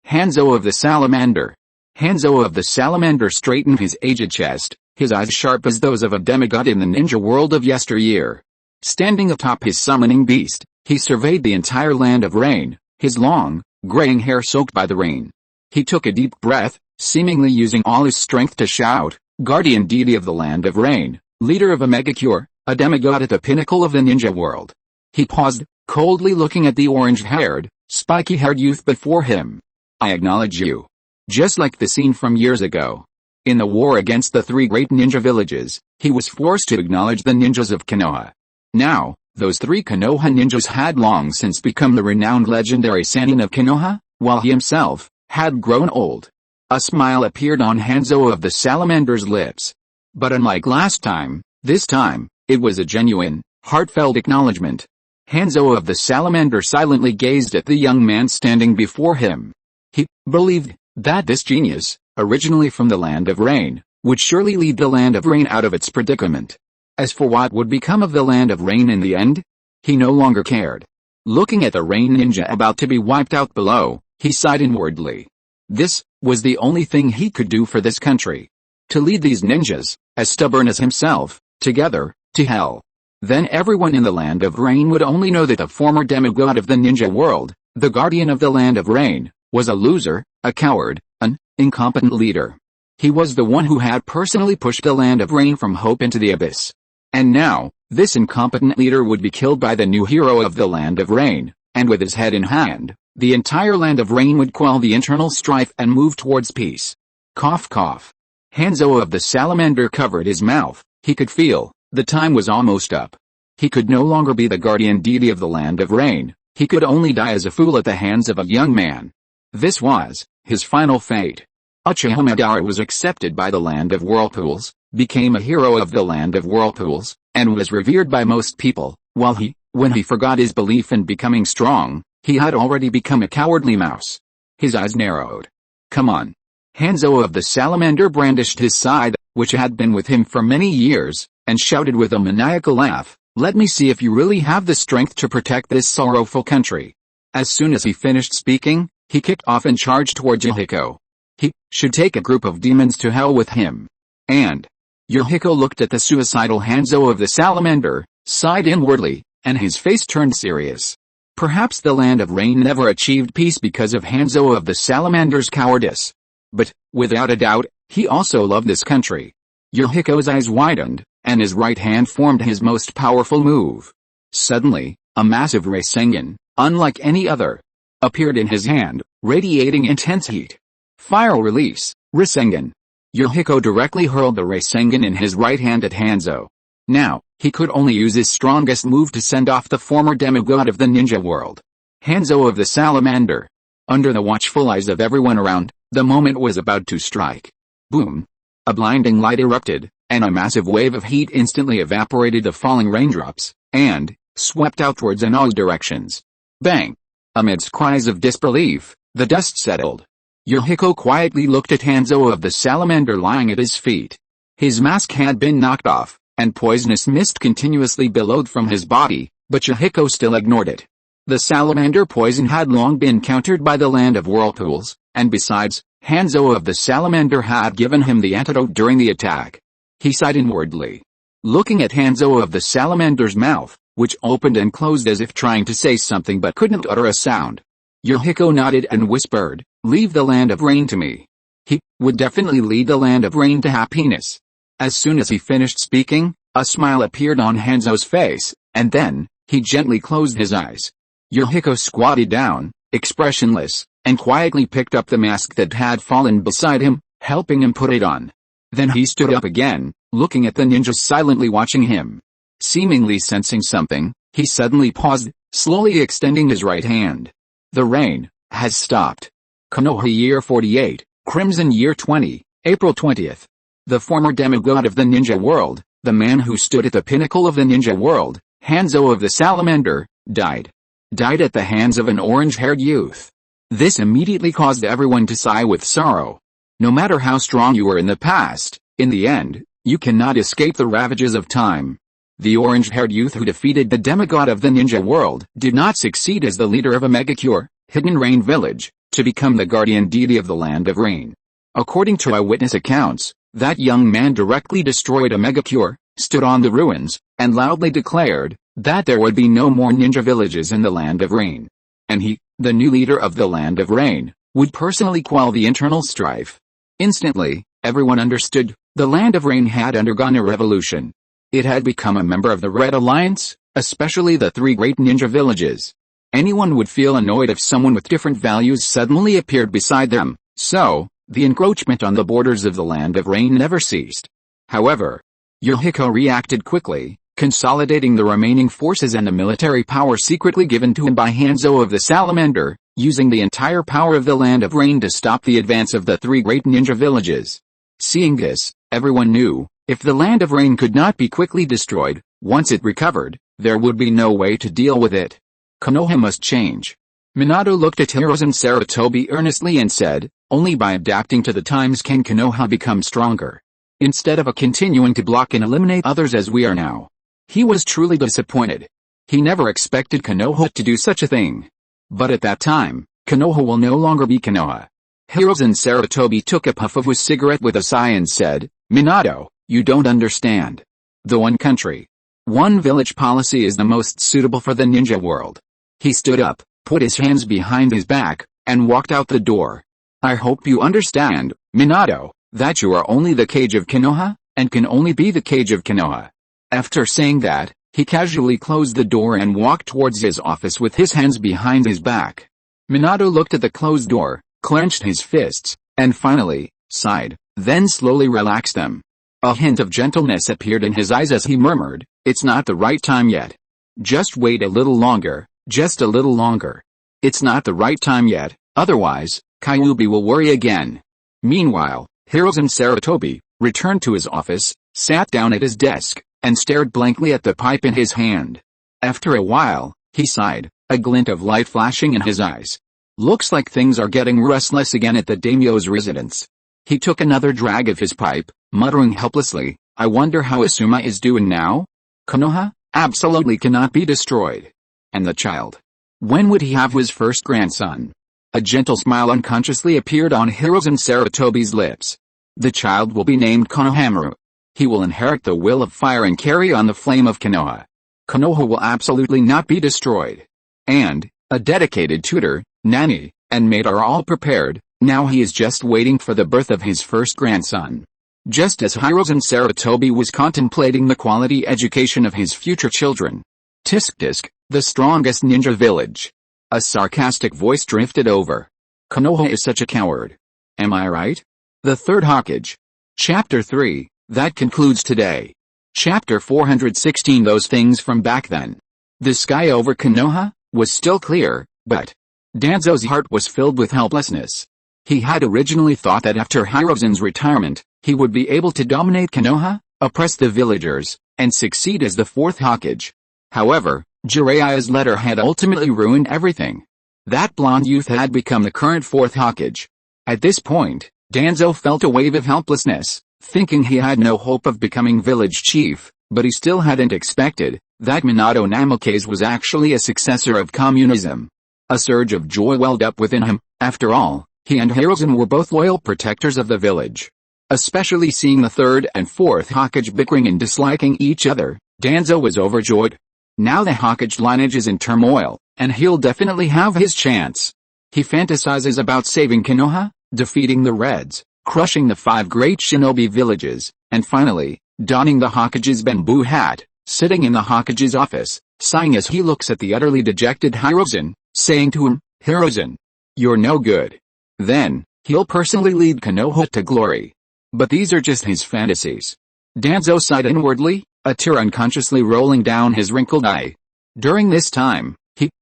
Hanzo of the Salamander. Hanzo of the Salamander straightened his aged chest, his eyes sharp as those of a demigod in the ninja world of yesteryear. Standing atop his summoning beast, he surveyed the entire land of rain, his long, graying hair soaked by the rain. He took a deep breath, seemingly using all his strength to shout, Guardian deity of the land of rain, leader of Omega Cure, a demigod at the pinnacle of the ninja world. He paused, coldly looking at the orange-haired, spiky-haired youth before him. I acknowledge you. Just like the scene from years ago. In the war against the three great ninja villages, he was forced to acknowledge the ninjas of Konoha. Now, those three Konoha ninjas had long since become the renowned legendary Sannin of Konoha, while he himself had grown old. A smile appeared on Hanzo of the Salamander's lips. But unlike last time, this time, it was a genuine, heartfelt acknowledgement. Hanzo of the Salamander silently gazed at the young man standing before him. He believed that this genius, originally from the land of rain, would surely lead the land of rain out of its predicament. As for what would become of the land of rain in the end, he no longer cared. Looking at the rain ninja about to be wiped out below, he sighed inwardly. This was the only thing he could do for this country. To lead these ninjas, as stubborn as himself, together, to hell. Then everyone in the land of rain would only know that the former demigod of the ninja world, the guardian of the land of rain, was a loser, a coward, an incompetent leader. He was the one who had personally pushed the land of rain from hope into the abyss. And now, this incompetent leader would be killed by the new hero of the land of rain, and with his head in hand, the entire land of rain would quell the internal strife and move towards peace. Cough cough. Hanzo of the Salamander covered his mouth. He could feel, the time was almost up. He could no longer be the guardian deity of the land of rain. He could only die as a fool at the hands of a young man. This was his final fate. Uchiha Madara was accepted by the land of whirlpools, became a hero of the land of whirlpools, and was revered by most people, while when he forgot his belief in becoming strong, he had already become a cowardly mouse. His eyes narrowed. Come on. Hanzo of the Salamander brandished his scythe, which had been with him for many years, and shouted with a maniacal laugh, let me see if you really have the strength to protect this sorrowful country. As soon as he finished speaking, he kicked off and charged toward Yohiko. He should take a group of demons to hell with him. And Yohiko looked at the suicidal Hanzo of the salamander, sighed inwardly, and his face turned serious. Perhaps the land of rain never achieved peace because of Hanzo of the salamander's cowardice. But, without a doubt, he also loved this country. Yohiko's eyes widened, and his right hand formed his most powerful move. Suddenly, a massive Rasengan, unlike any other, appeared in his hand, radiating intense heat. Fire release, Rasengan. Yohiko directly hurled the Rasengan in his right hand at Hanzo. Now, he could only use his strongest move to send off the former demigod of the ninja world. Hanzo of the salamander. Under the watchful eyes of everyone around, the moment was about to strike. Boom! A blinding light erupted, and a massive wave of heat instantly evaporated the falling raindrops, and swept outwards in all directions. Bang! Amidst cries of disbelief, the dust settled. Yohiko quietly looked at Hanzo of the salamander lying at his feet. His mask had been knocked off, and poisonous mist continuously billowed from his body, but Yohiko still ignored it. The salamander poison had long been countered by the land of whirlpools, and besides, Hanzo of the salamander had given him the antidote during the attack. He sighed inwardly. Looking at Hanzo of the salamander's mouth, which opened and closed as if trying to say something but couldn't utter a sound, Yohiko nodded and whispered, "Leave the land of rain to me." He would definitely lead the land of rain to happiness. As soon as he finished speaking, a smile appeared on Hanzo's face, and then, he gently closed his eyes. Yohiko squatted down, expressionless, and quietly picked up the mask that had fallen beside him, helping him put it on. Then he stood up again, looking at the ninjas silently watching him. Seemingly sensing something, he suddenly paused, slowly extending his right hand. The rain has stopped. Konoha Year 48, Crimson Year 20, April 20th. The former demigod of the ninja world, the man who stood at the pinnacle of the ninja world, Hanzo of the salamander, died. Died at the hands of an orange-haired youth. This immediately caused everyone to sigh with sorrow. No matter how strong you were in the past, in the end, you cannot escape the ravages of time. The orange-haired youth who defeated the demigod of the ninja world did not succeed as the leader of a megacure, Hidden Rain Village, to become the guardian deity of the land of rain. According to eyewitness accounts, that young man directly destroyed a megacure, stood on the ruins, and loudly declared that there would be no more ninja villages in the land of rain. And he, the new leader of the land of rain, would personally quell the internal strife. Instantly, everyone understood, the land of rain had undergone a revolution. It had become a member of the Red Alliance, especially the three great ninja villages. Anyone would feel annoyed if someone with different values suddenly appeared beside them, so, the encroachment on the borders of the land of rain never ceased. However, Yohiko reacted quickly, consolidating the remaining forces and the military power secretly given to him by Hanzo of the salamander, using the entire power of the land of rain to stop the advance of the three great ninja villages. Seeing this, everyone knew, if the land of rain could not be quickly destroyed, once it recovered, there would be no way to deal with it. Konoha must change. Minato looked at Hirozen Sarutobi earnestly and said, only by adapting to the times can Konoha become stronger. Instead of continuing to block and eliminate others as we are now. He was truly disappointed. He never expected Konoha to do such a thing. But at that time, Konoha will no longer be Konoha. Hirozen Sarutobi took a puff of his cigarette with a sigh and said, Minato, you don't understand. The one country, one village policy is the most suitable for the ninja world. He stood up, put his hands behind his back, and walked out the door. I hope you understand, Minato, that you are only the cage of Konoha, and can only be the cage of Konoha. After saying that, he casually closed the door and walked towards his office with his hands behind his back. Minato looked at the closed door, clenched his fists, and finally, sighed, then slowly relaxed them. A hint of gentleness appeared in his eyes as he murmured, it's not the right time yet. Just wait a little longer, just a little longer. It's not the right time yet, otherwise, Kyuubi will worry again. Meanwhile, Hirozen Sarutobi returned to his office, sat down at his desk, and stared blankly at the pipe in his hand. After a while, he sighed, a glint of light flashing in his eyes. Looks like things are getting restless again at the daimyo's residence. He took another drag of his pipe, muttering helplessly, I wonder how Asuma is doing now? Konoha absolutely cannot be destroyed. And the child? When would he have his first grandson? A gentle smile unconsciously appeared on Hirozen Sarutobi's lips. The child will be named Konohamaru. He will inherit the will of fire and carry on the flame of Konoha. Konoha will absolutely not be destroyed. And a dedicated tutor, nanny, and maid are all prepared. Now he is just waiting for the birth of his first grandson. Just as Hirozen Sarutobi was contemplating the quality education of his future children. Tisk tisk, the strongest ninja village. A sarcastic voice drifted over. Konoha is such a coward. Am I right? The third Hokage. Chapter 3, that concludes today. Chapter 416 Those things from back then. The sky over Konoha was still clear, but Danzo's heart was filled with helplessness. He had originally thought that after Hirozen's retirement, he would be able to dominate Konoha, oppress the villagers, and succeed as the fourth Hokage. However, Jiraiya's letter had ultimately ruined everything. That blonde youth had become the current fourth Hokage. At this point, Danzo felt a wave of helplessness, thinking he had no hope of becoming village chief, but he still hadn't expected that Minato Namikaze was actually a successor of communism. A surge of joy welled up within him. After all, he and Hirozen were both loyal protectors of the village. Especially seeing the third and fourth Hokage bickering and disliking each other, Danzo was overjoyed. Now the Hokage lineage is in turmoil, and he'll definitely have his chance. He fantasizes about saving Konoha, defeating the Reds, crushing the 5 great shinobi villages, and finally, donning the Hokage's bamboo hat, sitting in the Hokage's office, sighing as he looks at the utterly dejected Hirozen, saying to him, Hirozen, you're no good. Then, he'll personally lead Konoha to glory. But these are just his fantasies. Danzo sighed inwardly, a tear unconsciously rolling down his wrinkled eye. During this time,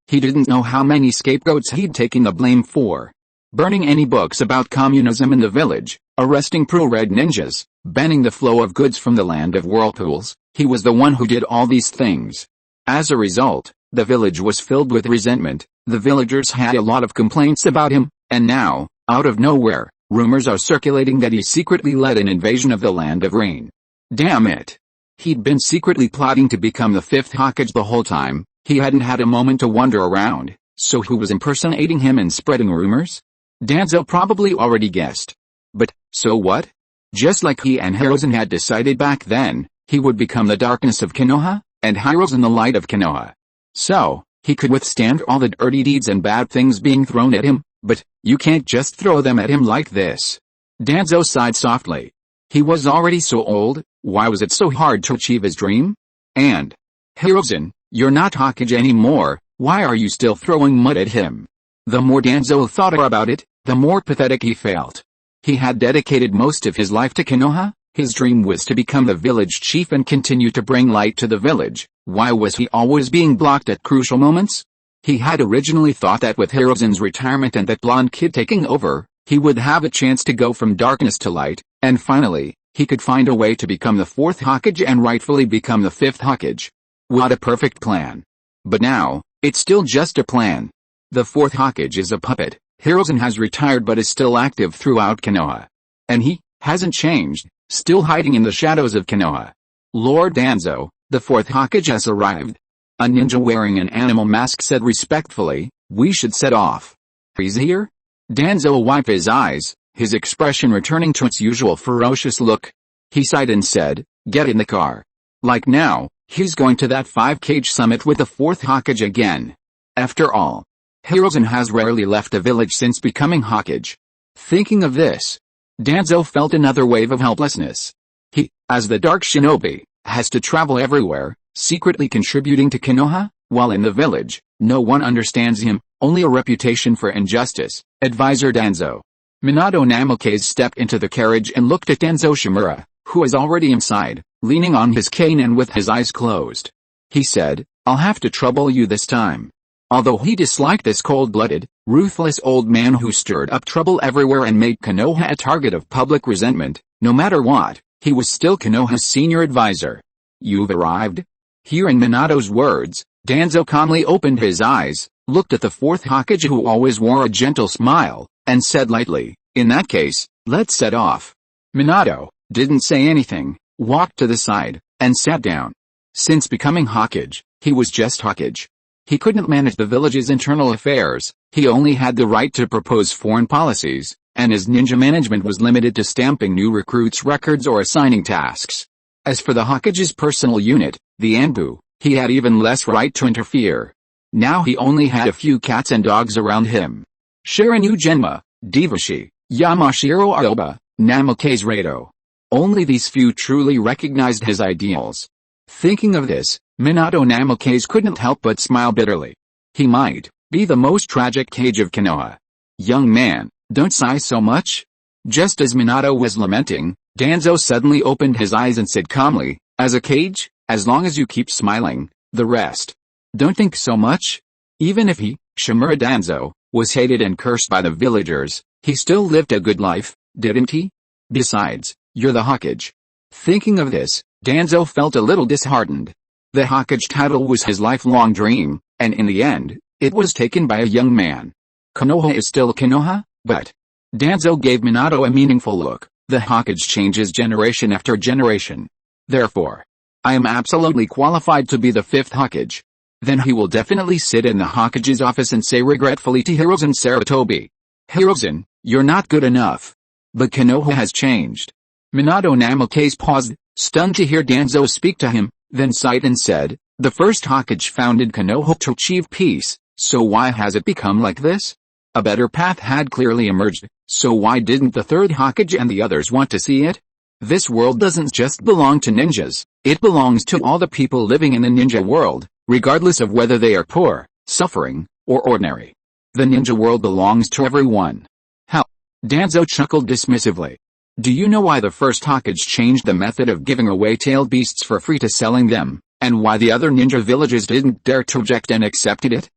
he didn't know how many scapegoats he'd taken the blame for. Burning any books about communism in the village, arresting pro-red ninjas, banning the flow of goods from the land of whirlpools, he was the one who did all these things. As a result, the village was filled with resentment, the villagers had a lot of complaints about him, and now, out of nowhere, rumors are circulating that he secretly led an invasion of the land of rain. Damn it! He'd been secretly plotting to become the 5th Hokage the whole time. He hadn't had a moment to wander around, so who was impersonating him and spreading rumors? Danzo probably already guessed. But, so what? Just like he and Hirozen had decided back then, he would become the darkness of Konoha, and Hirozen the light of Konoha. So, he could withstand all the dirty deeds and bad things being thrown at him, but you can't just throw them at him like this. Danzo sighed softly. He was already so old, why was it so hard to achieve his dream? And, Hirozen, you're not Hokage anymore, why are you still throwing mud at him? The more Danzo thought about it, the more pathetic he felt. He had dedicated most of his life to Konoha, his dream was to become the village chief and continue to bring light to the village. Why was he always being blocked at crucial moments? He had originally thought that with Hirozen's retirement and that blonde kid taking over, he would have a chance to go from darkness to light, and finally, he could find a way to become the 4th Hokage and rightfully become the 5th Hokage. What a perfect plan. But now, it's still just a plan. The 4th Hokage is a puppet. Hirozen has retired but is still active throughout Konoha. And he hasn't changed, still hiding in the shadows of Konoha. Lord Danzo, the 4th Hokage has arrived. A ninja wearing an animal mask said respectfully, we should set off. He's here? Danzo wiped his eyes, his expression returning to its usual ferocious look. He sighed and said, get in the car. Like now, he's going to that 5-cage summit with the 4th Hokage again. After all, Hirozen has rarely left the village since becoming Hokage. Thinking of this, Danzo felt another wave of helplessness. He, as the Dark Shinobi, has to travel everywhere, secretly contributing to Konoha, while in the village, no one understands him, only a reputation for injustice. Advisor Danzo. Minato Namikaze stepped into the carriage and looked at Danzo Shimura, who was already inside, leaning on his cane and with his eyes closed. He said, I'll have to trouble you this time. Although he disliked this cold-blooded, ruthless old man who stirred up trouble everywhere and made Konoha a target of public resentment, no matter what, he was still Konoha's senior advisor. You've arrived? Hearing Minato's words, Danzo calmly opened his eyes, looked at the 4th Hokage who always wore a gentle smile, and said lightly, in that case, let's set off. Minato didn't say anything, walked to the side, and sat down. Since becoming Hokage, he was just Hokage. He couldn't manage the village's internal affairs, he only had the right to propose foreign policies, and his ninja management was limited to stamping new recruits' records or assigning tasks. As for the Hokage's personal unit, the Anbu, he had even less right to interfere. Now he only had a few cats and dogs around him. Shirinu Genma, Devashi, Yamashiro Aoba, Namikaze Rado. Only these few truly recognized his ideals. Thinking of this, Minato Namikaze couldn't help but smile bitterly. He might be the most tragic Kage of Konoha. Young man, don't sigh so much. Just as Minato was lamenting, Danzo suddenly opened his eyes and said calmly, as a Kage, as long as you keep smiling, the rest. Don't think so much. Even if he, Shimura Danzo, was hated and cursed by the villagers, he still lived a good life, didn't he? Besides, you're the Hokage. Thinking of this, Danzo felt a little disheartened. The Hokage title was his lifelong dream, and in the end, it was taken by a young man. Konoha is still Konoha, but... Danzo gave Minato a meaningful look. The Hokage changes generation after generation. Therefore, I am absolutely qualified to be the 5th Hokage. Then he will definitely sit in the Hokage's office and say regretfully to Hiruzen Sarutobi, Hiruzen, you're not good enough. But Konoha has changed. Minato Namikaze paused, stunned to hear Danzo speak to him, then sighed and said, the first Hokage founded Konoha to achieve peace, so why has it become like this? A better path had clearly emerged, so why didn't the 3rd Hokage and the others want to see it? This world doesn't just belong to ninjas, it belongs to all the people living in the ninja world, regardless of whether they are poor, suffering, or ordinary. The ninja world belongs to everyone. How? Danzo chuckled dismissively. Do you know why the first Hokage changed the method of giving away tailed beasts for free to selling them, and why the other ninja villages didn't dare to reject and accepted it?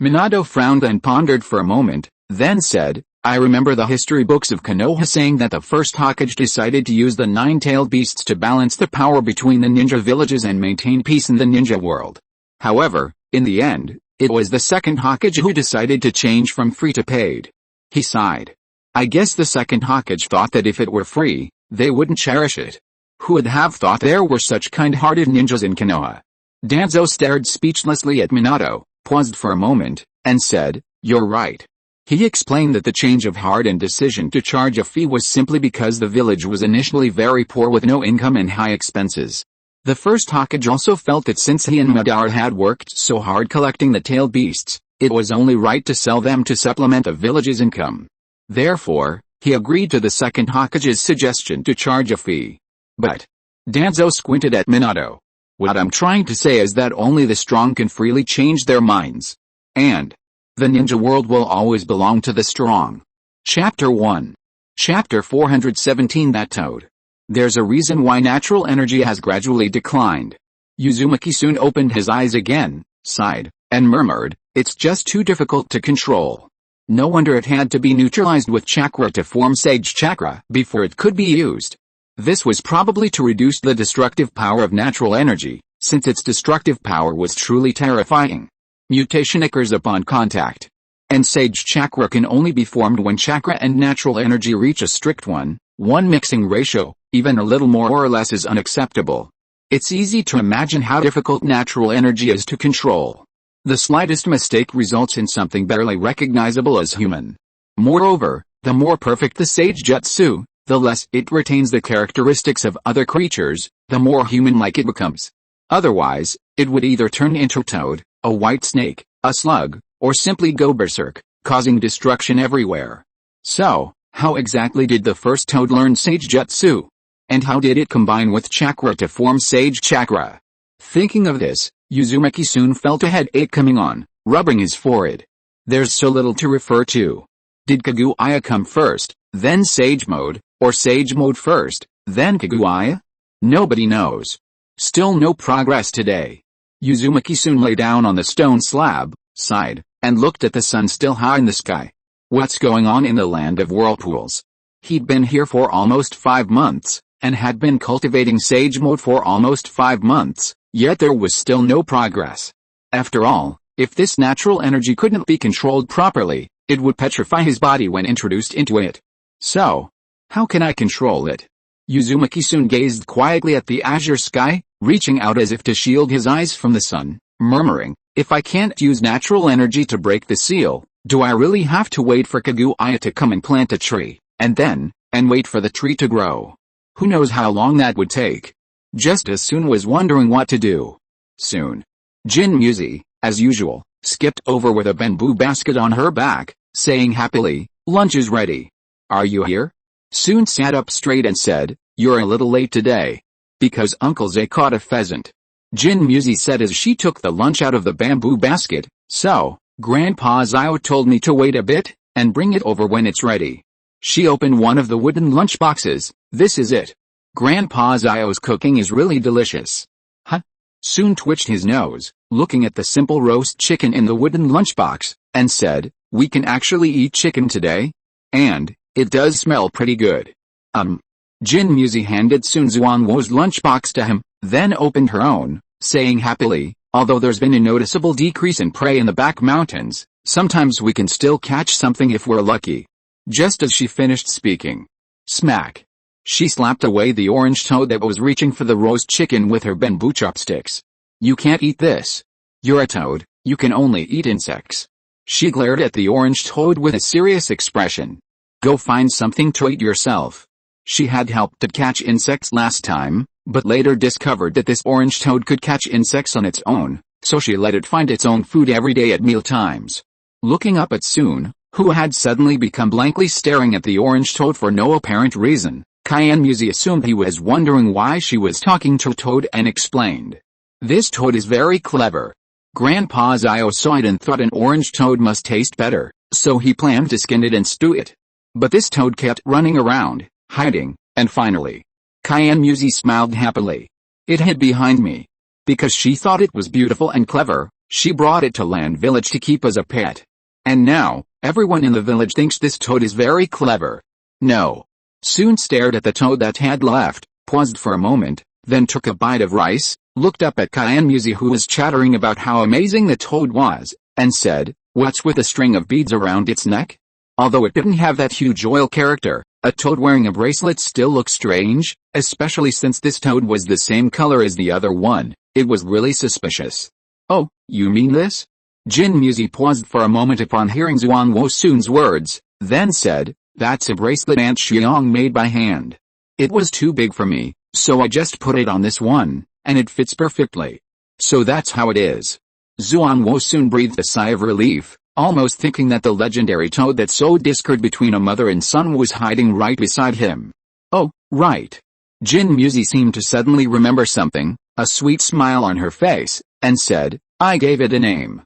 Minato frowned and pondered for a moment, then said, I remember the history books of Konoha saying that the first Hokage decided to use the 9-tailed beasts to balance the power between the ninja villages and maintain peace in the ninja world. However, in the end, it was the 2nd Hokage who decided to change from free to paid. He sighed. I guess the 2nd Hokage thought that if it were free, they wouldn't cherish it. Who would have thought there were such kind-hearted ninjas in Konoha? Danzo stared speechlessly at Minato, paused for a moment, and said, you're right. He explained that the change of heart and decision to charge a fee was simply because the village was initially very poor with no income and high expenses. The first Hokage also felt that since he and Madara had worked so hard collecting the tailed beasts, it was only right to sell them to supplement the village's income. Therefore, he agreed to the 2nd Hokage's suggestion to charge a fee. But, Danzo squinted at Minato. What I'm trying to say is that only the strong can freely change their minds. And, the ninja world will always belong to the strong. Chapter 1. Chapter 417 That Toad. There's a reason why natural energy has gradually declined. Uzumaki soon opened his eyes again, sighed, and murmured, it's just too difficult to control. No wonder it had to be neutralized with chakra to form sage chakra before it could be used. This was probably to reduce the destructive power of natural energy, since its destructive power was truly terrifying. Mutation occurs upon contact. And sage chakra can only be formed when chakra and natural energy reach a strict 1:1 mixing ratio, even a little more or less is unacceptable. It's easy to imagine how difficult natural energy is to control. The slightest mistake results in something barely recognizable as human. Moreover, the more perfect the sage jutsu, the less it retains the characteristics of other creatures, the more human-like it becomes. Otherwise, it would either turn into a toad, a white snake, a slug, or simply go berserk, causing destruction everywhere. So, how exactly did the first toad learn sage jutsu? And how did it combine with chakra to form sage chakra? Thinking of this, Uzumaki soon felt a headache coming on, rubbing his forehead. There's so little to refer to. Did Kaguya come first, then sage mode, or sage mode first, then Kaguya? Nobody knows. Still no progress today. Uzumaki soon lay down on the stone slab, sighed, and looked at the sun still high in the sky. What's going on in the land of whirlpools? He'd been here for almost 5 months, and had been cultivating sage mode for almost 5 months, yet there was still no progress. After all, if this natural energy couldn't be controlled properly, it would petrify his body when introduced into it. So, how can I control it? Uzumaki soon gazed quietly at the azure sky, reaching out as if to shield his eyes from the sun, murmuring, if I can't use natural energy to break the seal, do I really have to wait for Kaguya to come and plant a tree, and wait for the tree to grow? Who knows how long that would take? Just as Soon was wondering what to do. Soon. Jin Muzi, as usual, skipped over with a bamboo basket on her back, saying happily, "Lunch is ready. Are you here?" Soon sat up straight and said, "You're a little late today. Because Uncle Zay caught a pheasant." Jin Muzi said as she took the lunch out of the bamboo basket, "So, Grandpa Zio told me to wait a bit, and bring it over when it's ready." She opened one of the wooden lunch boxes. "This is it. Grandpa Zio's cooking is really delicious." Huh? Soon twitched his nose, looking at the simple roast chicken in the wooden lunchbox, and said, "We can actually eat chicken today? And, it does smell pretty good." Jin Muzi handed Sun Zuanwo's lunchbox to him, then opened her own, saying happily, "Although there's been a noticeable decrease in prey in the back mountains, sometimes we can still catch something if we're lucky." Just as she finished speaking, smack! She slapped away the orange toad that was reaching for the roast chicken with her bamboo chopsticks. "You can't eat this. You're a toad, you can only eat insects." She glared at the orange toad with a serious expression. "Go find something to eat yourself." She had helped to catch insects last time, but later discovered that this orange toad could catch insects on its own, so she let it find its own food every day at meal times. Looking up at Soon, who had suddenly become blankly staring at the orange toad for no apparent reason, Cayenne Muzi assumed he was wondering why she was talking to Toad and explained. "This toad is very clever. Grandpa Zio saw it and thought an orange toad must taste better, so he planned to skin it and stew it. But this toad kept running around, hiding, and finally." Cayenne Muzi smiled happily. "It hid behind me. Because she thought it was beautiful and clever, she brought it to Land Village to keep as a pet. And now, everyone in the village thinks this toad is very clever." "No." Soon stared at the toad that had left, paused for a moment, then took a bite of rice, looked up at Cayenne Muzi who was chattering about how amazing the toad was, and said, "What's with a string of beads around its neck?" Although it didn't have that huge oil character, a toad wearing a bracelet still looked strange, especially since this toad was the same color as the other one. It was really suspicious. "Oh, you mean this?" Jin Muzi paused for a moment upon hearing Zuanwo Soon's words, then said, "That's a bracelet Aunt Xiang made by hand. It was too big for me, so I just put it on this one, and it fits perfectly. So that's how it is." Zuanwo Soon breathed a sigh of relief, almost thinking that the legendary toad that sowed discord between a mother and son was hiding right beside him. "Oh, right." Jin Muzi seemed to suddenly remember something, a sweet smile on her face, and said, "I gave it a name."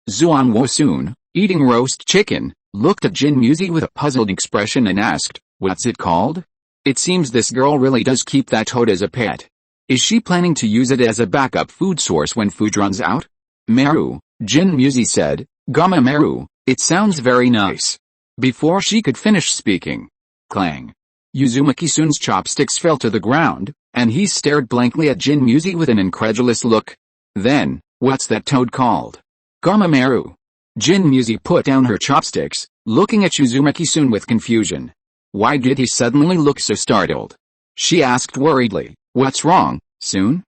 Zuanwo Soon, eating roast chicken, looked at Jin Muzi with a puzzled expression and asked, "What's it called? It seems this girl really does keep that toad as a pet. Is she planning to use it as a backup food source when food runs out?" "Meru," Jin Muzi said, "Gamma Meru, it sounds very nice." Before she could finish speaking, clang! Uzumaki Soon's chopsticks fell to the ground, and he stared blankly at Jin Muzi with an incredulous look. Then, "What's that toad called?" "Gamma Meru." Jin Muzi put down her chopsticks, looking at Uzumaki Soon with confusion. Why did he suddenly look so startled? She asked worriedly, "What's wrong, Soon?"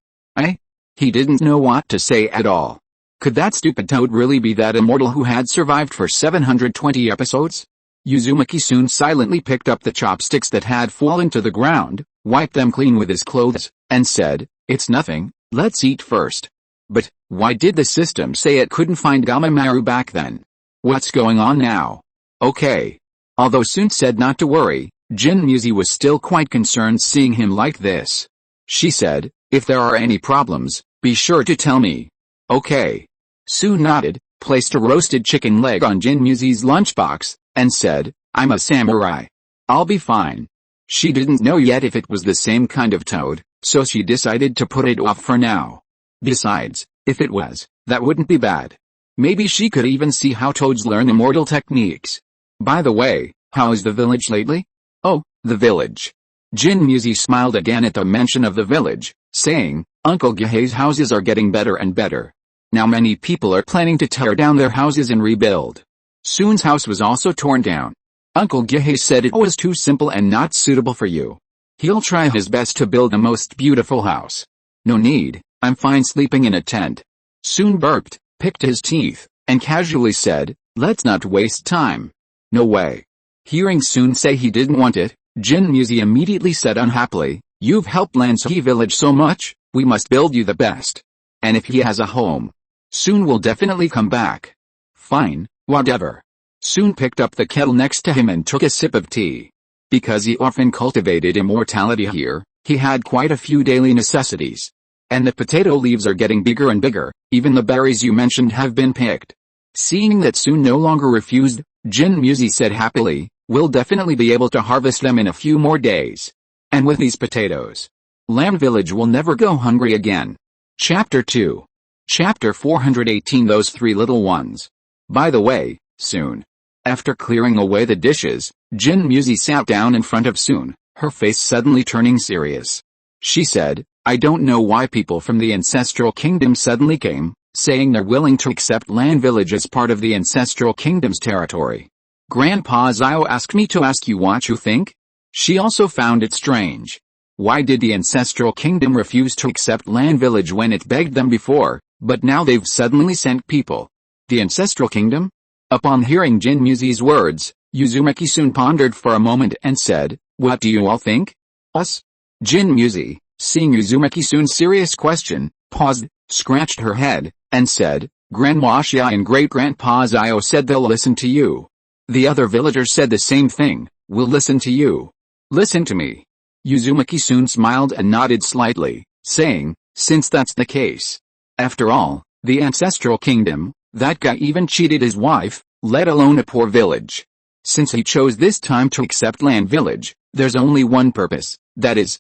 He didn't know what to say at all. Could that stupid toad really be that immortal who had survived for 720 episodes? Uzumaki Soon silently picked up the chopsticks that had fallen to the ground, wiped them clean with his clothes, and said, "It's nothing, let's eat first." But, why did the system say it couldn't find Gamma Maru back then? What's going on now? Okay. Although Soon said not to worry, Jin Muzi was still quite concerned seeing him like this. She said, "If there are any problems, be sure to tell me." "Okay." Soon nodded, placed a roasted chicken leg on Jin Muzi's lunchbox, and said, "I'm a samurai. I'll be fine." She didn't know yet if it was the same kind of toad, so she decided to put it off for now. Besides, if it was, that wouldn't be bad. Maybe she could even see how toads learn immortal techniques. By the way, how's the village lately? "Oh, the village." Jin Muzi smiled again at the mention of the village, saying, "Uncle Gihei's houses are getting better and better. Now many people are planning to tear down their houses and rebuild." Soon's house was also torn down. "Uncle Gihei said it was too simple and not suitable for you. He'll try his best to build the most beautiful house." "No need, I'm fine sleeping in a tent." Soon burped, picked his teeth, and casually said, "Let's not waste time." "No way." Hearing Soon say he didn't want it, Jin Muzi immediately said unhappily, "You've helped Lansui village so much, we must build you the best. And if he has a home, soon we'll definitely come back." "Fine, whatever." Soon picked up the kettle next to him and took a sip of tea. Because he often cultivated immortality here, he had quite a few daily necessities. And the potato leaves are getting bigger and bigger, even the berries you mentioned have been picked. Seeing that Soon no longer refused, Jin Muzi said happily, "We'll definitely be able to harvest them in a few more days. And with these potatoes, Lamb Village will never go hungry again." Chapter 2. Chapter 418 Those Three Little Ones. By the way, Soon. After clearing away the dishes, Jin Muzi sat down in front of Soon, her face suddenly turning serious. She said, "I don't know why people from the Ancestral Kingdom suddenly came, saying they're willing to accept Land Village as part of the Ancestral Kingdom's territory. Grandpa Zio asked me to ask you what you think?" She also found it strange. Why did the Ancestral Kingdom refuse to accept Land Village when it begged them before, but now they've suddenly sent people? The Ancestral Kingdom? Upon hearing Jin Muzi's words, Uzumaki Soon pondered for a moment and said, "What do you all think?" "Us?" Jin Muzi, seeing Uzumaki Soon's serious question, paused, scratched her head, and said, "Grandma Xia and Great-Grandpa Zio said they'll listen to you. The other villagers said the same thing, we'll listen to you. Listen to me." Uzumaki Soon smiled and nodded slightly, saying, "Since that's the case. After all, the Ancestral Kingdom, that guy even cheated his wife, let alone a poor village. Since he chose this time to accept Land Village, there's only one purpose, that is,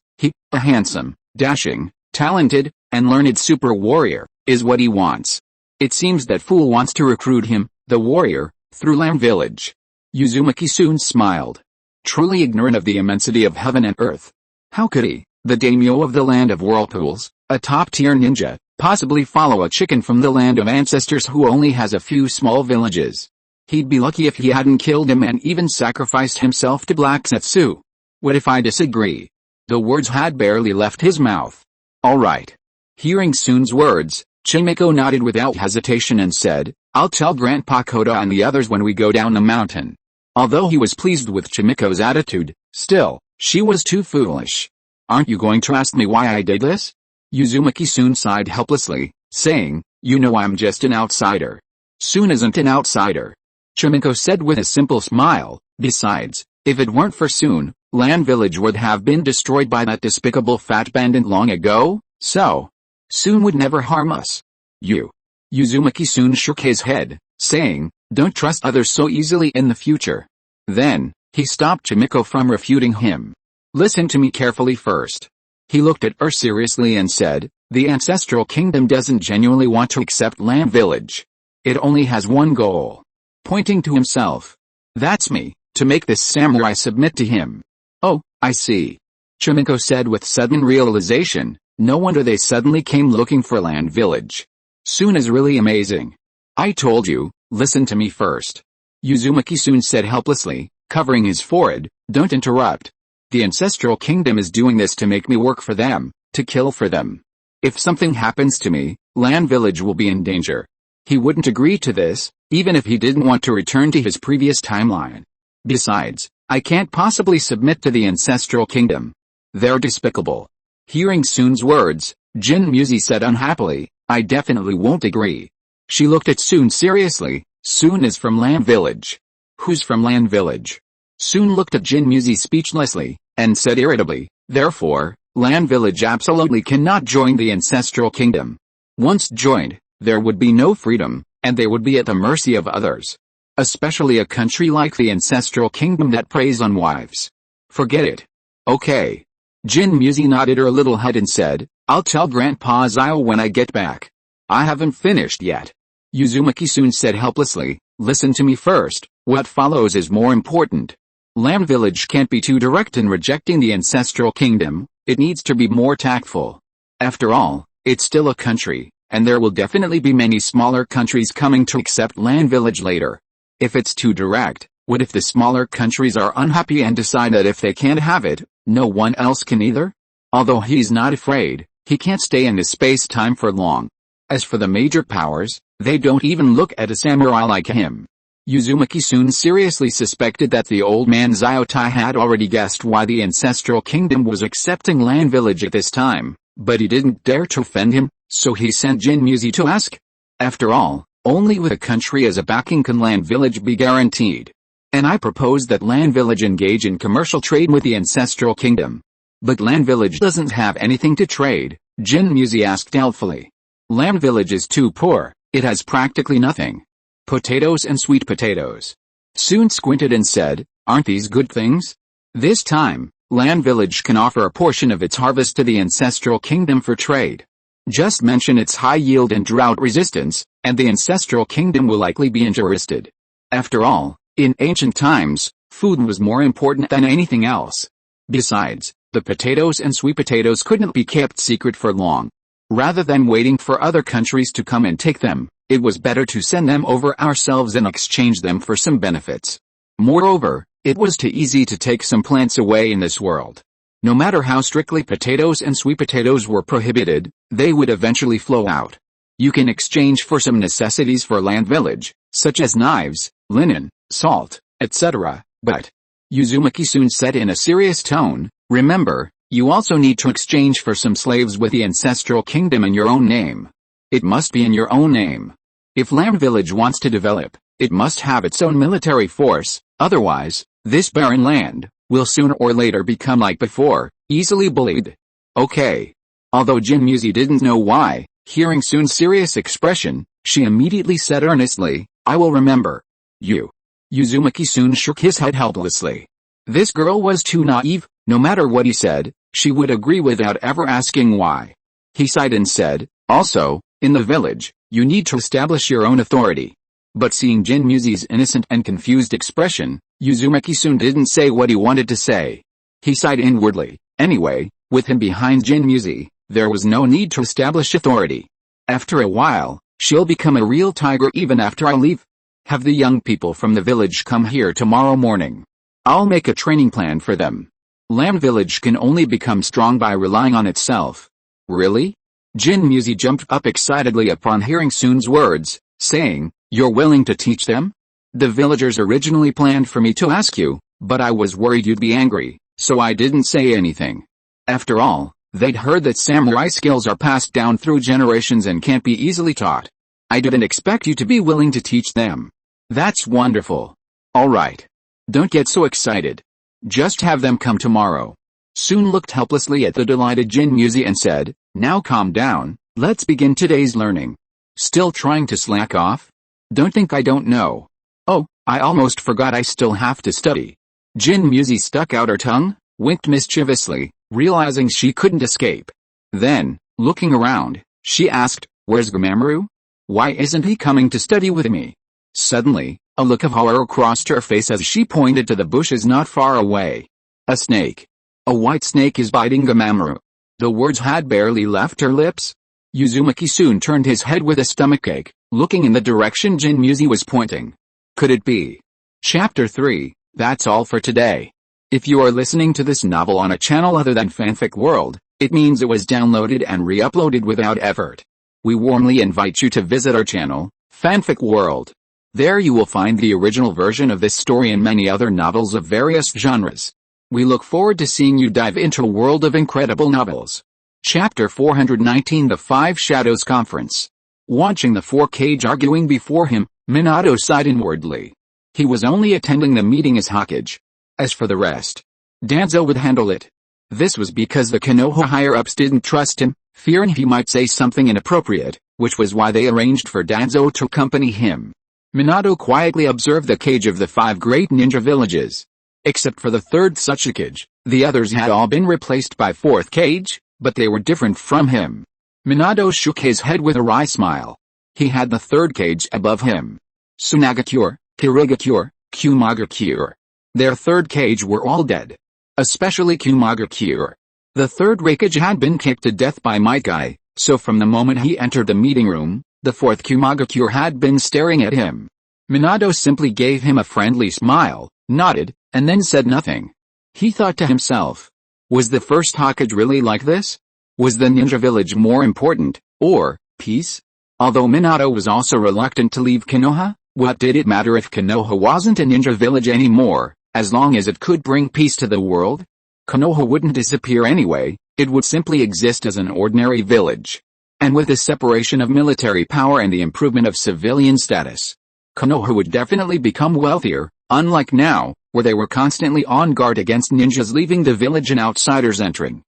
a handsome, dashing, talented, and learned super warrior, is what he wants. It seems that fool wants to recruit him, the warrior, through Land Village." Uzumaki Soon smiled. Truly ignorant of the immensity of heaven and earth. How could he, the daimyo of the land of whirlpools, a top-tier ninja, possibly follow a chicken from the land of ancestors who only has a few small villages? He'd be lucky if he hadn't killed him and even sacrificed himself to Black Setsu. What if I disagree? The words had barely left his mouth. "All right." Hearing Soon's words, Chimiko nodded without hesitation and said, "I'll tell Grandpa Koda and the others when we go down the mountain." Although he was pleased with Chimiko's attitude, still, she was too foolish. "Aren't you going to ask me why I did this?" Uzumaki Soon sighed helplessly, saying, "You know I'm just an outsider." "Soon isn't an outsider," Chimiko said with a simple smile. "Besides, if it weren't for Soon, Land Village would have been destroyed by that despicable fat bandit long ago, so Soon would never harm us." "You." Uzumaki Soon shook his head, saying, "Don't trust others so easily in the future." Then, he stopped Chimiko from refuting him. "Listen to me carefully first." He looked at her seriously and said, "The Ancestral Kingdom doesn't genuinely want to accept Land Village. It only has one goal." Pointing to himself. "That's me, to make this samurai submit to him." "Oh, I see." Chimiko said with sudden realization, no wonder they suddenly came looking for Land Village. Soon is really amazing. "I told you, listen to me first." Uzumaki Soon said helplessly, covering his forehead, "Don't interrupt. The Ancestral Kingdom is doing this to make me work for them, to kill for them. If something happens to me, Land Village will be in danger." He wouldn't agree to this, even if he didn't want to return to his previous timeline. "Besides, I can't possibly submit to the Ancestral Kingdom. They're despicable." Hearing Soon's words, Jin Muzi said unhappily, "I definitely won't agree." She looked at Soon seriously. "Soon is from Land Village." "Who's from Land Village?" Soon looked at Jin Muzi speechlessly, and said irritably, "Therefore, Land Village absolutely cannot join the Ancestral Kingdom. Once joined, there would be no freedom, and they would be at the mercy of others. Especially a country like the Ancestral Kingdom that preys on wives. Forget it." "Okay." Jin Muzi nodded her little head and said, "I'll tell Grandpa Zio when I get back." "I haven't finished yet." Uzumaki Soon said helplessly, "Listen to me first, what follows is more important. Land Village can't be too direct in rejecting the Ancestral Kingdom, it needs to be more tactful. After all, it's still a country, and there will definitely be many smaller countries coming to accept Land Village later. If it's too direct, what if the smaller countries are unhappy and decide that if they can't have it, no one else can either?" Although he's not afraid, he can't stay in this space-time for long. As for the major powers, they don't even look at a samurai like him. Uzumaki soon seriously suspected that the old man Ziotai had already guessed why the ancestral kingdom was accepting Land Village at this time, but he didn't dare to offend him, so he sent Jin Muzi to ask. After all, only with a country as a backing can Land Village be guaranteed. And I propose that Land Village engage in commercial trade with the ancestral kingdom. But Land Village doesn't have anything to trade, Jin Muzi asked doubtfully. Land Village is too poor, it has practically nothing. Potatoes and sweet potatoes. Soon squinted and said, aren't these good things? This time, Land Village can offer a portion of its harvest to the ancestral kingdom for trade. Just mention its high yield and drought resistance, and the ancestral kingdom will likely be interested. After all, in ancient times, food was more important than anything else. Besides, the potatoes and sweet potatoes couldn't be kept secret for long. Rather than waiting for other countries to come and take them, it was better to send them over ourselves and exchange them for some benefits. Moreover, it was too easy to take some plants away in this world. No matter how strictly potatoes and sweet potatoes were prohibited, they would eventually flow out. You can exchange for some necessities for Land Village, such as knives, linen, salt, etc., but, Uzumaki soon said in a serious tone, remember, you also need to exchange for some slaves with the ancestral kingdom in your own name. It must be in your own name. If Land Village wants to develop, it must have its own military force, otherwise, this barren land will sooner or later become like before, easily bullied. Okay. Although Jin Muzi didn't know why, hearing Soon's serious expression, she immediately said earnestly, I will remember. You. Uzumaki soon shook his head helplessly. This girl was too naive, no matter what he said, she would agree without ever asking why. He sighed and said, also, in the village, you need to establish your own authority. But seeing Jin Muzi's innocent and confused expression, Uzumaki soon didn't say what he wanted to say. He sighed inwardly. Anyway, with him behind Jin Muzi, there was no need to establish authority. After a while, she'll become a real tiger even after I leave. Have the young people from the village come here tomorrow morning. I'll make a training plan for them. Land Village can only become strong by relying on itself. Really? Jin Muzi jumped up excitedly upon hearing Soon's words, saying, you're willing to teach them? The villagers originally planned for me to ask you, but I was worried you'd be angry, so I didn't say anything. After all, they'd heard that samurai skills are passed down through generations and can't be easily taught. I didn't expect you to be willing to teach them. That's wonderful. Alright. Don't get so excited. Just have them come tomorrow. Soon looked helplessly at the delighted Jin Muzi and said, now calm down, let's begin today's learning. Still trying to slack off? Don't think I don't know. Oh, I almost forgot I still have to study. Jin Muzi stuck out her tongue, winked mischievously, realizing she couldn't escape. Then, looking around, she asked, where's Gamaru? Why isn't he coming to study with me? Suddenly, a look of horror crossed her face as she pointed to the bushes not far away. A snake. A white snake is biting Gamaru. The words had barely left her lips. Uzumaki soon turned his head with a stomachache, looking in the direction Jin Muzi was pointing. Could it be? Chapter 3, that's all for today. If you are listening to this novel on a channel other than Fanfic World, it means it was downloaded and re-uploaded without effort. We warmly invite you to visit our channel, Fanfic World. There you will find the original version of this story and many other novels of various genres. We look forward to seeing you dive into a world of incredible novels. Chapter 419 The Five Shadows Conference. Watching the 4-cage arguing before him, Minato sighed inwardly. He was only attending the meeting as Hokage. As for the rest, Danzo would handle it. This was because the Konoha higher-ups didn't trust him, fearing he might say something inappropriate, which was why they arranged for Danzo to accompany him. Minato quietly observed the cage of the 5 great ninja villages. Except for the 3rd Tsuchikage, the others had all been replaced by 4th cage, but they were different from him. Minato shook his head with a wry smile. He had the 3rd cage above him. Tsunagakure, Kirigakure, Kumagakure. Their 3rd cage were all dead. Especially Kumagakure. The 3rd Raikage had been kicked to death by Might Guy, so from the moment he entered the meeting room, the 4th Kumagakure had been staring at him. Minato simply gave him a friendly smile, nodded, and then said nothing. He thought to himself. Was the 1st Hokage really like this? Was the ninja village more important, or peace? Although Minato was also reluctant to leave Konoha, What did it matter if Konoha wasn't a ninja village anymore, as long as it could bring peace to the world? Konoha wouldn't disappear anyway, it would simply exist as an ordinary village. And with the separation of military power and the improvement of civilian status, Konoha would definitely become wealthier, unlike now, where they were constantly on guard against ninjas leaving the village and outsiders entering.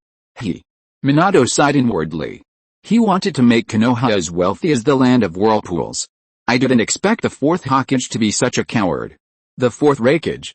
Minato sighed inwardly. He wanted to make Konoha as wealthy as the land of whirlpools. I didn't expect the fourth Hokage to be such a coward. The fourth Raikage,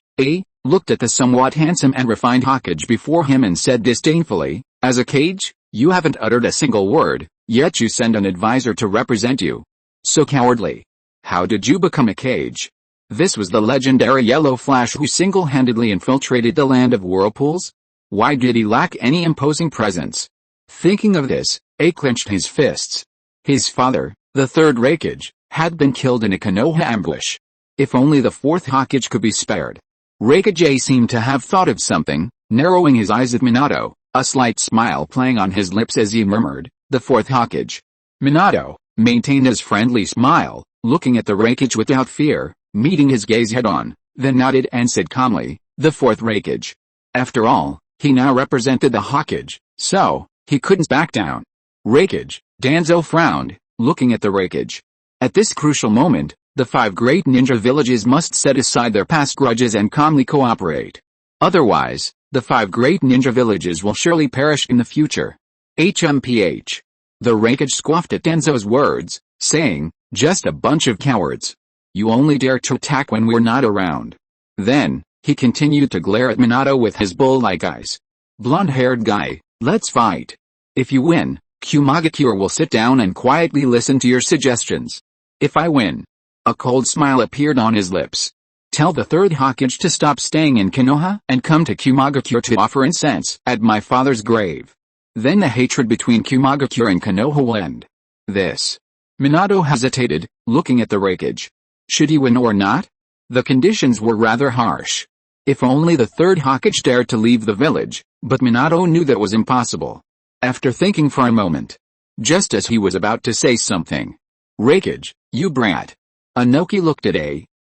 looked at the somewhat handsome and refined Hokage before him and said disdainfully, as a Kage, you haven't uttered a single word, yet you send an advisor to represent you. So cowardly. How did you become a Kage? This was the legendary Yellow Flash who single-handedly infiltrated the land of whirlpools? Why did he lack any imposing presence? Thinking of this, clenched his fists. His father, the third Raikage, had been killed in a Konoha ambush. If only the fourth Hokage could be spared. Raikage seemed to have thought of something, narrowing his eyes at Minato, a slight smile playing on his lips as he murmured, the fourth Hokage. Minato maintained his friendly smile, looking at the Raikage without fear, meeting his gaze head-on, then nodded and said calmly, the fourth Raikage. After all, he now represented the Hokage, so he couldn't back down. Raikage, Danzo frowned, looking at the Raikage. At this crucial moment, the 5 great ninja villages must set aside their past grudges and calmly cooperate. Otherwise, the 5 great ninja villages will surely perish in the future. HMPH. The Raikage scoffed at Danzo's words, saying, just a bunch of cowards. You only dare to attack when we're not around. Then, he continued to glare at Minato with his bull-like eyes. Blonde-haired guy, let's fight. If you win, Kumagakure will sit down and quietly listen to your suggestions. If I win. A cold smile appeared on his lips. Tell the third Hokage to stop staying in Konoha and come to Kumagakure to offer incense at my father's grave. Then the hatred between Kumagakure and Konoha will end. This. Minato hesitated, looking at the Raikage. Should he win or not? The conditions were rather harsh. If only the third Hokage dared to leave the village, but Minato knew that was impossible. After thinking for a moment, just as he was about to say something, Raikage, you brat. Inoki looked at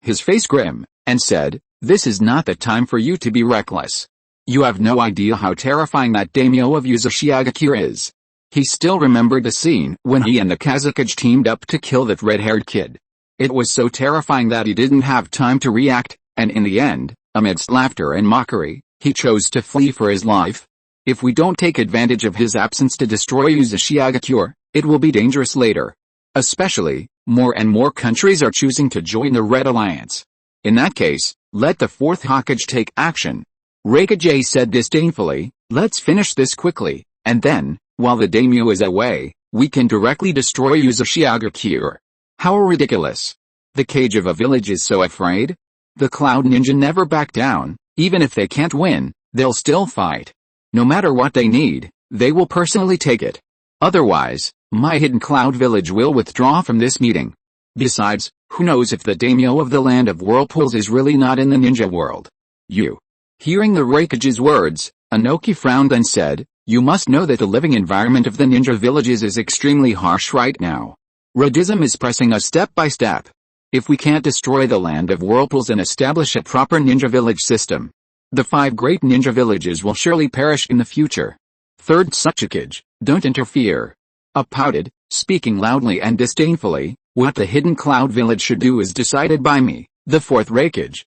his face grim, and said, this is not the time for you to be reckless. You have no idea how terrifying that daimyo of Uzumaki is. He still remembered the scene when he and the Kazekage teamed up to kill that red-haired kid. It was so terrifying that he didn't have time to react, and in the end, amidst laughter and mockery, he chose to flee for his life. If we don't take advantage of his absence to destroy Uzumaki, it will be dangerous later. Especially, more and more countries are choosing to join the Red Alliance. In that case, let the fourth Hokage take action. Raikage said disdainfully, let's finish this quickly, and then, while the daimyo is away, we can directly destroy Uzumaki. How ridiculous. The Kage of a village is so afraid? The Cloud Ninja never back down, even if they can't win, they'll still fight. No matter what they need, they will personally take it. Otherwise, my hidden Cloud Village will withdraw from this meeting. Besides, who knows if the daimyo of the land of whirlpools is really not in the ninja world. You. Hearing the Raikage's words, Inoki frowned and said, you must know that the living environment of the ninja villages is extremely harsh right now. Radism is pressing us step by step. If we can't destroy the land of whirlpools and establish a proper ninja village system, the 5 great ninja villages will surely perish in the future. Third Tsuchikage, don't interfere. Up pouted, speaking loudly and disdainfully, what the hidden Cloud Village should do is decided by me, the fourth Raikage,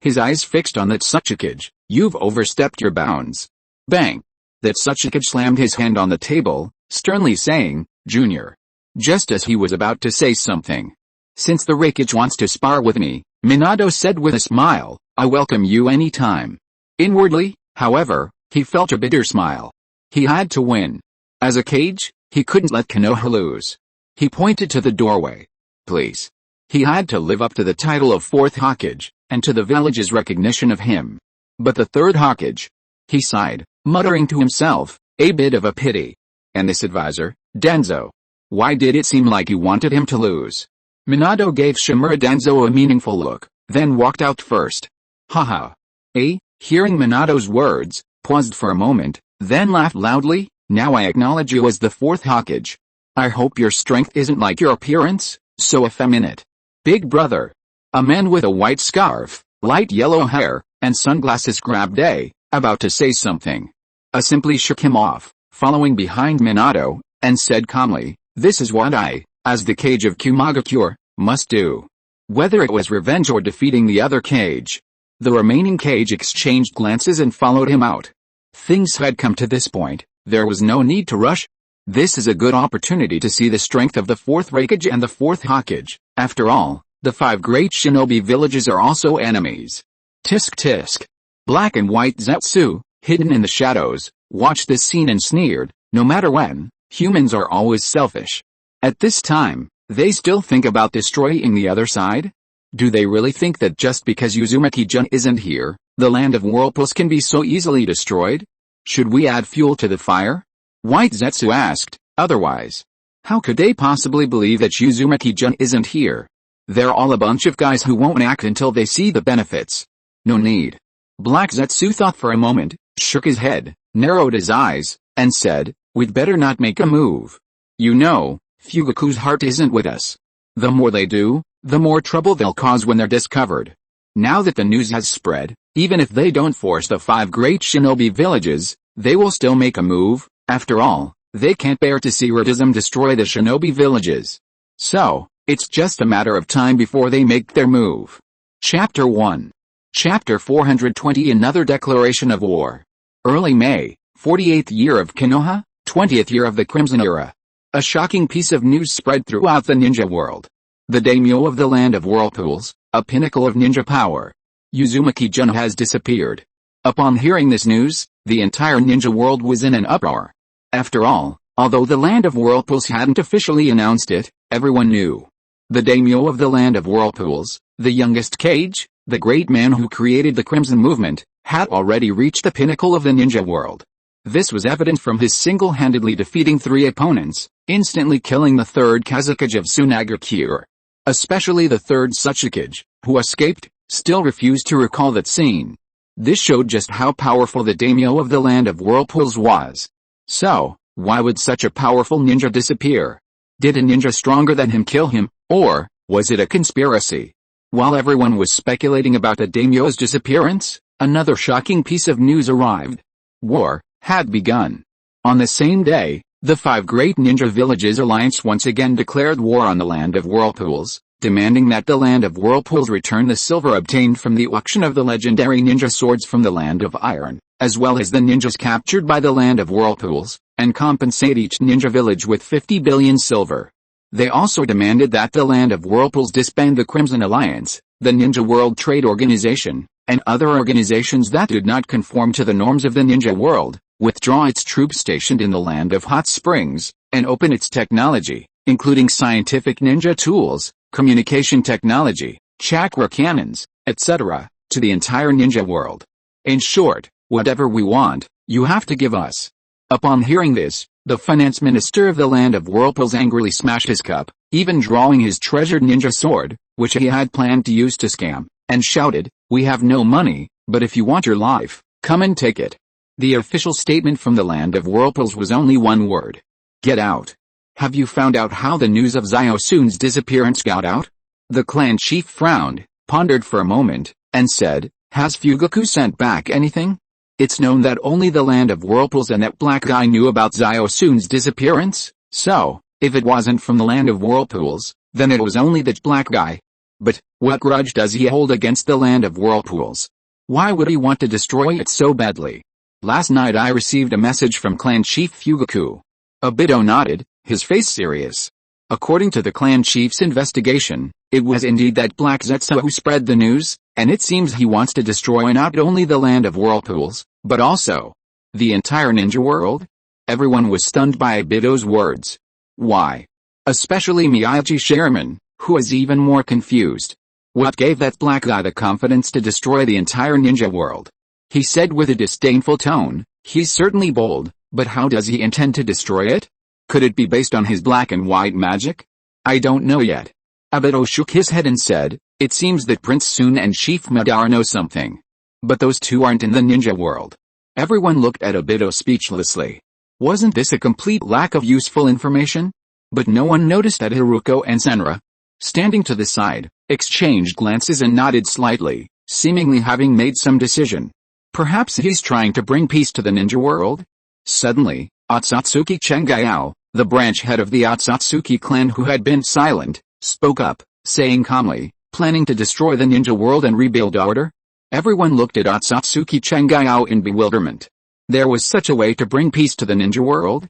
His eyes fixed on that Tsuchikage, you've overstepped your bounds. Bang! That Tsuchikage slammed his hand on the table, sternly saying, Junior. Just as he was about to say something. Since the Raikage wants to spar with me, Minato said with a smile, I welcome you any time. Inwardly, however, he felt a bitter smile. He had to win. As a Kage, he couldn't let Konoha lose. He pointed to the doorway. Please. He had to live up to the title of fourth Hokage, and to the village's recognition of him. But the third Hokage. He sighed, muttering to himself, a bit of a pity. And this advisor, Danzo. Why did it seem like he wanted him to lose? Minato gave Shimura Danzo a meaningful look, then walked out first. Haha. Hearing Minato's words, paused for a moment, then laughed loudly, now I acknowledge you as the fourth Hokage. I hope your strength isn't like your appearance, so effeminate. Big brother. A man with a white scarf, light yellow hair, and sunglasses grabbed A, about to say something. A simply shook him off, following behind Minato, and said calmly, "This is what I, as the cage of Kumagakure, must do." Whether it was revenge or defeating the other cage. The remaining cage exchanged glances and followed him out. Things had come to this point, there was no need to rush. This is a good opportunity to see the strength of the 4th Raikage and the 4th Hokage. After all, the 5 great shinobi villages are also enemies. Tisk tisk. Black and white Zetsu, hidden in the shadows, watched this scene and sneered, no matter when, humans are always selfish. At this time, they still think about destroying the other side? Do they really think that just because Uzumaki-jun isn't here, the land of whirlpools can be so easily destroyed? Should we add fuel to the fire? White Zetsu asked, otherwise, how could they possibly believe that Uzumaki-jun isn't here? They're all a bunch of guys who won't act until they see the benefits. No need. Black Zetsu thought for a moment, shook his head, narrowed his eyes, and said, we'd better not make a move. You know, Fugaku's heart isn't with us. The more they do, the more trouble they'll cause when they're discovered. Now that the news has spread, even if they don't force the 5 great shinobi villages, they will still make a move. After all, they can't bear to see Radism destroy the shinobi villages. So, it's just a matter of time before they make their move. Chapter 1. Chapter 420 Another Declaration of War. Early May, 48th year of Konoha, 20th year of the Crimson Era. A shocking piece of news spread throughout the ninja world. The daimyo of the land of whirlpools, a pinnacle of ninja power, Uzumaki-jun has disappeared. Upon hearing this news, the entire ninja world was in an uproar. After all, although the land of whirlpools hadn't officially announced it, everyone knew. The daimyo of the land of whirlpools, the youngest Kage, the great man who created the Crimson Movement, had already reached the pinnacle of the ninja world. This was evident from his single-handedly defeating 3 opponents, instantly killing the 3rd Kazekage of Tsunagakure. Especially the 3rd Tsuchikage, who escaped, still refused to recall that scene. This showed just how powerful the daimyo of the land of whirlpools was. So, why would such a powerful ninja disappear? Did a ninja stronger than him kill him, or was it a conspiracy? While everyone was speculating about the daimyo's disappearance, another shocking piece of news arrived. War had begun. On the same day, the 5 great ninja villages alliance once again declared war on the land of whirlpools, demanding that the land of whirlpools return the silver obtained from the auction of the legendary ninja swords from the land of iron, as well as the ninjas captured by the land of whirlpools, and compensate each ninja village with 50 billion silver. They also demanded that the land of whirlpools disband the Crimson Alliance, the Ninja World Trade Organization, and other organizations that did not conform to the norms of the ninja world, withdraw its troops stationed in the land of hot springs, and open its technology, including scientific ninja tools, communication technology, chakra cannons, etc., to the entire ninja world. In short, whatever we want, you have to give us. Upon hearing this, the finance minister of the land of whirlpools angrily smashed his cup, even drawing his treasured ninja sword, which he had planned to use to scam, and shouted, "We have no money, but if you want your life, come and take it." The official statement from the land of whirlpools was only one word. Get out. Have you found out how the news of Ziosun's disappearance got out? The clan chief frowned, pondered for a moment, and said, has Fugaku sent back anything? It's known that only the land of whirlpools and that black guy knew about Ziosun's disappearance, so, if it wasn't from the land of whirlpools, then it was only that black guy. But, what grudge does he hold against the land of whirlpools? Why would he want to destroy it so badly? Last night I received a message from clan chief Fugaku. Obito nodded, his face serious. According to the clan chief's investigation, it was indeed that Black Zetsu who spread the news, and it seems he wants to destroy not only the land of whirlpools, but also the entire ninja world? Everyone was stunned by Obito's words. Why? Especially Miyagi Sherman, who is even more confused. What gave that black guy the confidence to destroy the entire ninja world? He said with a disdainful tone, he's certainly bold, but how does he intend to destroy it? Could it be based on his black and white magic? I don't know yet. Obito shook his head and said, it seems that Prince Sun and Chief Madara know something. But those two aren't in the ninja world. Everyone looked at Obito speechlessly. Wasn't this a complete lack of useful information? But no one noticed that Haruko and Senra. standing to the side, exchanged glances and nodded slightly, seemingly having made some decision. Perhaps he's trying to bring peace to the ninja world? Suddenly, Otsutsuki Chengayao, the branch head of the Otsutsuki clan who had been silent, spoke up, saying calmly, planning to destroy the ninja world and rebuild order? Everyone looked at Otsutsuki Chengayao in bewilderment. There was such a way to bring peace to the ninja world?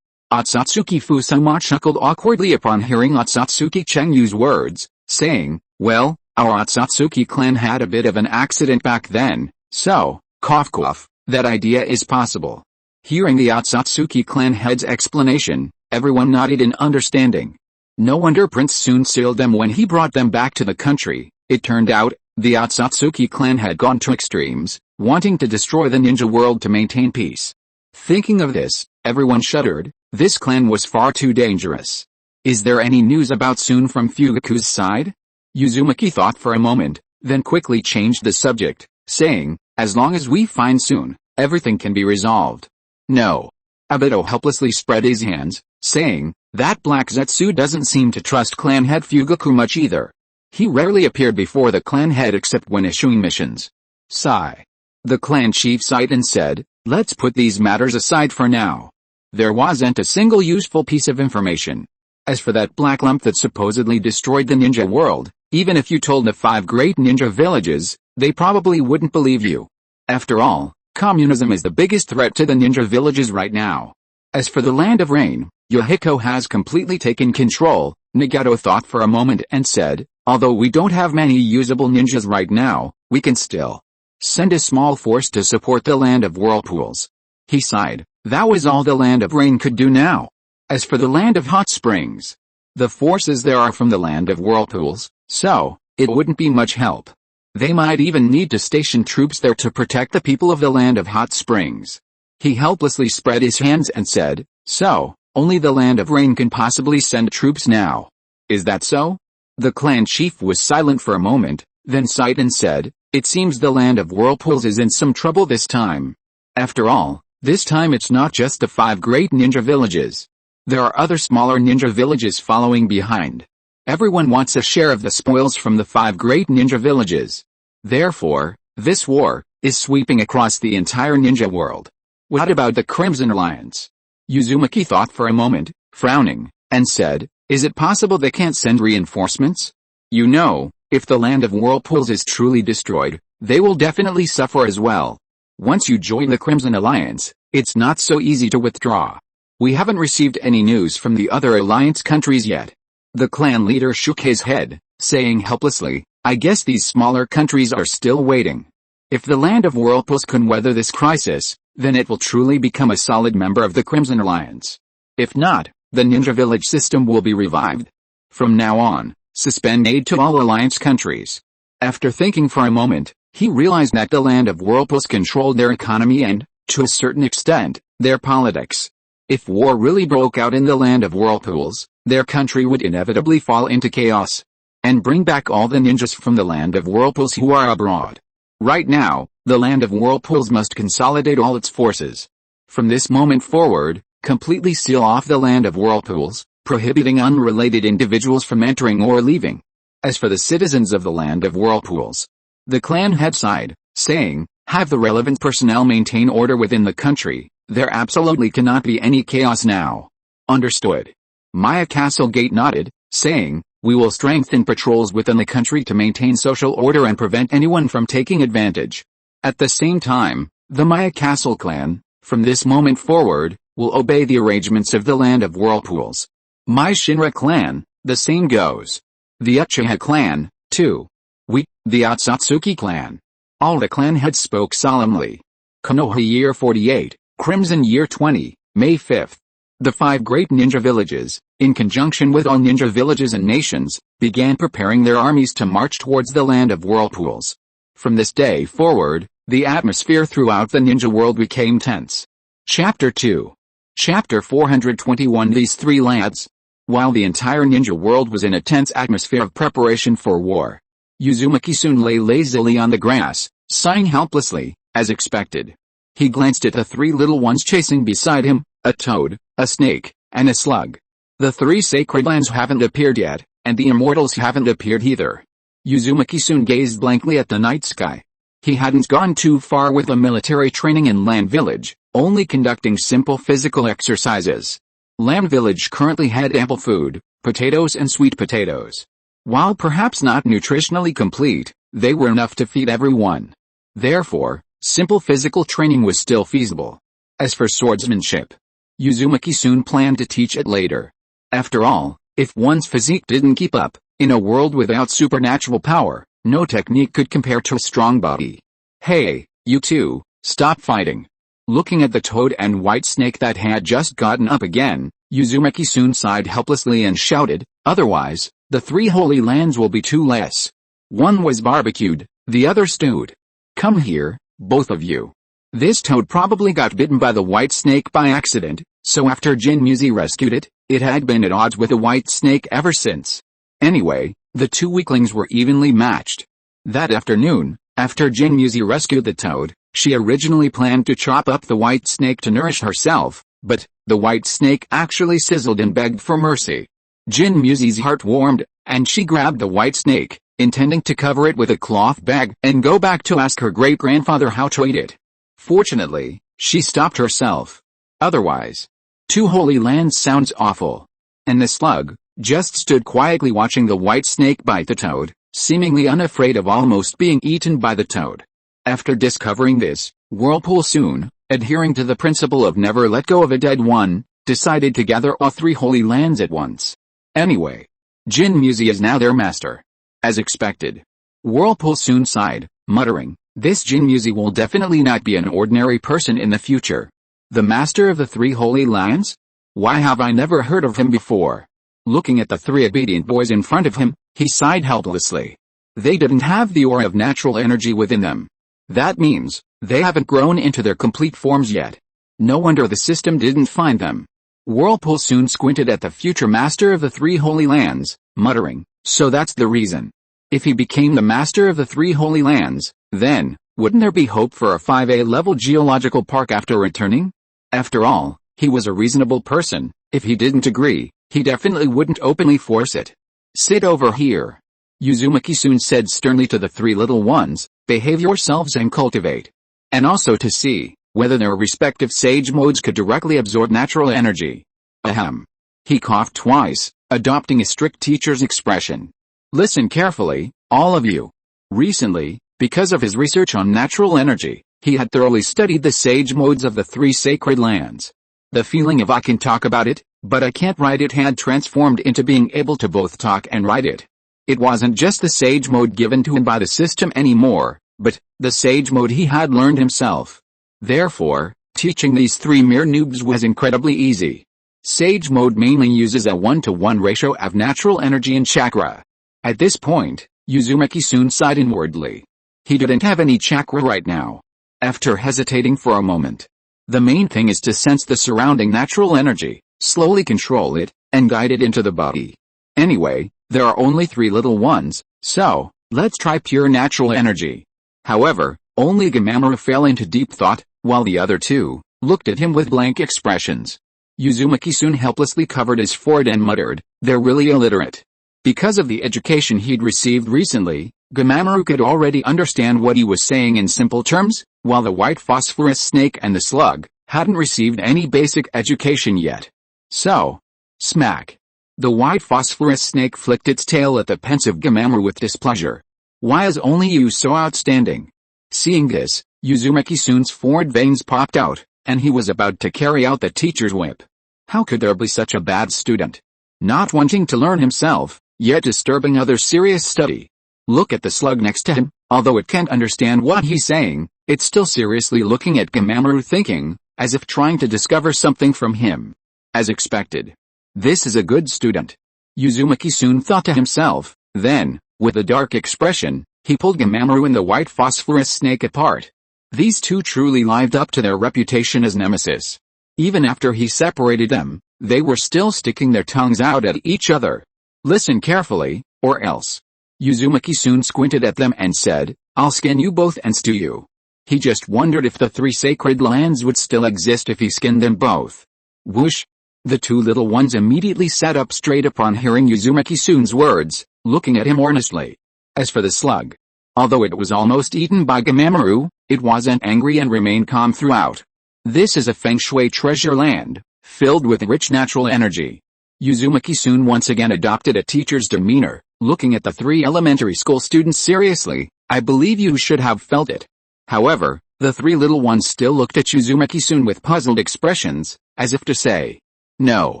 Otsutsuki Fusama chuckled awkwardly upon hearing Otsutsuki Chengyu's words, saying, well, our Otsutsuki clan had a bit of an accident back then, so, cough cough, that idea is possible. Hearing the Otsutsuki clan head's explanation, everyone nodded in understanding. No wonder Prince soon sealed them when he brought them back to the country. It turned out, the Otsutsuki clan had gone to extremes, wanting to destroy the ninja world to maintain peace. Thinking of this, everyone shuddered. This clan was far too dangerous. Is there any news about Sun from Fugaku's side? Uzumaki thought for a moment, then quickly changed the subject, saying, as long as we find Sun, everything can be resolved. No. Obito helplessly spread his hands, saying, that Black Zetsu doesn't seem to trust clan head Fugaku much either. He rarely appeared before the clan head except when issuing missions. Sigh. The clan chief sighed and said, let's put these matters aside for now. There wasn't a single useful piece of information. As for that black lump that supposedly destroyed the ninja world, even if you told the 5 great ninja villages, they probably wouldn't believe you. After all, communism is the biggest threat to the ninja villages right now. As for the Land of Rain, Yohiko has completely taken control. Nagato thought for a moment and said, although we don't have many usable ninjas right now, we can still send a small force to support the Land of Whirlpools. He sighed. That was all the Land of Rain could do now. As for the Land of Hot Springs, the forces there are from the Land of Whirlpools, so, it wouldn't be much help. They might even need to station troops there to protect the people of the Land of Hot Springs. He helplessly spread his hands and said, so, only the Land of Rain can possibly send troops now. Is that so? The clan chief was silent for a moment, then sighed and said, it seems the Land of Whirlpools is in some trouble this time. After all, this time it's not just the 5 great ninja villages. There are other smaller ninja villages following behind. Everyone wants a share of the spoils from the 5 great ninja villages. Therefore, this war is sweeping across the entire ninja world. What about the Crimson Alliance? Uzumaki thought for a moment, frowning, and said, is it possible they can't send reinforcements? You know, if the Land of Whirlpools is truly destroyed, they will definitely suffer as well. Once you join the Crimson Alliance, it's not so easy to withdraw. We haven't received any news from the other alliance countries yet. The clan leader shook his head, saying helplessly, I guess these smaller countries are still waiting. If the Land of Whirlpools can weather this crisis, then it will truly become a solid member of the Crimson Alliance. If not, the ninja village system will be revived. From now on, suspend aid to all alliance countries. After thinking for a moment, he realized that the Land of Whirlpools controlled their economy and, to a certain extent, their politics. If war really broke out in the Land of Whirlpools, their country would inevitably fall into chaos. And bring back all the ninjas from the Land of Whirlpools who are abroad. Right now, the Land of Whirlpools must consolidate all its forces. From this moment forward, completely seal off the Land of Whirlpools, prohibiting unrelated individuals from entering or leaving. As for the citizens of the Land of Whirlpools, the clan head sighed, saying, have the relevant personnel maintain order within the country. There absolutely cannot be any chaos now. Understood. Maya Castlegate nodded, saying, we will strengthen patrols within the country to maintain social order and prevent anyone from taking advantage. At the same time, the Maya Castle clan, from this moment forward, will obey the arrangements of the Land of Whirlpools. My Shinra clan, the same goes. The Uchiha clan, too. We, the Otsutsuki clan. All the clan heads spoke solemnly. Konoha year 48, Crimson year 20, May 5th. The 5 great ninja villages, in conjunction with all ninja villages and nations, began preparing their armies to march towards the Land of Whirlpools. From this day forward, the atmosphere throughout the ninja world became tense. Chapter 2. Chapter 421. These 3 lads. While the entire ninja world was in a tense atmosphere of preparation for war, Uzumaki soon lay lazily on the grass, sighing helplessly, as expected. He glanced at the 3 little ones chasing beside him, a toad, a snake, and a slug. The 3 sacred lands haven't appeared yet, And the immortals haven't appeared either. Uzumaki soon gazed blankly at the night sky. He hadn't gone too far with the military training in Land Village, only conducting simple physical exercises. Land Village currently had ample food, potatoes and sweet potatoes. While perhaps not nutritionally complete, they were enough to feed everyone. Therefore, simple physical training was still feasible. As for swordsmanship, Uzumaki soon planned to teach it later. After all, if one's physique didn't keep up, in a world without supernatural power, no technique could compare to a strong body. Hey, you two, stop fighting. Looking at the toad and white snake that had just gotten up again, Uzumaki soon sighed helplessly and shouted, otherwise, the 3 holy lands will be 2 less. One was barbecued, the other stewed. Come here, both of you. This toad probably got bitten by the white snake by accident, so after Jinmuzi rescued it, it had been at odds with the white snake ever since. Anyway, the 2 weaklings were evenly matched. That afternoon, after Jinmuzi rescued the toad, she originally planned to chop up the white snake to nourish herself, but the white snake actually sizzled and begged for mercy. Jinmuzi's heart warmed, and she grabbed the white snake, intending to cover it with a cloth bag and go back to ask her great-grandfather how to eat it. Fortunately, she stopped herself. Otherwise, 2 holy lands sounds awful. And the slug just stood quietly watching the white snake bite the toad, seemingly unafraid of almost being eaten by the toad. After discovering this, Whirlpool soon, adhering to the principle of never let go of a dead one, decided to gather all 3 holy lands at once. Anyway, Jinmuzi is now their master. As expected. Whirlpool soon sighed, muttering, this Jinmuzi will definitely not be an ordinary person in the future. The master of the 3 holy lands? Why have I never heard of him before? Looking at the 3 obedient boys in front of him, he sighed helplessly. They didn't have the aura of natural energy within them. That means, they haven't grown into their complete forms yet. No wonder the system didn't find them. Whirlpool soon squinted at the future master of the 3 holy lands, muttering, so that's the reason. If he became the master of the 3 holy lands, then, wouldn't there be hope for a 5A level geological park after returning? After all, he was a reasonable person. If he didn't agree, he definitely wouldn't openly force it. Sit over here. Uzumaki soon said sternly to the 3 little ones, behave yourselves and cultivate. And also to see whether their respective sage modes could directly absorb natural energy. Ahem. He coughed twice, adopting a strict teacher's expression. Listen carefully, all of you. Recently, because of his research on natural energy, he had thoroughly studied the sage modes of the 3 sacred lands. The feeling of I can talk about it, but I can't write it had transformed into being able to both talk and write it. It wasn't just the sage mode given to him by the system anymore, but the sage mode he had learned himself. Therefore, teaching these 3 mere noobs was incredibly easy. Sage mode mainly uses a 1-to-1 ratio of natural energy and chakra. At this point, Uzumaki soon sighed inwardly. He didn't have any chakra right now. After hesitating for a moment, the main thing is to sense the surrounding natural energy, slowly control it, and guide it into the body. Anyway, there are only 3 little ones, so, let's try pure natural energy. However, only Gamamaru fell into deep thought, while the other 2 looked at him with blank expressions. Uzumaki soon helplessly covered his forehead and muttered, they're really illiterate. Because of the education he'd received recently, Gamamaru could already understand what he was saying in simple terms, while the white phosphorus snake and the slug hadn't received any basic education yet. So, smack. The white phosphorus snake flicked its tail at the pensive Gamamaru with displeasure. Why is only you so outstanding? Seeing this, Uzumaki soon's forward veins popped out, and he was about to carry out the teacher's whip. How could there be such a bad student? Not wanting to learn himself, yet disturbing others' serious study. Look at the slug next to him, although it can't understand what he's saying, it's still seriously looking at Gamamaru thinking, as if trying to discover something from him. As expected. This is a good student. Uzumaki soon thought to himself, then, with a dark expression, he pulled Gamamaru and the white phosphorus snake apart. These 2 truly lived up to their reputation as nemesis. Even after he separated them, they were still sticking their tongues out at each other. Listen carefully, or else. Uzumaki soon squinted at them and said, I'll skin you both and stew you. He just wondered if the 3 sacred lands would still exist if he skinned them both. Whoosh! The two little ones immediately sat up straight upon hearing Uzumaki-san's words, looking at him earnestly. As for the slug, although it was almost eaten by Gamamaru, it wasn't angry and remained calm throughout. This is a feng shui treasure land, filled with rich natural energy. Uzumaki-san once again adopted a teacher's demeanor, looking at the three elementary school students seriously. I believe you should have felt it. However, the three little ones still looked at Uzumaki-san with puzzled expressions, as if to say, "No.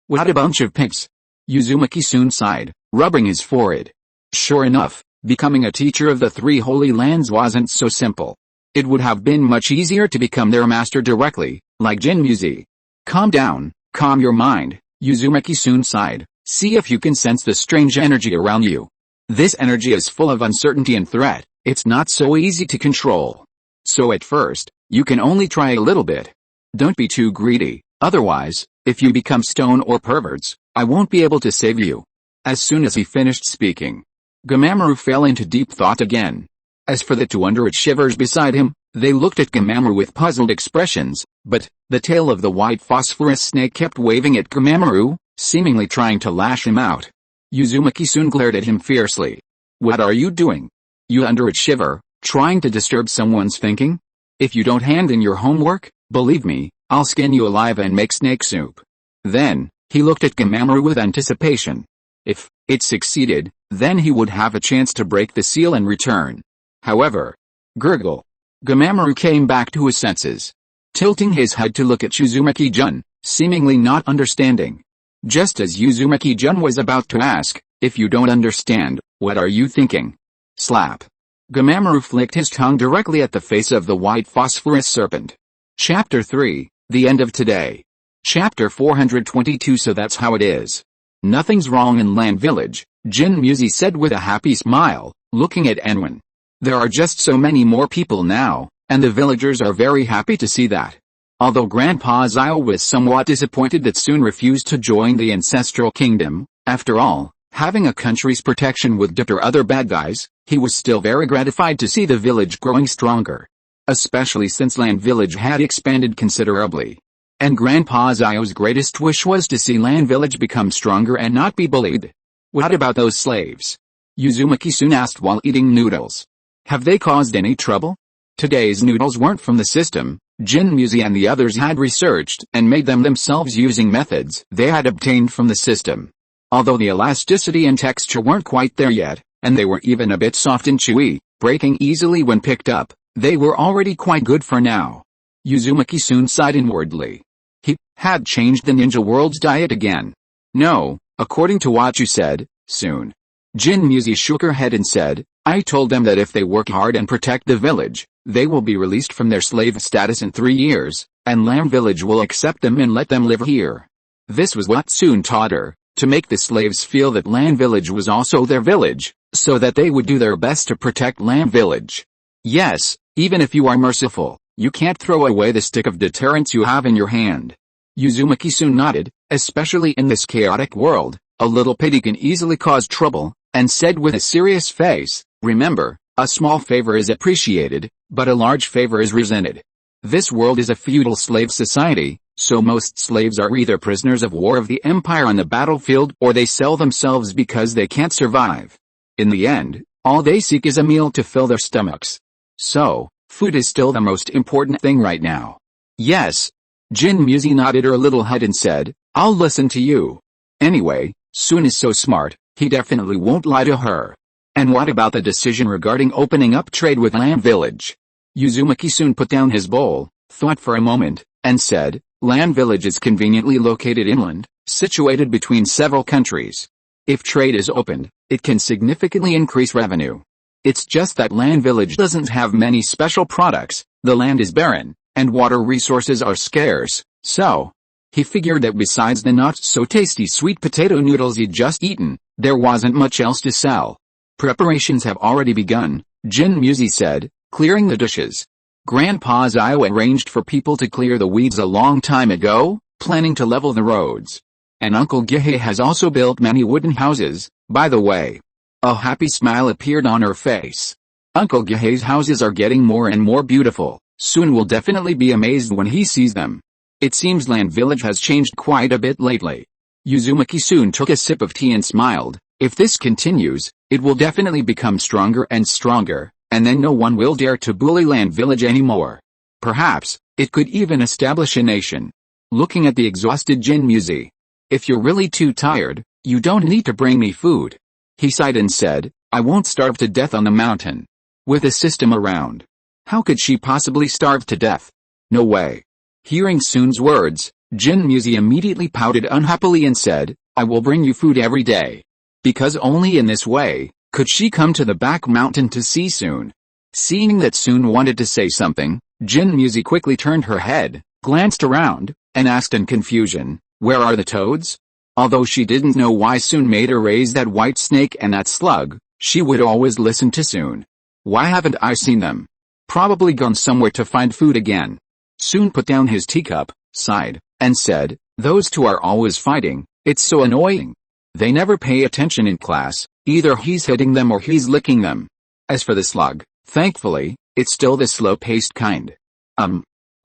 What a bunch of pigs." Uzumaki-san sighed, rubbing his forehead. Sure enough, becoming a teacher of the three holy lands wasn't so simple. It would have been much easier to become their master directly, like Jinmuzi. Calm down, calm your mind, Uzumaki-san sighed. See if you can sense the strange energy around you. This energy is full of uncertainty and threat. It's not so easy to control. So at first, you can only try a little bit. Don't be too greedy, otherwise, if you become stone or perverts, I won't be able to save you. As soon as he finished speaking, Gamamaru fell into deep thought again. As for the two underage shivers beside him, they looked at Gamamaru with puzzled expressions, but the tail of the white phosphorus snake kept waving at Gamamaru, seemingly trying to lash him out. Uzumaki-san glared at him fiercely. What are you doing? You underage shiver, trying to disturb someone's thinking? If you don't hand in your homework, believe me, I'll skin you alive and make snake soup. Then, he looked at Gamamaru with anticipation. If it succeeded, then he would have a chance to break the seal and return. However, gurgle. Gamamaru came back to his senses, tilting his head to look at Uzumaki-jun, seemingly not understanding. Just as Uzumaki-jun was about to ask, if you don't understand, what are you thinking? Slap. Gamamaru flicked his tongue directly at the face of the white phosphorus serpent. Chapter 3, The End of Today. Chapter 422. So that's how it is. Nothing's wrong in Land Village, Jinmuzi said with a happy smile, looking at Enwin. There are just so many more people now, and the villagers are very happy to see that. Although Grandpa Zio was somewhat disappointed that Soon refused to join the ancestral kingdom, after all, having a country's protection would deter other bad guys, he was still very gratified to see the village growing stronger. Especially since Land Village had expanded considerably. And Grandpa Zio's greatest wish was to see Land Village become stronger and not be bullied. What about those slaves? Uzumaki-san asked while eating noodles. Have they caused any trouble? Today's noodles weren't from the system. Jinmuzi and the others had researched and made them themselves using methods they had obtained from the system. Although the elasticity and texture weren't quite there yet, and they were even a bit soft and chewy, breaking easily when picked up, they were already quite good for now. Uzumaki-san sighed inwardly. He had changed the ninja world's diet again. No, according to what you said, Soon. Jinmuzi shook her head and said, I told them that if they work hard and protect the village, they will be released from their slave status in 3 years, and Lamb Village will accept them and let them live here. This was what Soon taught her, to make the slaves feel that Lamb Village was also their village, so that they would do their best to protect Lamb Village. Yes, even if you are merciful, you can't throw away the stick of deterrence you have in your hand. Uzumaki-san nodded, especially in this chaotic world, a little pity can easily cause trouble, and said with a serious face, remember, a small favor is appreciated, but a large favor is resented. This world is a feudal slave society, so most slaves are either prisoners of war of the empire on the battlefield or they sell themselves because they can't survive. In the end, all they seek is a meal to fill their stomachs. So, food is still the most important thing right now. Yes. Jinmuzi nodded her little head and said, I'll listen to you. Anyway, Soon is so smart, he definitely won't lie to her. And what about the decision regarding opening up trade with Lamb Village? Uzumaki-san put down his bowl, thought for a moment, and said, Lamb Village is conveniently located inland, situated between several countries. If trade is opened, it can significantly increase revenue. It's just that Land Village doesn't have many special products, the land is barren, and water resources are scarce, so he figured that besides the not-so-tasty sweet potato noodles he'd just eaten, there wasn't much else to sell. Preparations have already begun, Jinmuzi said, clearing the dishes. Grandpa Zio arranged for people to clear the weeds a long time ago, planning to level the roads. And Uncle Gihei has also built many wooden houses, by the way. A happy smile appeared on her face. Uncle Gihei's houses are getting more and more beautiful. Soon will definitely be amazed when he sees them. It seems Land Village has changed quite a bit lately. Uzumaki soon took a sip of tea and smiled. If this continues, it will definitely become stronger and stronger, and then no one will dare to bully Land Village anymore. Perhaps, it could even establish a nation. Looking at the exhausted Jinmuzi. If you're really too tired, you don't need to bring me food. He sighed and said, I won't starve to death on the mountain. With a system around. How could she possibly starve to death? No way. Hearing Sun's words, Jinmuzi immediately pouted unhappily and said, I will bring you food every day. Because only in this way, could she come to the back mountain to see Sun. Seeing that Sun wanted to say something, Jinmuzi quickly turned her head, glanced around, and asked in confusion, where are the toads? Although she didn't know why Sun made her raise that white snake and that slug, she would always listen to Sun. Why haven't I seen them? Probably gone somewhere to find food again. Sun put down his teacup, sighed, and said, those two are always fighting, it's so annoying. They never pay attention in class, either he's hitting them or he's licking them. As for the slug, thankfully, it's still the slow-paced kind.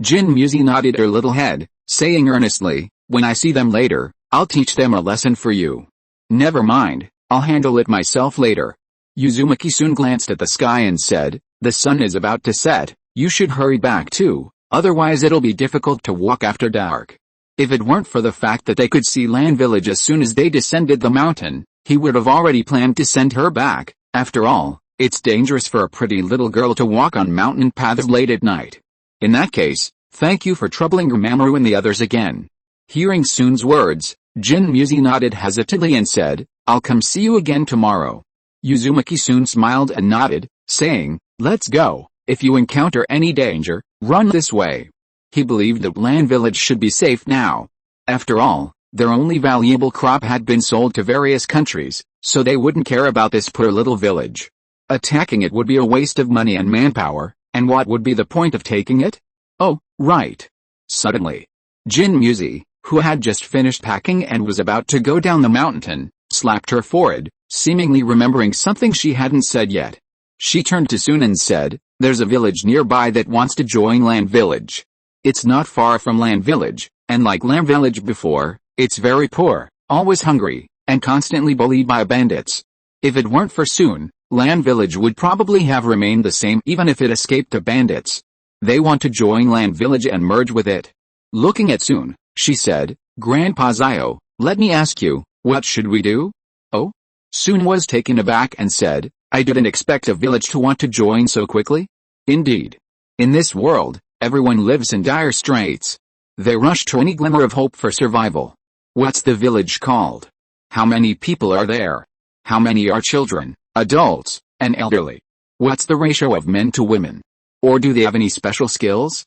Jinmuzi nodded her little head, saying earnestly, when I see them later, I'll teach them a lesson for you. Never mind, I'll handle it myself later. Uzumaki soon glanced at the sky and said, the sun is about to set, you should hurry back too, otherwise it'll be difficult to walk after dark. If it weren't for the fact that they could see Land Village as soon as they descended the mountain, he would have already planned to send her back. After all, it's dangerous for a pretty little girl to walk on mountain paths late at night. In that case, thank you for troubling Mamoru and the others again. Hearing Sun's words, Jinmuzi nodded hesitantly and said, I'll come see you again tomorrow. Uzumaki soon smiled and nodded, saying, let's go. If you encounter any danger, run this way. He believed that Land Village should be safe now. After all, their only valuable crop had been sold to various countries, so they wouldn't care about this poor little village. Attacking it would be a waste of money and manpower, and what would be the point of taking it? Oh, right. Suddenly, Jinmuzi, who had just finished packing and was about to go down the mountain, slapped her forehead, seemingly remembering something she hadn't said yet. She turned to Sun and said, there's a village nearby that wants to join Land Village. It's not far from Land Village, and like Land Village before, it's very poor, always hungry, and constantly bullied by bandits. If it weren't for Sun, Land Village would probably have remained the same even if it escaped the bandits. They want to join Land Village and merge with it. Looking at Sun, she said, Grandpa Zio, let me ask you, what should we do? Oh? Sun was taken aback and said, I didn't expect a village to want to join so quickly. Indeed. In this world, everyone lives in dire straits. They rush to any glimmer of hope for survival. What's the village called? How many people are there? How many are children, adults, and elderly? What's the ratio of men to women? Or do they have any special skills?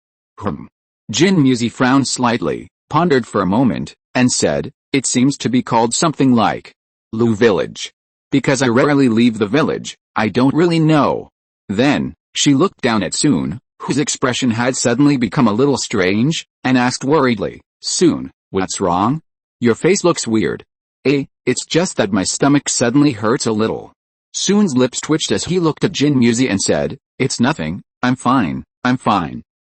Jinmuzi frowned slightly, pondered for a moment, and said, it seems to be called something like Lu Village. Because I rarely leave the village, I don't really know. Then, she looked down at Sun, whose expression had suddenly become a little strange, and asked worriedly, Sun, what's wrong? Your face looks weird. It's just that my stomach suddenly hurts a little. Sun's lips twitched as he looked at Jinmuzi and said, it's nothing, I'm fine.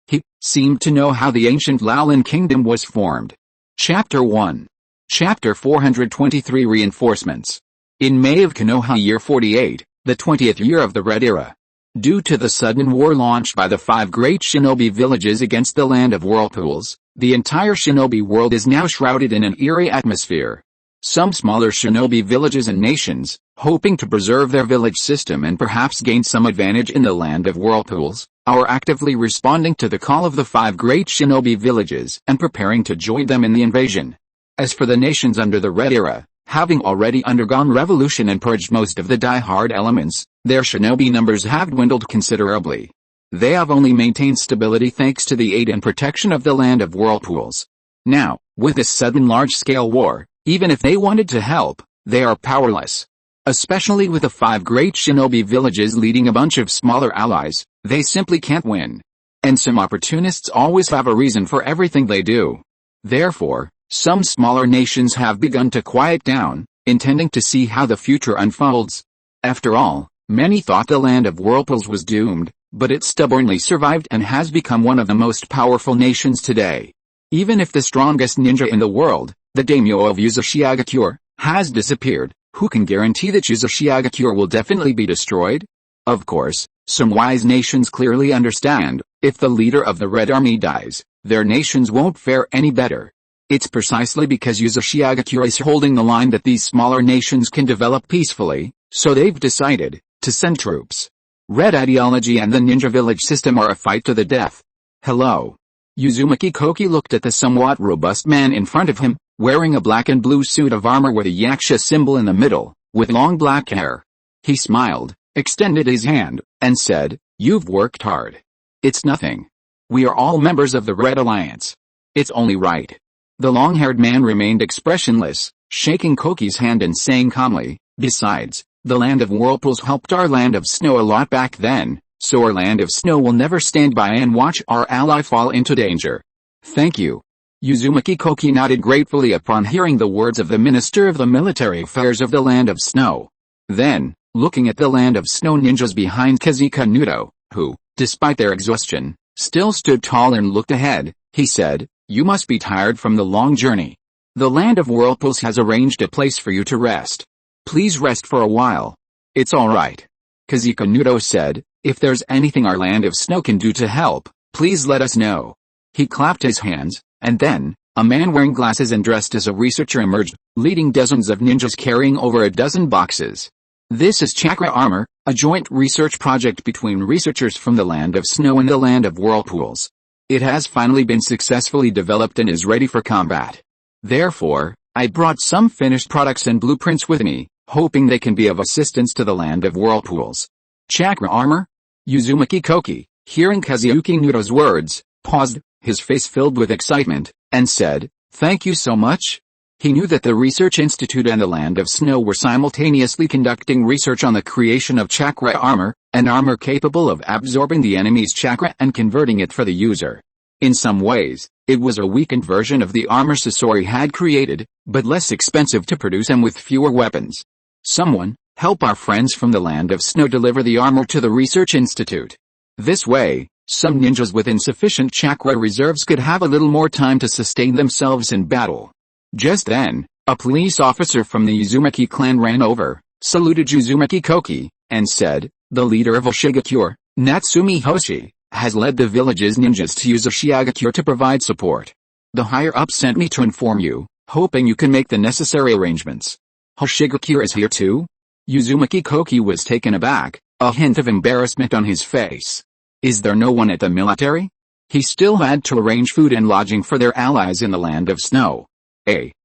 He seemed to know how the ancient Laolin kingdom was formed. Chapter 1. Chapter 423 Reinforcements. In May of Konoha year 48, the 20th year of the Red Era. Due to the sudden war launched by the 5 great shinobi villages against the land of whirlpools, the entire shinobi world is now shrouded in an eerie atmosphere. Some smaller shinobi villages and nations, hoping to preserve their village system and perhaps gain some advantage in the land of whirlpools, are actively responding to the call of the 5 great shinobi villages and preparing to join them in the invasion. As for the nations under the Red Era, having already undergone revolution and purged most of the die-hard elements, their shinobi numbers have dwindled considerably. They have only maintained stability thanks to the aid and protection of the land of whirlpools. Now, with this sudden large-scale war, even if they wanted to help, they are powerless. Especially with the 5 great shinobi villages leading a bunch of smaller allies, they simply can't win. And some opportunists always have a reason for everything they do. Therefore, some smaller nations have begun to quiet down, intending to see how the future unfolds. After all, many thought the land of whirlpools was doomed, but it stubbornly survived and has become one of the most powerful nations today. Even if the strongest ninja in the world, the daimyo of Uzumaki, has disappeared, who can guarantee that Uzumaki will definitely be destroyed? Of course, some wise nations clearly understand, if the leader of the Red Army dies, their nations won't fare any better. It's precisely because Uzumaki is holding the line that these smaller nations can develop peacefully, so they've decided to send troops. Red ideology and the ninja village system are a fight to the death. Hello. Uzumaki Koki looked at the somewhat robust man in front of him, wearing a black and blue suit of armor with a yaksha symbol in the middle, with long black hair. He smiled, extended his hand, and said, "You've worked hard. It's nothing. We are all members of the Red Alliance. It's only right." The long-haired man remained expressionless, shaking Koki's hand and saying calmly, "Besides, the land of whirlpools helped our land of snow a lot back then, so our land of snow will never stand by and watch our ally fall into danger." "Thank you." Uzumaki Koki nodded gratefully upon hearing the words of the Minister of the Military Affairs of the Land of Snow. Then, looking at the Land of Snow ninjas behind Kazika Nudo, who, despite their exhaustion, still stood tall and looked ahead, he said, "You must be tired from the long journey. The Land of Whirlpools has arranged a place for you to rest. Please rest for a while." "It's alright." Kazika Nudo said, "If there's anything our Land of Snow can do to help, please let us know." He clapped his hands, and then, a man wearing glasses and dressed as a researcher emerged, leading dozens of ninjas carrying over a dozen boxes. "This is Chakra Armor, a joint research project between researchers from the Land of Snow and the Land of Whirlpools. It has finally been successfully developed and is ready for combat. Therefore, I brought some finished products and blueprints with me, hoping they can be of assistance to the Land of Whirlpools." "Chakra Armor?" Uzumaki Koki, hearing Kazuyuki Nudo's words, paused, his face filled with excitement, and said, "Thank you so much." He knew that the Research Institute and the Land of Snow were simultaneously conducting research on the creation of chakra armor, an armor capable of absorbing the enemy's chakra and converting it for the user. In some ways, it was a weakened version of the armor Sasori had created, but less expensive to produce and with fewer weapons. "Someone, help our friends from the Land of Snow deliver the armor to the Research Institute. This way, some ninjas with insufficient chakra reserves could have a little more time to sustain themselves in battle." Just then, a police officer from the Uzumaki clan ran over, saluted Uzumaki Koki, and said, "The leader of Oshigakure, Natsumi Hoshi, has led the village's ninjas to use Oshigakure to provide support. The higher-ups sent me to inform you, hoping you can make the necessary arrangements." "Hoshigakure is here too?" Uzumaki Koki was taken aback, a hint of embarrassment on his face. "Is there no one at the military?" He still had to arrange food and lodging for their allies in the Land of Snow.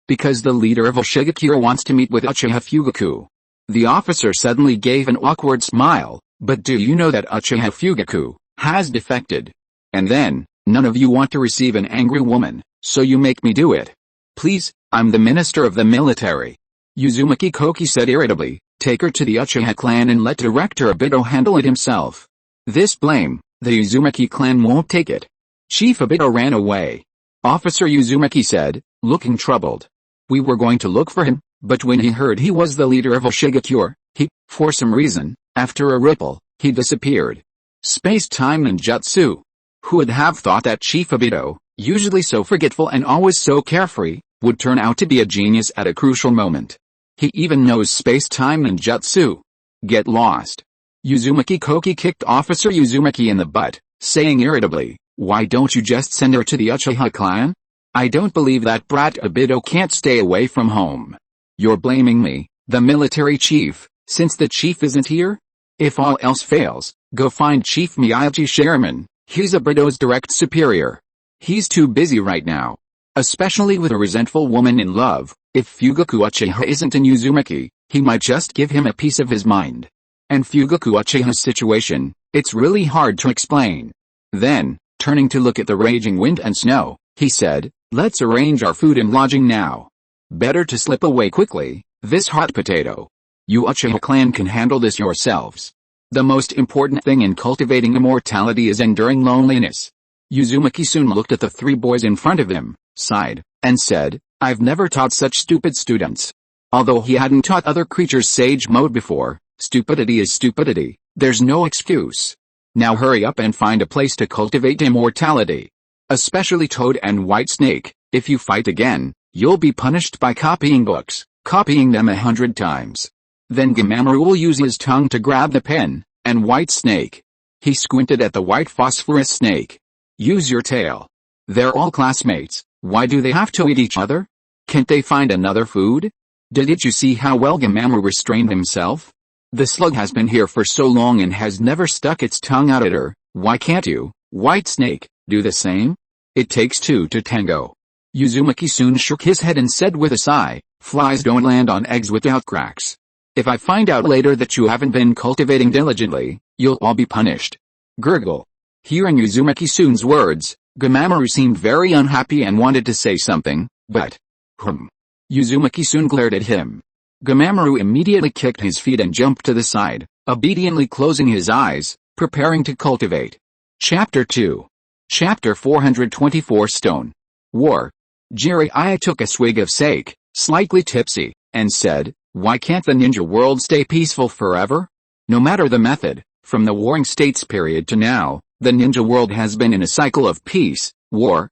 Because the leader of Oshigakure wants to meet with Uchiha Fugaku." The officer suddenly gave an awkward smile, "But do you know that Uchiha Fugaku has defected? And then, none of you want to receive an angry woman, so you make me do it. Please, I'm the minister of the military." Uzumaki Koki said irritably, "Take her to the Uchiha clan and let Director Obito handle it himself. This blame, the Uzumaki clan won't take it." Chief Obito ran away. Officer Uzumaki said, looking troubled. "We were going to look for him, but when he heard he was the leader of Oshigakure, for some reason, after a ripple, he disappeared." Space-time ninjutsu. Who would have thought that Chief Obito, usually so forgetful and always so carefree, would turn out to be a genius at a crucial moment. He even knows space-time ninjutsu. Get lost. Uzumaki Koki kicked Officer Uzumaki in the butt, saying irritably, "Why don't you just send her to the Uchiha clan? I don't believe that brat Obito can't stay away from home. You're blaming me, the military chief, since the chief isn't here? If all else fails, go find Chief Miyaji Sherman, he's Obito's direct superior. He's too busy right now. Especially with a resentful woman in love, if Fugaku Uchiha isn't in Uzumaki, he might just give him a piece of his mind. And Fugaku Uchiha's situation, it's really hard to explain." Then, turning to look at the raging wind and snow, he said, "Let's arrange our food and lodging now. Better to slip away quickly, this hot potato. You Uchiha clan can handle this yourselves. The most important thing in cultivating immortality is enduring loneliness." Uzumaki soon looked at the three boys in front of him, sighed, and said, "I've never taught such stupid students." Although he hadn't taught other creatures sage mode before, stupidity is stupidity, there's no excuse. Now hurry up and find a place to cultivate immortality. Especially Toad and White Snake. If you fight again, you'll be punished by copying books, copying them 100 times. Then Gamamaru will use his tongue to grab the pen, and White Snake. He squinted at the white phosphorus snake. Use your tail. They're all classmates, why do they have to eat each other? Can't they find another food? Didn't you see how well Gamamaru restrained himself? The slug has been here for so long and has never stuck its tongue out at her, why can't you, White Snake, do the same? It takes two to tango. Uzumaki soon shook his head and said with a sigh, flies don't land on eggs without cracks. If I find out later that you haven't been cultivating diligently, you'll all be punished. Gurgle. Hearing Uzumaki-san's words, Gamamaru seemed very unhappy and wanted to say something, but... Uzumaki-san glared at him. Gamamaru immediately kicked his feet and jumped to the side, obediently closing his eyes, preparing to cultivate. Chapter 2. Chapter 424 Stone. War. Jiraiya took a swig of sake, slightly tipsy, and said, why can't the ninja world stay peaceful forever? No matter the method, from the Warring States period to now, the ninja world has been in a cycle of peace, war,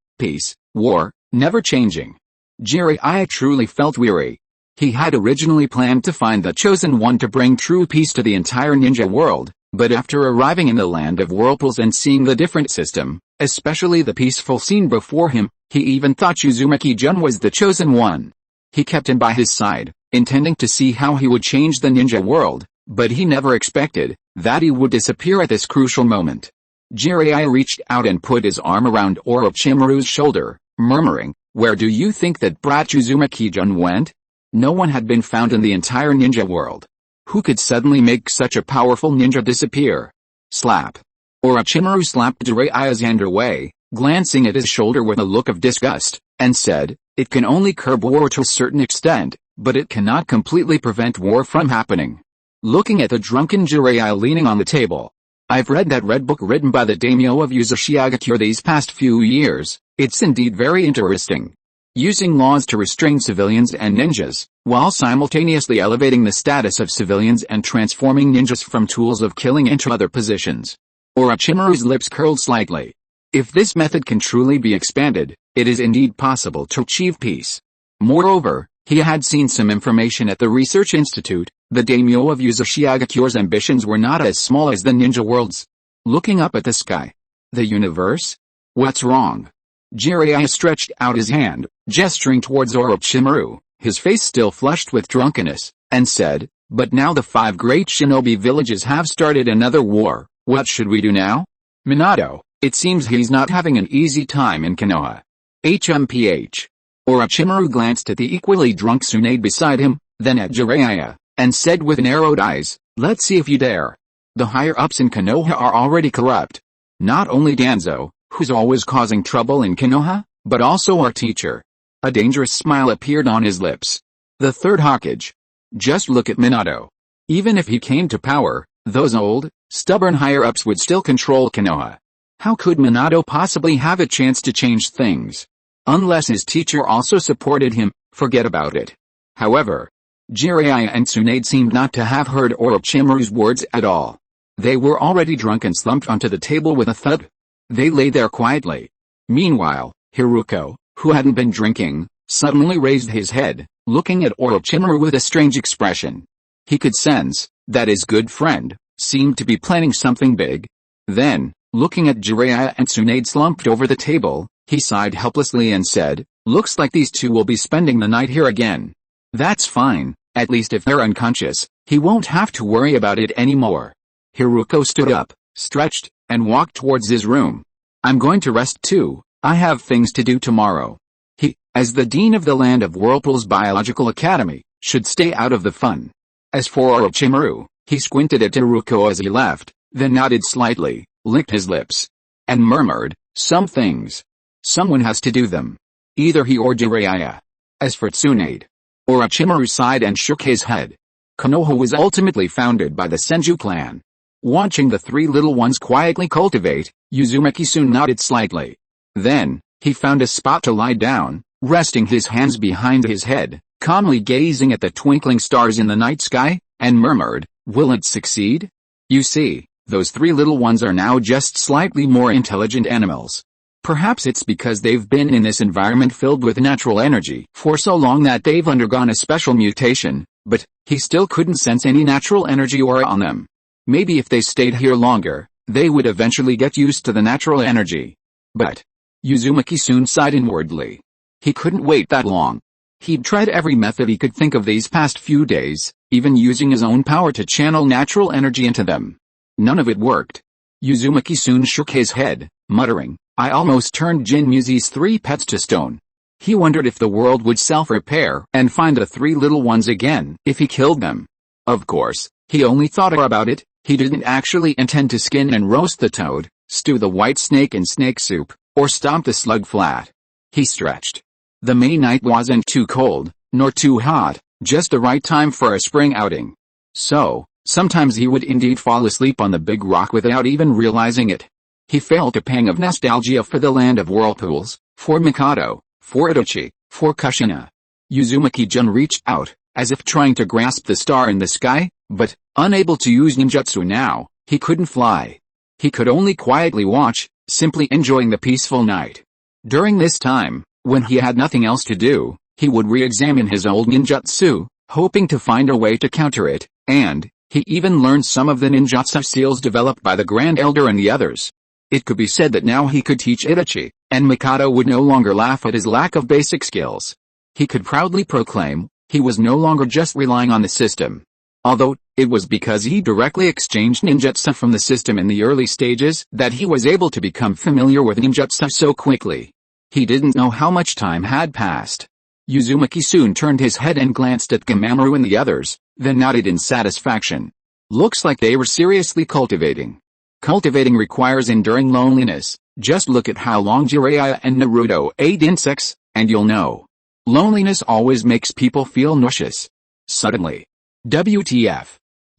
never changing. Jiraiya truly felt weary. He had originally planned to find the chosen one to bring true peace to the entire ninja world, but after arriving in the land of whirlpools and seeing the different system, especially the peaceful scene before him, he even thought Uzumaki-jun was the chosen one. He kept him by his side, intending to see how he would change the ninja world, but he never expected that he would disappear at this crucial moment. Jiraiya reached out and put his arm around Orochimaru's shoulder, murmuring, where do you think that brat Uzumaki-jun went? No one had been found in the entire ninja world. Who could suddenly make such a powerful ninja disappear? Slap. Orochimaru slapped Jiraiya's hand away, glancing at his shoulder with a look of disgust, and said, it can only curb war to a certain extent, but it cannot completely prevent war from happening. Looking at the drunken Jiraiya leaning on the table. I've read that red book written by the daimyo of Uzumaki these past few years. It's indeed very interesting. Using laws to restrain civilians and ninjas, while simultaneously elevating the status of civilians and transforming ninjas from tools of killing into other positions. Orochimaru's lips curled slightly. If this method can truly be expanded, it is indeed possible to achieve peace. Moreover, he had seen some information at the research institute. The daimyo of Uzumaki-san's ambitions were not as small as the ninja world's. Looking up at the sky. The universe? What's wrong? Jiraiya stretched out his hand, gesturing towards Orochimaru, his face still flushed with drunkenness, and said, but now the 5 great shinobi villages have started another war, what should we do now? Minato, it seems he's not having an easy time in Konoha. HMPH. Orochimaru glanced at the equally drunk Tsunade beside him, then at Jiraiya, and said with narrowed eyes, let's see if you dare. The higher-ups in Konoha are already corrupt. Not only Danzo, who's always causing trouble in Konoha, but also our teacher. A dangerous smile appeared on his lips. The third Hokage. Just look at Minato. Even if he came to power, those old, stubborn higher-ups would still control Konoha. How could Minato possibly have a chance to change things? Unless his teacher also supported him, forget about it. However, Jiraiya and Tsunade seemed not to have heard Orochimaru's words at all. They were already drunk and slumped onto the table with a thud. They lay there quietly. Meanwhile, Haruko, who hadn't been drinking, suddenly raised his head, looking at Orochimaru with a strange expression. He could sense that his good friend seemed to be planning something big. Then, looking at Jiraiya and Tsunade slumped over the table, he sighed helplessly and said, looks like these two will be spending the night here again. That's fine, at least if they're unconscious, he won't have to worry about it anymore. Haruko stood up, stretched, and walked towards his room. I'm going to rest too, I have things to do tomorrow. He, as the dean of the Land of Whirlpool's Biological Academy, should stay out of the fun. As for Orochimaru, he squinted at Haruko as he left, then nodded slightly, licked his lips, and murmured, some things. Someone has to do them. Either he or Jiraiya. As for Tsunade, Orochimaru sighed and shook his head. Konoha was ultimately founded by the Senju clan. Watching the 3 little ones quietly cultivate, Uzumaki-san nodded slightly. Then, he found a spot to lie down, resting his hands behind his head, calmly gazing at the twinkling stars in the night sky, and murmured, will it succeed? You see, those 3 little ones are now just slightly more intelligent animals. Perhaps it's because they've been in this environment filled with natural energy for so long that they've undergone a special mutation, but he still couldn't sense any natural energy aura on them. Maybe if they stayed here longer, they would eventually get used to the natural energy. But Uzumaki soon sighed inwardly. He couldn't wait that long. He'd tried every method he could think of these past few days, even using his own power to channel natural energy into them. None of it worked. Uzumaki soon shook his head, muttering, "I almost turned Jin Muzi's 3 pets to stone." He wondered if the world would self-repair and find the 3 little ones again if he killed them. Of course, he only thought about it. He didn't actually intend to skin and roast the toad, stew the white snake in snake soup, or stomp the slug flat. He stretched. The May night wasn't too cold, nor too hot, just the right time for a spring outing. So, sometimes he would indeed fall asleep on the big rock without even realizing it. He felt a pang of nostalgia for the land of whirlpools, for Mikado, for Itachi, for Kushina. Uzumaki-jun reached out, as if trying to grasp the star in the sky, but, unable to use ninjutsu now, he couldn't fly. He could only quietly watch, simply enjoying the peaceful night. During this time, when he had nothing else to do, he would re-examine his old ninjutsu, hoping to find a way to counter it, and he even learned some of the ninjutsu seals developed by the Grand Elder and the others. It could be said that now he could teach Itachi, and Mikado would no longer laugh at his lack of basic skills. He could proudly proclaim, he was no longer just relying on the system. Although, it was because he directly exchanged ninjutsu from the system in the early stages that he was able to become familiar with ninjutsu so quickly. He didn't know how much time had passed. Uzumaki soon turned his head and glanced at Gamamaru and the others, then nodded in satisfaction. Looks like they were seriously cultivating. Cultivating requires enduring loneliness. Just look at how long Jiraiya and Naruto ate insects, and you'll know. Loneliness always makes people feel nauseous. Suddenly. WTF.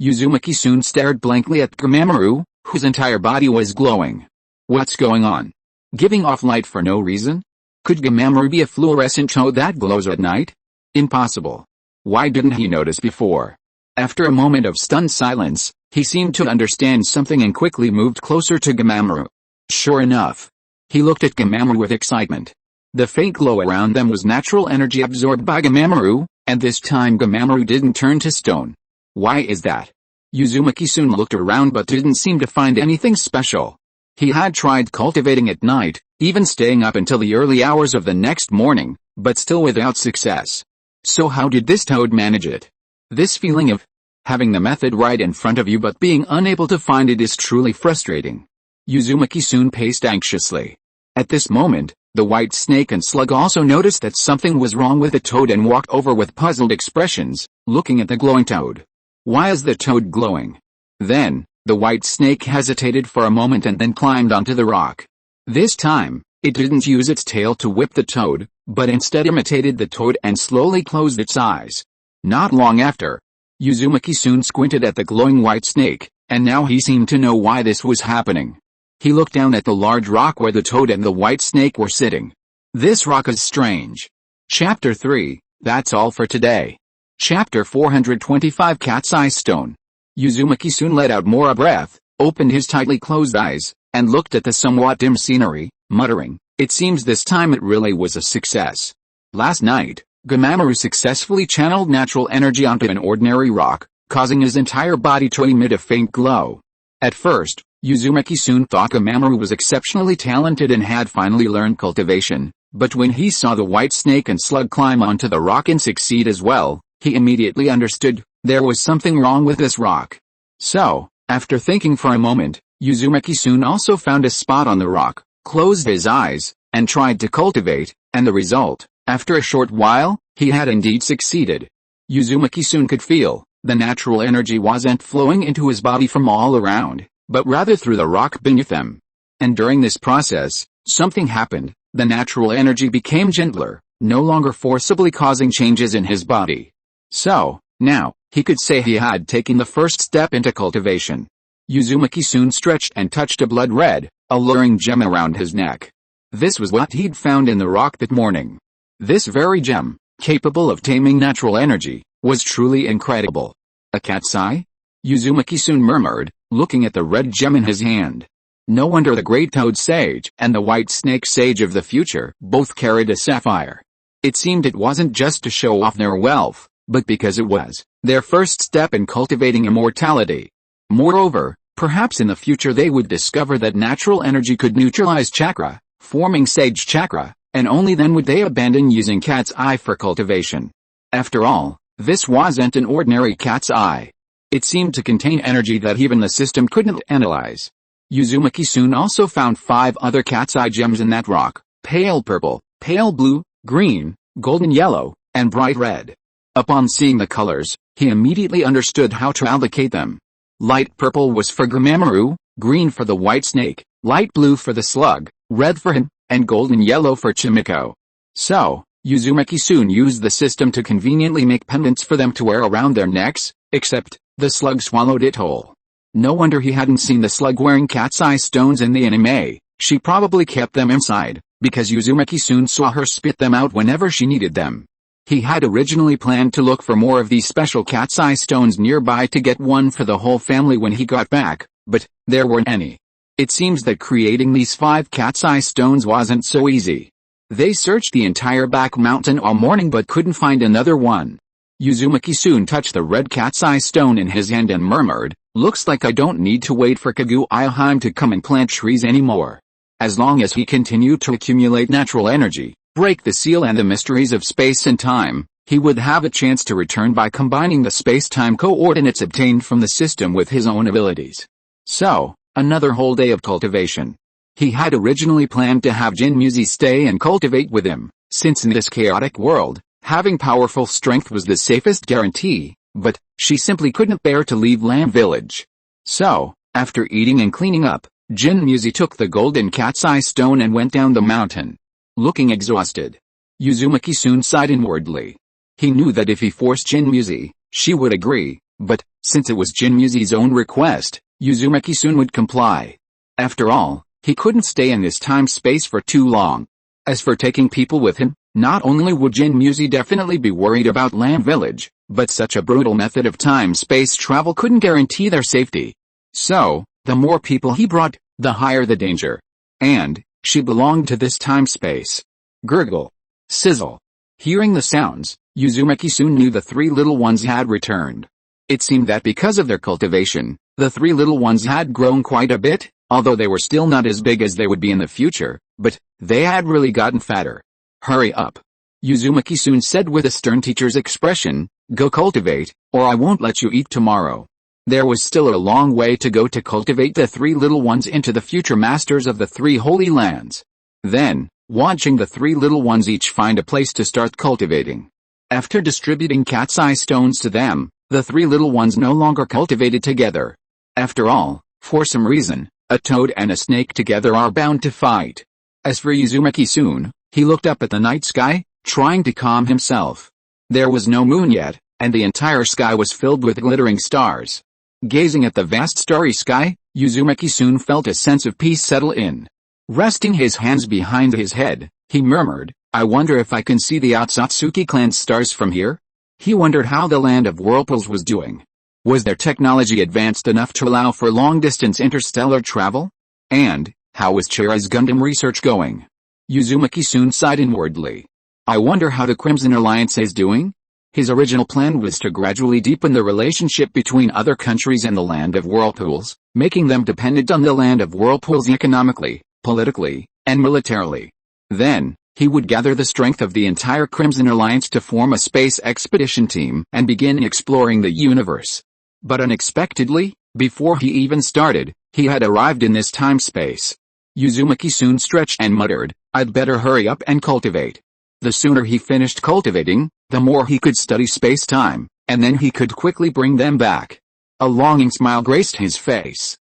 Uzumaki soon stared blankly at Gamamaru, whose entire body was glowing. What's going on? Giving off light for no reason? Could Gamamaru be a fluorescent toad that glows at night? Impossible. Why didn't he notice before? After a moment of stunned silence, he seemed to understand something and quickly moved closer to Gamamaru. Sure enough. He looked at Gamamaru with excitement. The faint glow around them was natural energy absorbed by Gamamaru, and this time Gamamaru didn't turn to stone. Why is that? Uzumaki soon looked around but didn't seem to find anything special. He had tried cultivating at night, even staying up until the early hours of the next morning, but still without success. So how did this toad manage it? This feeling of having the method right in front of you but being unable to find it is truly frustrating. Uzumaki soon paced anxiously. At this moment, the white snake and slug also noticed that something was wrong with the toad and walked over with puzzled expressions, looking at the glowing toad. Why is the toad glowing? Then, the white snake hesitated for a moment and then climbed onto the rock. This time, it didn't use its tail to whip the toad, but instead imitated the toad and slowly closed its eyes. Not long after, Uzumaki soon squinted at the glowing white snake, and now he seemed to know why this was happening. He looked down at the large rock where the toad and the white snake were sitting. This rock is strange. Chapter 3, that's all for today. Chapter 425 Cat's Eye Stone. Uzumaki soon let out more a breath, opened his tightly closed eyes, and looked at the somewhat dim scenery, muttering, "It seems this time it really was a success." Last night, Gamamaru successfully channeled natural energy onto an ordinary rock, causing his entire body to emit a faint glow. At first, Uzumaki soon thought Gamamaru was exceptionally talented and had finally learned cultivation, but when he saw the white snake and slug climb onto the rock and succeed as well, he immediately understood there was something wrong with this rock. So, after thinking for a moment, Uzumaki soon also found a spot on the rock, closed his eyes, and tried to cultivate, and the result, after a short while, he had indeed succeeded. Uzumaki soon could feel, the natural energy wasn't flowing into his body from all around, but rather through the rock beneath them. And during this process, something happened. The natural energy became gentler, no longer forcibly causing changes in his body. So, now, he could say he had taken the first step into cultivation. Uzumaki soon stretched and touched a blood-red, alluring gem around his neck. This was what he'd found in the rock that morning. This very gem, capable of taming natural energy, was truly incredible. A cat's eye? Uzumaki soon murmured, looking at the red gem in his hand. No wonder the Great Toad Sage and the White Snake Sage of the future both carried a sapphire. It seemed it wasn't just to show off their wealth, but because it was their first step in cultivating immortality. Moreover, perhaps in the future they would discover that natural energy could neutralize chakra, forming sage chakra, and only then would they abandon using cat's eye for cultivation. After all, this wasn't an ordinary cat's eye. It seemed to contain energy that even the system couldn't analyze. Uzumaki soon also found 5 other cat's eye gems in that rock: pale purple, pale blue, green, golden yellow, and bright red. Upon seeing the colors, he immediately understood how to allocate them. Light purple was for Grimamaru, green for the white snake, light blue for the slug, red for him, and golden yellow for Chimiko. So, Uzumaki soon used the system to conveniently make pendants for them to wear around their necks, except the slug swallowed it whole. No wonder he hadn't seen the slug wearing cat's eye stones in the anime. She probably kept them inside, because Uzumaki soon saw her spit them out whenever she needed them. He had originally planned to look for more of these special cat's eye stones nearby to get one for the whole family when he got back, but there weren't any. It seems that creating these 5 cat's eye stones wasn't so easy. They searched the entire back mountain all morning but couldn't find another one. Uzumaki soon touched the red cat's eye stone in his hand and murmured, "Looks like I don't need to wait for Kaguya-hime to come and plant trees anymore." As long as he continued to accumulate natural energy, break the seal and the mysteries of space and time, he would have a chance to return by combining the space-time coordinates obtained from the system with his own abilities. So, another whole day of cultivation. He had originally planned to have Jinmuzi stay and cultivate with him, since in this chaotic world, having powerful strength was the safest guarantee, but she simply couldn't bear to leave Lamb Village. So, after eating and cleaning up, Jinmuzi took the golden cat's eye stone and went down the mountain. Looking exhausted, Uzumaki soon sighed inwardly. He knew that if he forced Jinmuzi, she would agree, but, since it was Jinmuzi's own request, Uzumaki soon would comply. After all, he couldn't stay in this time-space for too long. As for taking people with him, not only would Jinmuzi definitely be worried about Lamb Village, but such a brutal method of time-space travel couldn't guarantee their safety. So, the more people he brought, the higher the danger. And, she belonged to this time-space. Gurgle. Sizzle. Hearing the sounds, Uzumaki soon knew the 3 little ones had returned. It seemed that because of their cultivation, the 3 little ones had grown quite a bit, although they were still not as big as they would be in the future, but they had really gotten fatter. "Hurry up," Uzumaki soon said with a stern teacher's expression, "Go cultivate, or I won't let you eat tomorrow." There was still a long way to go to cultivate the 3 little ones into the future masters of the 3 holy lands. Then, watching the 3 little ones each find a place to start cultivating. After distributing cat's eye stones to them, the 3 little ones no longer cultivated together. After all, for some reason, a toad and a snake together are bound to fight. As for Uzumaki soon, he looked up at the night sky, trying to calm himself. There was no moon yet, and the entire sky was filled with glittering stars. Gazing at the vast starry sky, Uzumaki soon felt a sense of peace settle in. Resting his hands behind his head, he murmured, "I wonder if I can see the Uzumaki Clan's stars from here?" He wondered how the land of whirlpools was doing. Was their technology advanced enough to allow for long-distance interstellar travel? And, how was Chira's Gundam research going? Uzumaki soon sighed inwardly. "I wonder how the Crimson Alliance is doing?" His original plan was to gradually deepen the relationship between other countries and the land of whirlpools, making them dependent on the land of whirlpools economically, politically, and militarily. Then, he would gather the strength of the entire Crimson Alliance to form a space expedition team and begin exploring the universe. But unexpectedly, before he even started, he had arrived in this time-space. Uzumaki soon stretched and muttered, "I'd better hurry up and cultivate." The sooner he finished cultivating, the more he could study space-time, and then he could quickly bring them back. A longing smile graced his face.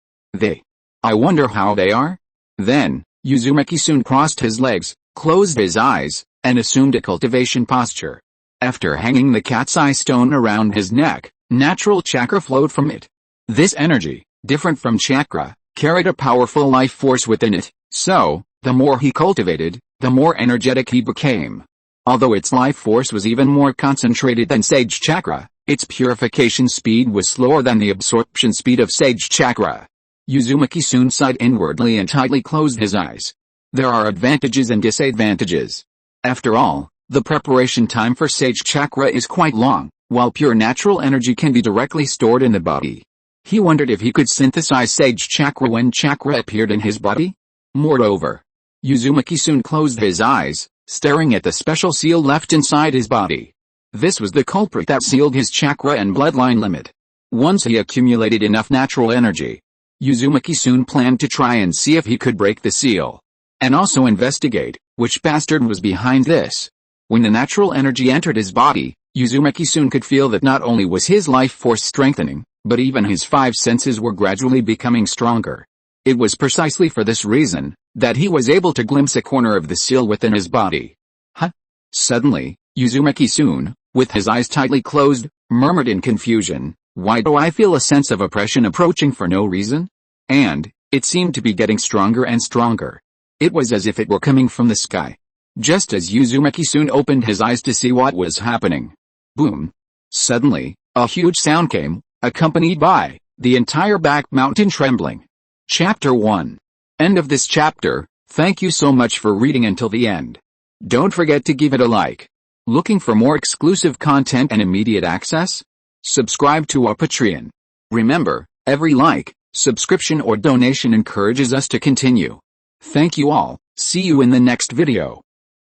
I wonder how they are? Then, Uzumaki soon crossed his legs, closed his eyes, and assumed a cultivation posture. After hanging the cat's eye stone around his neck, natural chakra flowed from it. This energy, different from chakra, carried a powerful life force within it, so, the more he cultivated, the more energetic he became. Although its life force was even more concentrated than sage chakra, its purification speed was slower than the absorption speed of sage chakra. Uzumaki soon sighed inwardly and tightly closed his eyes. There are advantages and disadvantages. After all, the preparation time for Sage Chakra is quite long, while pure natural energy can be directly stored in the body. He wondered if he could synthesize Sage Chakra when chakra appeared in his body. Moreover, Uzumaki soon closed his eyes, staring at the special seal left inside his body. This was the culprit that sealed his chakra and bloodline limit. Once he accumulated enough natural energy, Uzumaki soon planned to try and see if he could break the seal. And also investigate which bastard was behind this. When the natural energy entered his body, Uzumaki soon could feel that not only was his life force strengthening, but even his 5 senses were gradually becoming stronger. It was precisely for this reason that he was able to glimpse a corner of the seal within his body. Huh? Suddenly, Uzumaki soon, with his eyes tightly closed, murmured in confusion, "Why do I feel a sense of oppression approaching for no reason?" And it seemed to be getting stronger and stronger. It was as if it were coming from the sky. Just as Uzumaki soon opened his eyes to see what was happening. Boom! Suddenly, a huge sound came, accompanied by the entire back mountain trembling. Chapter 1. End of this chapter. Thank you so much for reading until the end. Don't forget to give it a like. Looking for more exclusive content and immediate access? Subscribe to our Patreon. Remember, every like, subscription or donation encourages us to continue. Thank you all. See you in the next video.